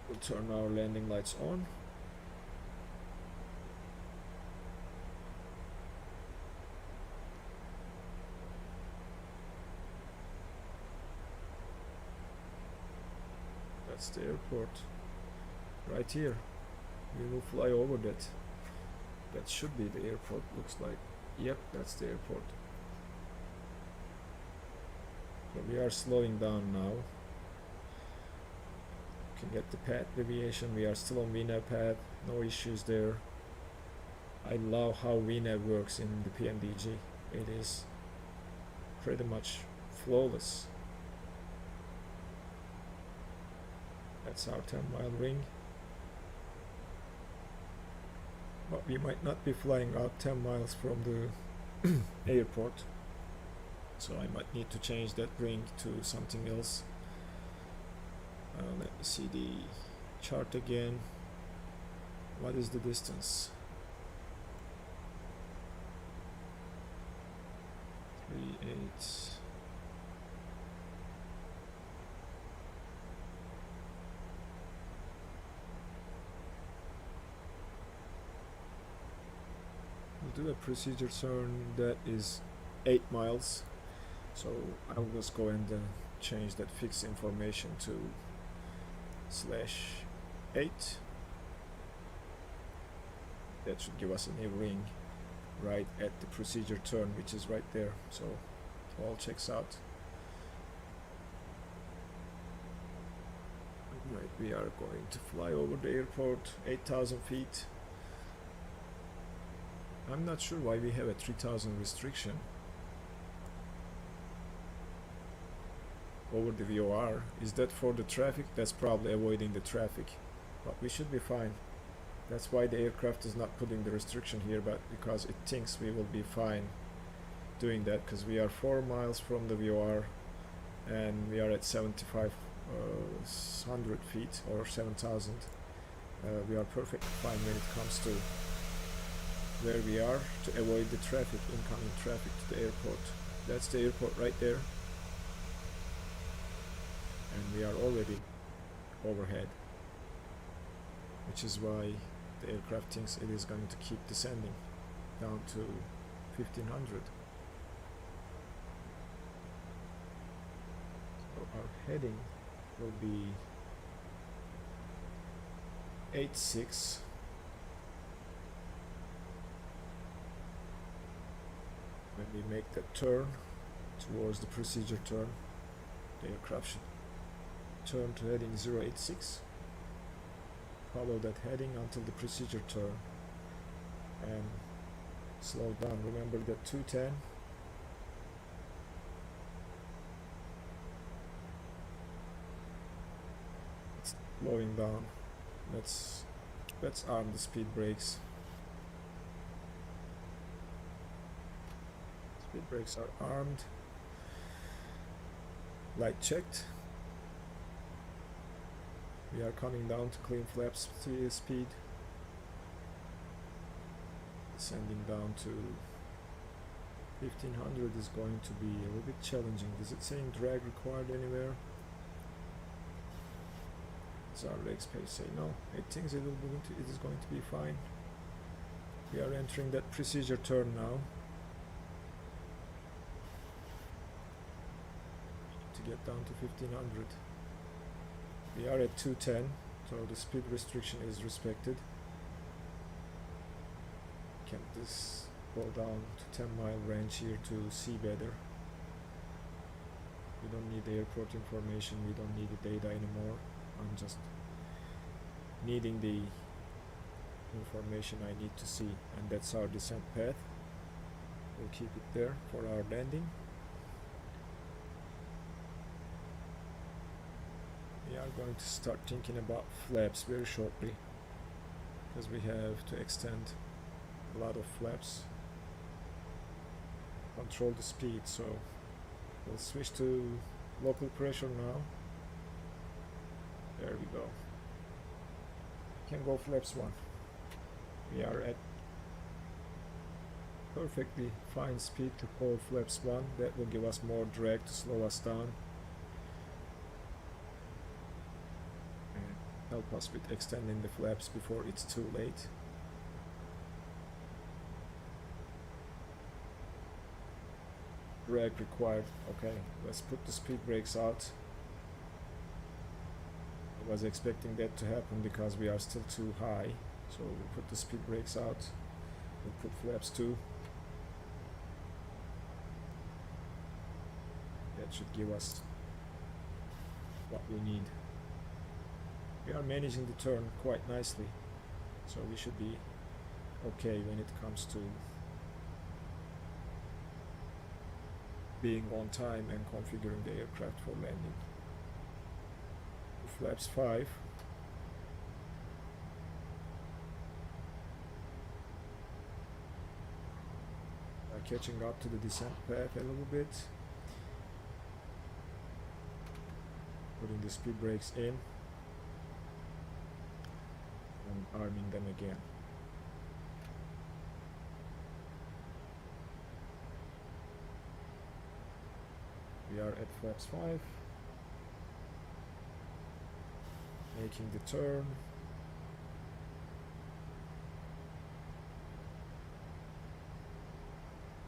We'll turn our landing lights on. That's the airport right here. We will fly over that. That should be the airport, looks like. Yep, that's the airport. So we are slowing down now. You can get the path deviation. We are still on VNAV path, no issues there. I love how VNAV works in the PMDG. It is pretty much flawless. That's our 10-mile ring. But we might not be flying out 10 miles from the airport, so I might need to change that ring to something else. Let me see the chart again. What is the distance? 3.8. We'll do a procedure turn that is 8 miles. So I'll just go and change that fixed information to /8. That should give us a new ring right at the procedure turn, which is right there. So all checks out. Right, we are going to fly over the airport, 8,000 feet. I'm not sure why we have a 3,000 restriction over the VOR. Is that for the traffic? That's probably avoiding the traffic, but we should be fine. That's why the aircraft is not putting the restriction here, but because it thinks we will be fine doing that, because we are 4 miles from the VOR and we are at 7,500 feet or 7,000. We are perfectly fine when it comes to where we are to avoid the traffic, incoming traffic to the airport. That's the airport right there. And we are already overhead, which is why the aircraft thinks it is going to keep descending down to 1,500. So our heading will be 86. When we make that turn towards the procedure turn, the aircraft should turn to heading 086. Follow that heading until the procedure turn and slow down. Remember that 210. It's slowing down. Let's arm the speed brakes. Speed brakes are armed. Light checked. We are coming down to clean flaps speed. Descending down to 1,500 is going to be a little bit challenging. Is it saying drag required anywhere? Does our leg space say no? It thinks it is going to be fine. We are entering that procedure turn now. To get down to 1,500. We are at 210, so the speed restriction is respected. Can this go down to 10-mile range here to see better? We don't need the airport information, we don't need the data anymore. I'm just needing the information I need to see, and that's our descent path. We'll keep it there for our landing. We are going to start thinking about flaps very shortly, because we have to extend a lot of flaps, control the speed. So we'll switch to local pressure now. There we go. Can go flaps 1. We are at perfectly fine speed to hold flaps 1. That will give us more drag to slow us down and help us with extending the flaps before it's too late. Drag required. Okay, let's put the speed brakes out. I was expecting that to happen because we are still too high, so we'll put the speed brakes out. We'll put flaps 2. That should give us what we need. We are managing the turn quite nicely, so we should be okay when it comes to being on time and configuring the aircraft for landing. Flaps 5. are catching up to the descent path a little bit. Putting the speed brakes in and arming them again. We are at flaps 5, making the turn.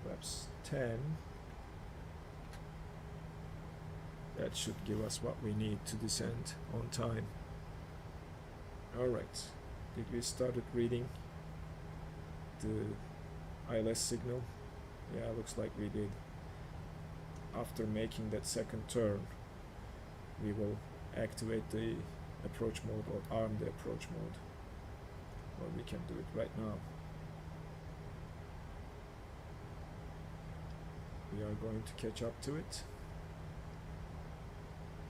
Flaps 10. That should give us what we need to descend on time. Alright, did we started reading the ILS signal? Yeah, looks like we did. After making that second turn, we will activate the approach mode or arm the approach mode. Or we can do it right now. We are going to catch up to it.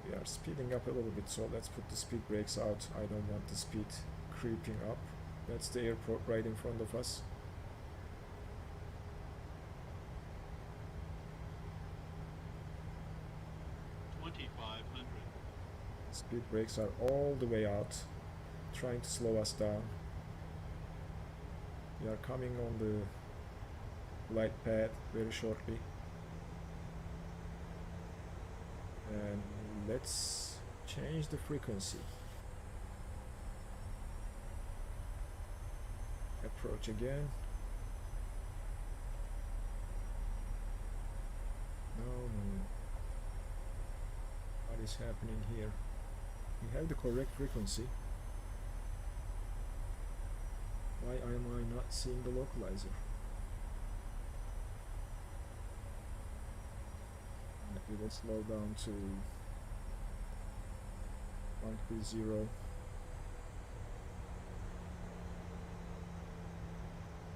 We are speeding up a little bit, so let's put the speed brakes out. I don't want the speed creeping up. That's the airport right in front of us. Speed brakes are all the way out, trying to slow us down. We are coming on the light path very shortly. And let's change the frequency. Approach again. No. What is happening here? We have the correct frequency. Why am I not seeing the localizer? We will slow down to 130.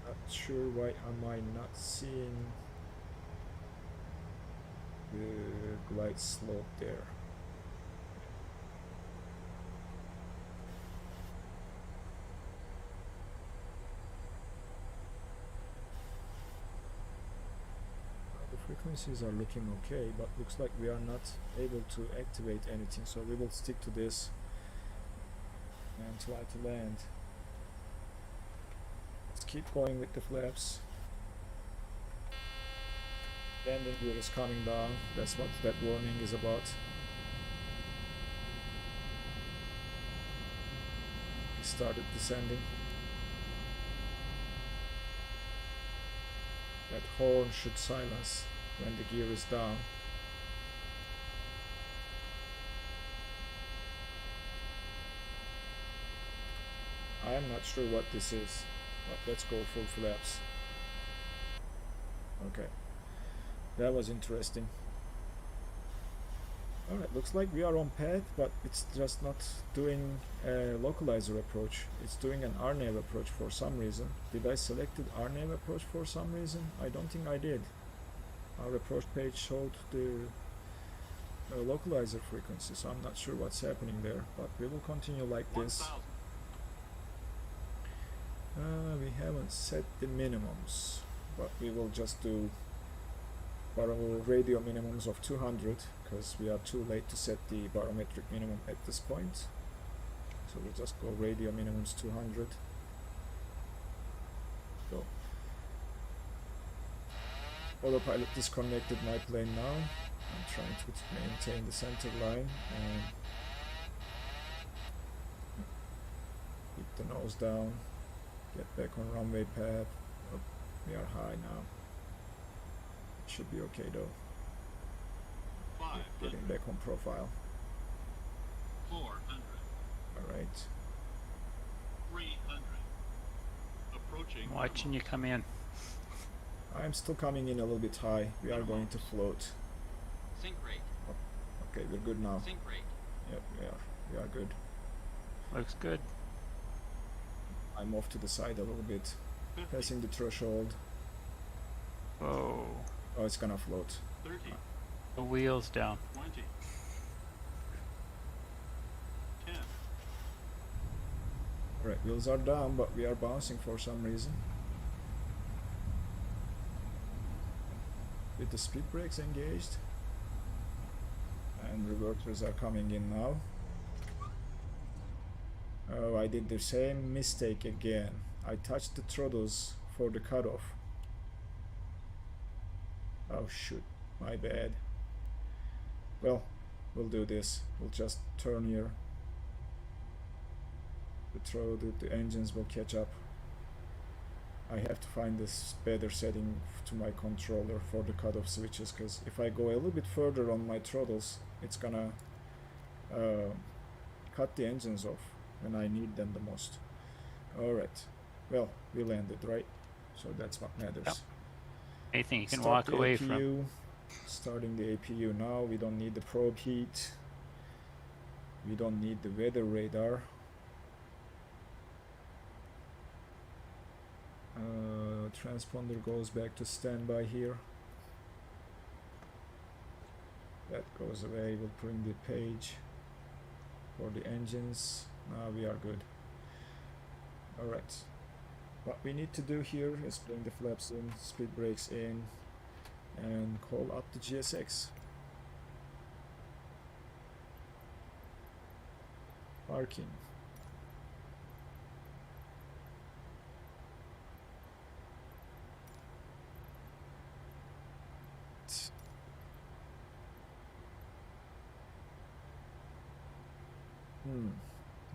Not sure why am I not seeing the glide slope there. Frequencies are looking okay, but looks like we are not able to activate anything, so we will stick to this and try to land. Let's keep going with the flaps. Landing gear is coming down. That's what that warning is about. We started descending. That horn should silence when the gear is down. I am not sure what this is, but let's go full flaps. Okay, that was interesting. Alright, looks like we are on path, but it's just not doing a localizer approach. It's doing an RNAV approach for some reason. Did I select RNAV approach for some reason? I don't think I did. Our approach page showed the localizer frequency, so I'm not sure what's happening there, but we will continue like this. We haven't set the minimums, but we will just do barometric radio minimums of 200 because we are too late to set the barometric minimum at this point. So we'll just go radio minimums 200. Go. Autopilot disconnected my plane now. I'm trying to maintain the center line and keep the nose down. Get back on runway path. Oh, we are high now. Should be okay though. Getting back on profile. 400. Alright. 300. Approaching. Watching you come in. I'm still coming in a little bit high. We are going to float. Sync rate. Okay, we're good now. Sync rate. Yep, we are good. Looks good. I'm off to the side a little bit. 50. Passing the threshold. Whoa. Oh, it's gonna float. 30. The wheels down. 20. 10. Alright, wheels are down, but we are bouncing for some reason. with the speed brakes engaged, and reverters are coming in now. Oh, I did the same mistake again. I touched the throttles for the cutoff. Oh shoot, my bad. Well, we'll do this. We'll just turn here. The engines will catch up. I have to find this better setting to my controller for the cutoff switches, because if I go a little bit further on my throttles, it's gonna cut the engines off when I need them the most. Alright, well, we landed, right? So that's what matters. Yep. Anything you can Start walk the away APU. from. Starting the APU now. We don't need the probe heat. We don't need the weather radar. Transponder goes back to standby here. That goes away. We'll bring the page for the engines. Now we are good. Alright. What we need to do here is bring the flaps in, speed brakes in, and call up the GSX. Parking.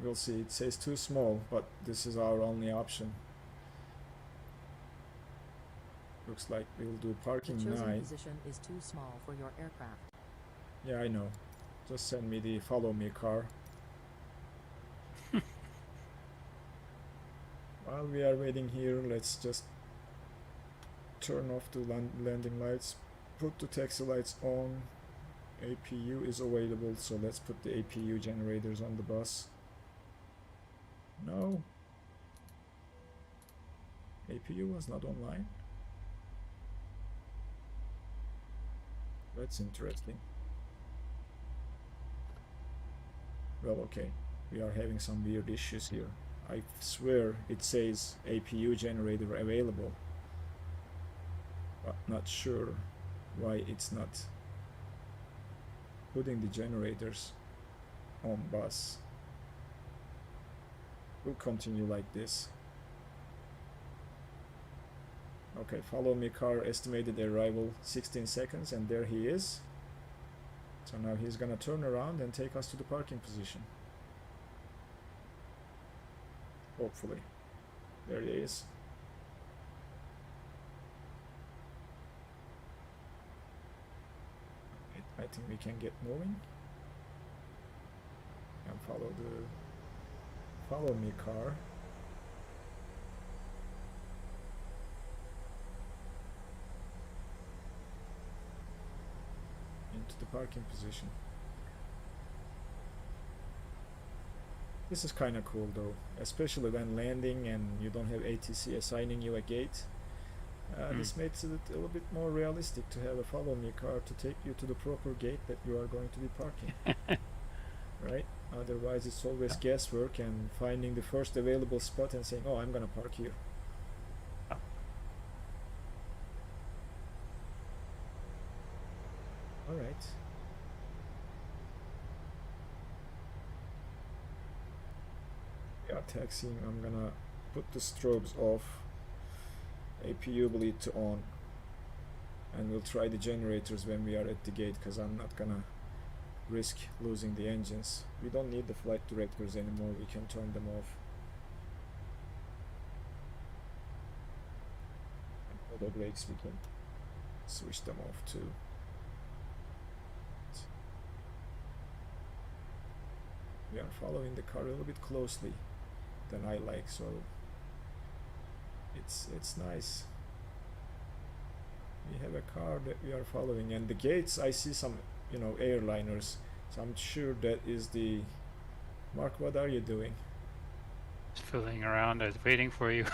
We'll see. It says too small, but this is our only option. Looks like we'll do parking The chosen 9. position is too small for your aircraft. Yeah, I know. Just send me the follow me car. While we are waiting here, let's just turn off the landing lights, put the taxi lights on. APU is available, so let's put the APU generators on the bus. No. APU was not online. That's interesting. Well, okay. We are having some weird issues here. I swear it says APU generator available, but not sure why it's not putting the generators on bus. We'll continue like this. Okay, follow me car, estimated arrival 16 seconds, and there he is. So now he's gonna turn around and take us to the parking position. Hopefully. There he is. I think we can get moving and follow me car. Into the parking position. This is kind of cool though, especially when landing and you don't have ATC assigning you a gate. This makes it a little bit more realistic to have a follow me car to take you to the proper gate that you are going to be parking. Right? Otherwise it's always guesswork and finding the first available spot and saying, oh, I'm gonna park here. Alright. We are taxiing. I'm gonna put the strobes off. APU bleed to on, and we'll try the generators when we are at the gate, because I'm not gonna risk losing the engines. We don't need the flight directors anymore, we can turn them off. And auto brakes, we can switch them off too. We are following the car a little bit closely than I like, so it's nice. We have a car that we are following, and the gates, I see some, you know, airliners, so I'm sure that is the Mark. What are you doing? Just fooling around. I was waiting for you.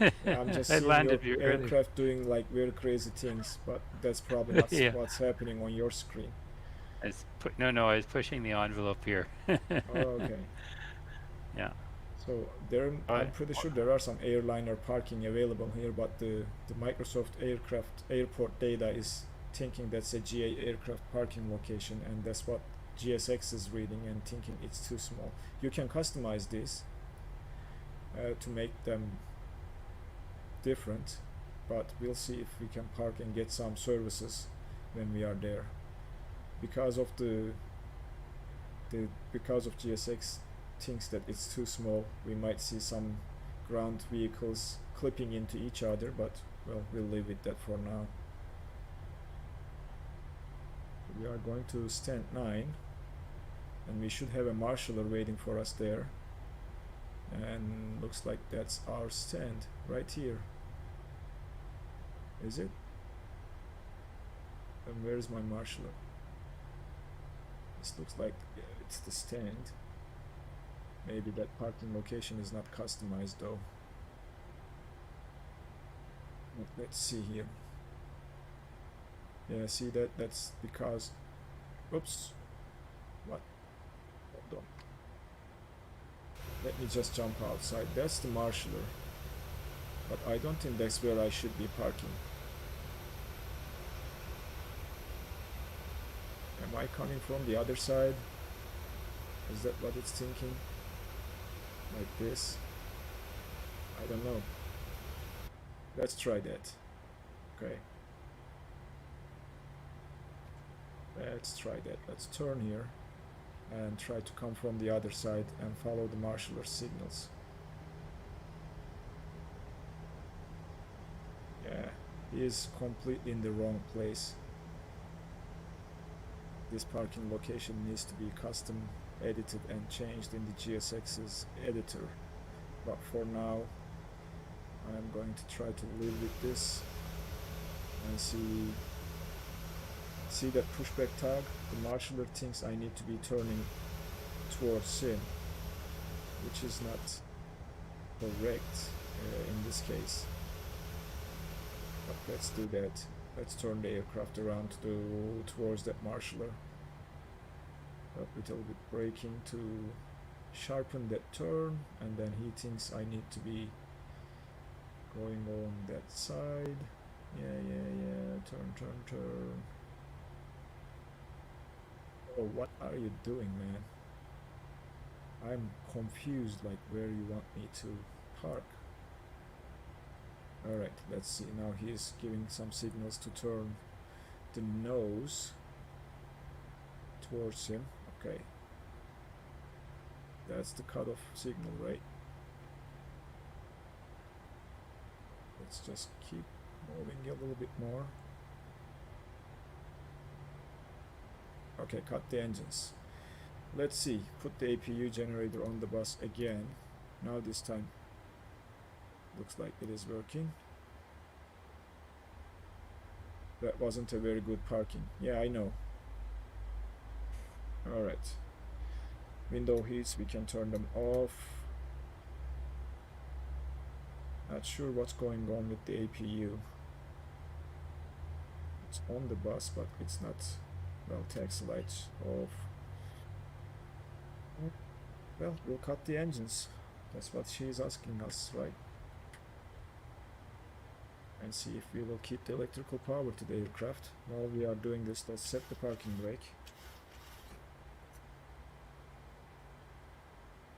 Yeah, I'm just I seeing landed your you early. aircraft doing like weird crazy things, but that's probably not Yeah. what's happening on your screen. I was no, I was pushing the envelope here. Oh, okay. Yeah. So there, I'm pretty sure there are some airliner parking available here, but the Microsoft airport data is thinking that's a GA aircraft parking location, and that's what GSX is reading and thinking it's too small. You can customize this to make them different, but we'll see if we can park and get some services when we are there. Because of because of GSX thinks that it's too small, we might see some ground vehicles clipping into each other, but well, we'll leave it that for now. We are going to stand 9, and we should have a marshaller waiting for us there, and looks like that's our stand right here. Is it? And where is my marshaller? This looks like it's the stand. Maybe that parking location is not customized though. But let's see here. Yeah, see that? That's because... Oops. What? Hold on. Let me just jump outside. That's the marshaller. But I don't think that's where I should be parking. Am I coming from the other side? Is that what it's thinking? Like this? I don't know. Let's try that. Okay. Let's try that. Let's turn here and try to come from the other side and follow the marshaller's signals. Yeah, he is completely in the wrong place. This parking location needs to be custom edited and changed in the GSX's editor. But for now, I'm going to try to live with this and see that pushback tag. The marshaller thinks I need to be turning towards him, which is not correct in this case. But let's do that. Let's turn the aircraft around towards that marshaller. A little bit braking to sharpen that turn, and then he thinks I need to be going on that side. Yeah. Turn. Oh, what are you doing, man? I'm confused, like where you want me to park. Alright, let's see. Now he's giving some signals to turn the nose towards him. Okay. That's the cutoff signal, right? Let's just keep moving a little bit more. Okay, cut the engines. Let's see. Put the APU generator on the bus again. Now this time looks like it is working. That wasn't a very good parking. Yeah, I know. Alright. Window heats, we can turn them off. Not sure what's going on with the APU. It's on the bus, but it's not. Well, taxi lights off. Well, we'll cut the engines. That's what she is asking us, right? And see if we will keep the electrical power to the aircraft. While we are doing this, let's set the parking brake.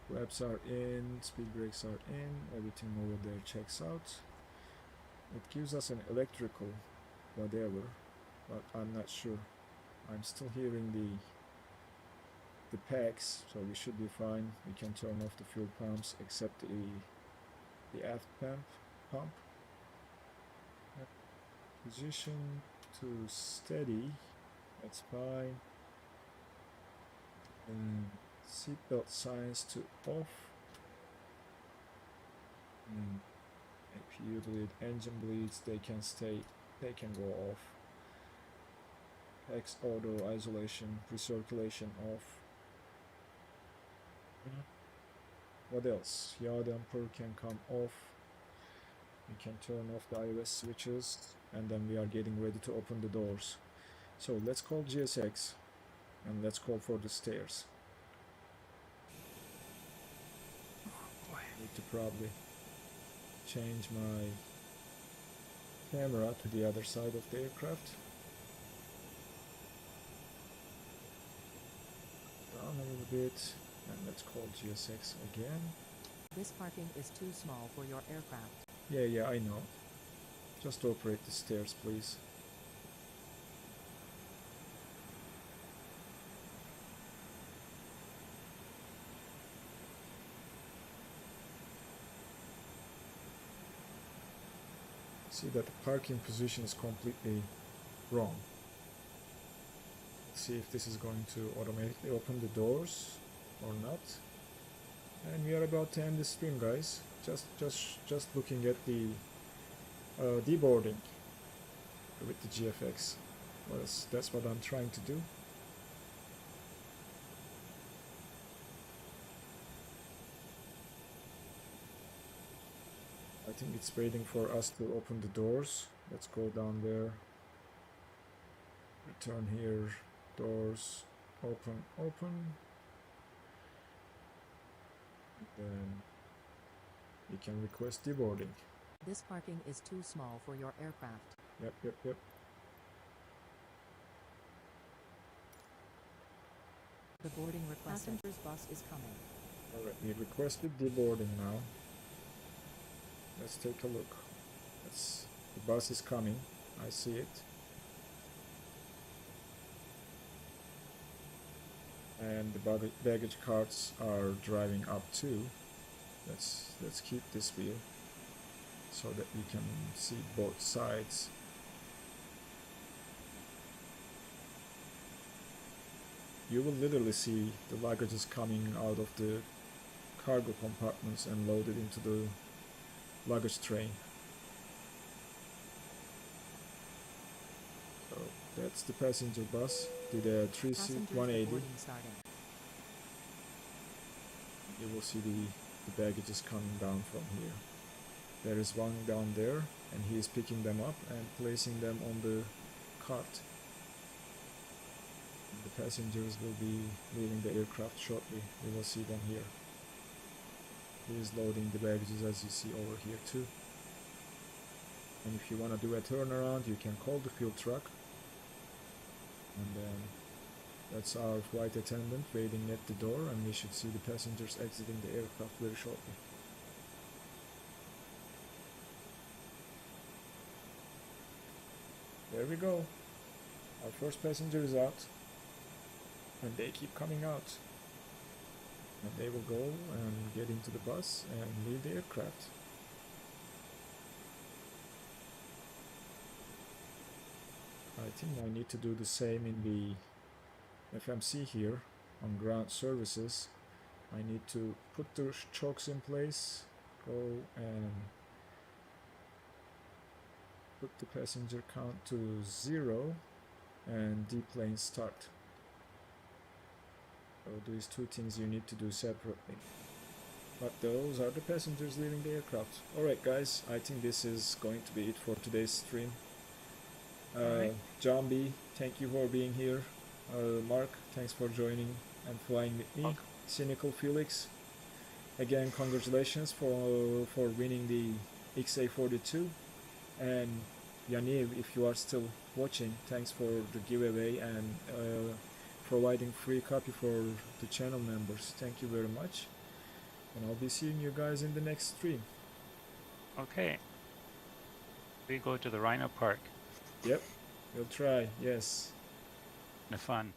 Flaps are in, speed brakes are in, everything over there checks out. It gives us an electrical whatever, but I'm not sure. I'm still hearing the packs, so we should be fine. We can turn off the fuel pumps except the aft pump. Position to steady, that's fine. And seatbelt signs to off. And APU bleed, engine bleeds, they can stay, they can go off. X auto isolation, recirculation off. What else? Yaw damper can come off. We can turn off the iOS switches, and then we are getting ready to open the doors. So let's call GSX and let's call for the stairs. I need to probably change my camera to the other side of the aircraft. bit, and let's call GSX again. This parking is too small for your aircraft. Yeah, I know. Just operate the stairs, please. See that the parking position is completely wrong. Let's see if this is going to automatically open the doors or not. And we are about to end the stream, guys. Just looking at the deboarding with the GFX. Well, that's what I'm trying to do. I think it's waiting for us to open the doors. Let's go down there. Return here. Doors. Open. Then we can request deboarding. This parking is too small for your aircraft. Yep. The boarding requested. Passenger's bus is coming. Alright, we requested deboarding now. Let's take a look. The bus is coming. I see it. And the baggage carts are driving up too. Let's keep this view so that we can see both sides. You will literally see the luggages coming out of the cargo compartments and loaded into the luggage train. So that's the passenger bus. Did a 3-seat 180. You will see the baggages coming down from here. There is one down there, and he is picking them up and placing them on the cart. The passengers will be leaving the aircraft shortly. We will see them here. He is loading the baggages, as you see over here too. And if you want to do a turnaround, you can call the fuel truck. And then that's our flight attendant waiting at the door, and we should see the passengers exiting the aircraft very shortly. There we go. Our first passenger is out. And they keep coming out. And they will go and get into the bus and leave the aircraft. I think I need to do the same in the FMC here on ground services. I need to put the chokes in place, go and put the passenger count to 0 and deplane start. So these two things you need to do separately. But those are the passengers leaving the aircraft. Alright guys, I think this is going to be it for today's stream. John B, thank you for being here. Mark, thanks for joining and flying with me. Cynical Felix, again congratulations for winning the XA42. And Yaniv, if you are still watching, thanks for the giveaway and providing free copy for the channel members. Thank you very much. And I'll be seeing you guys in the next stream. Okay. We go to the Rhino Park. Yep, we'll try, yes. The fun.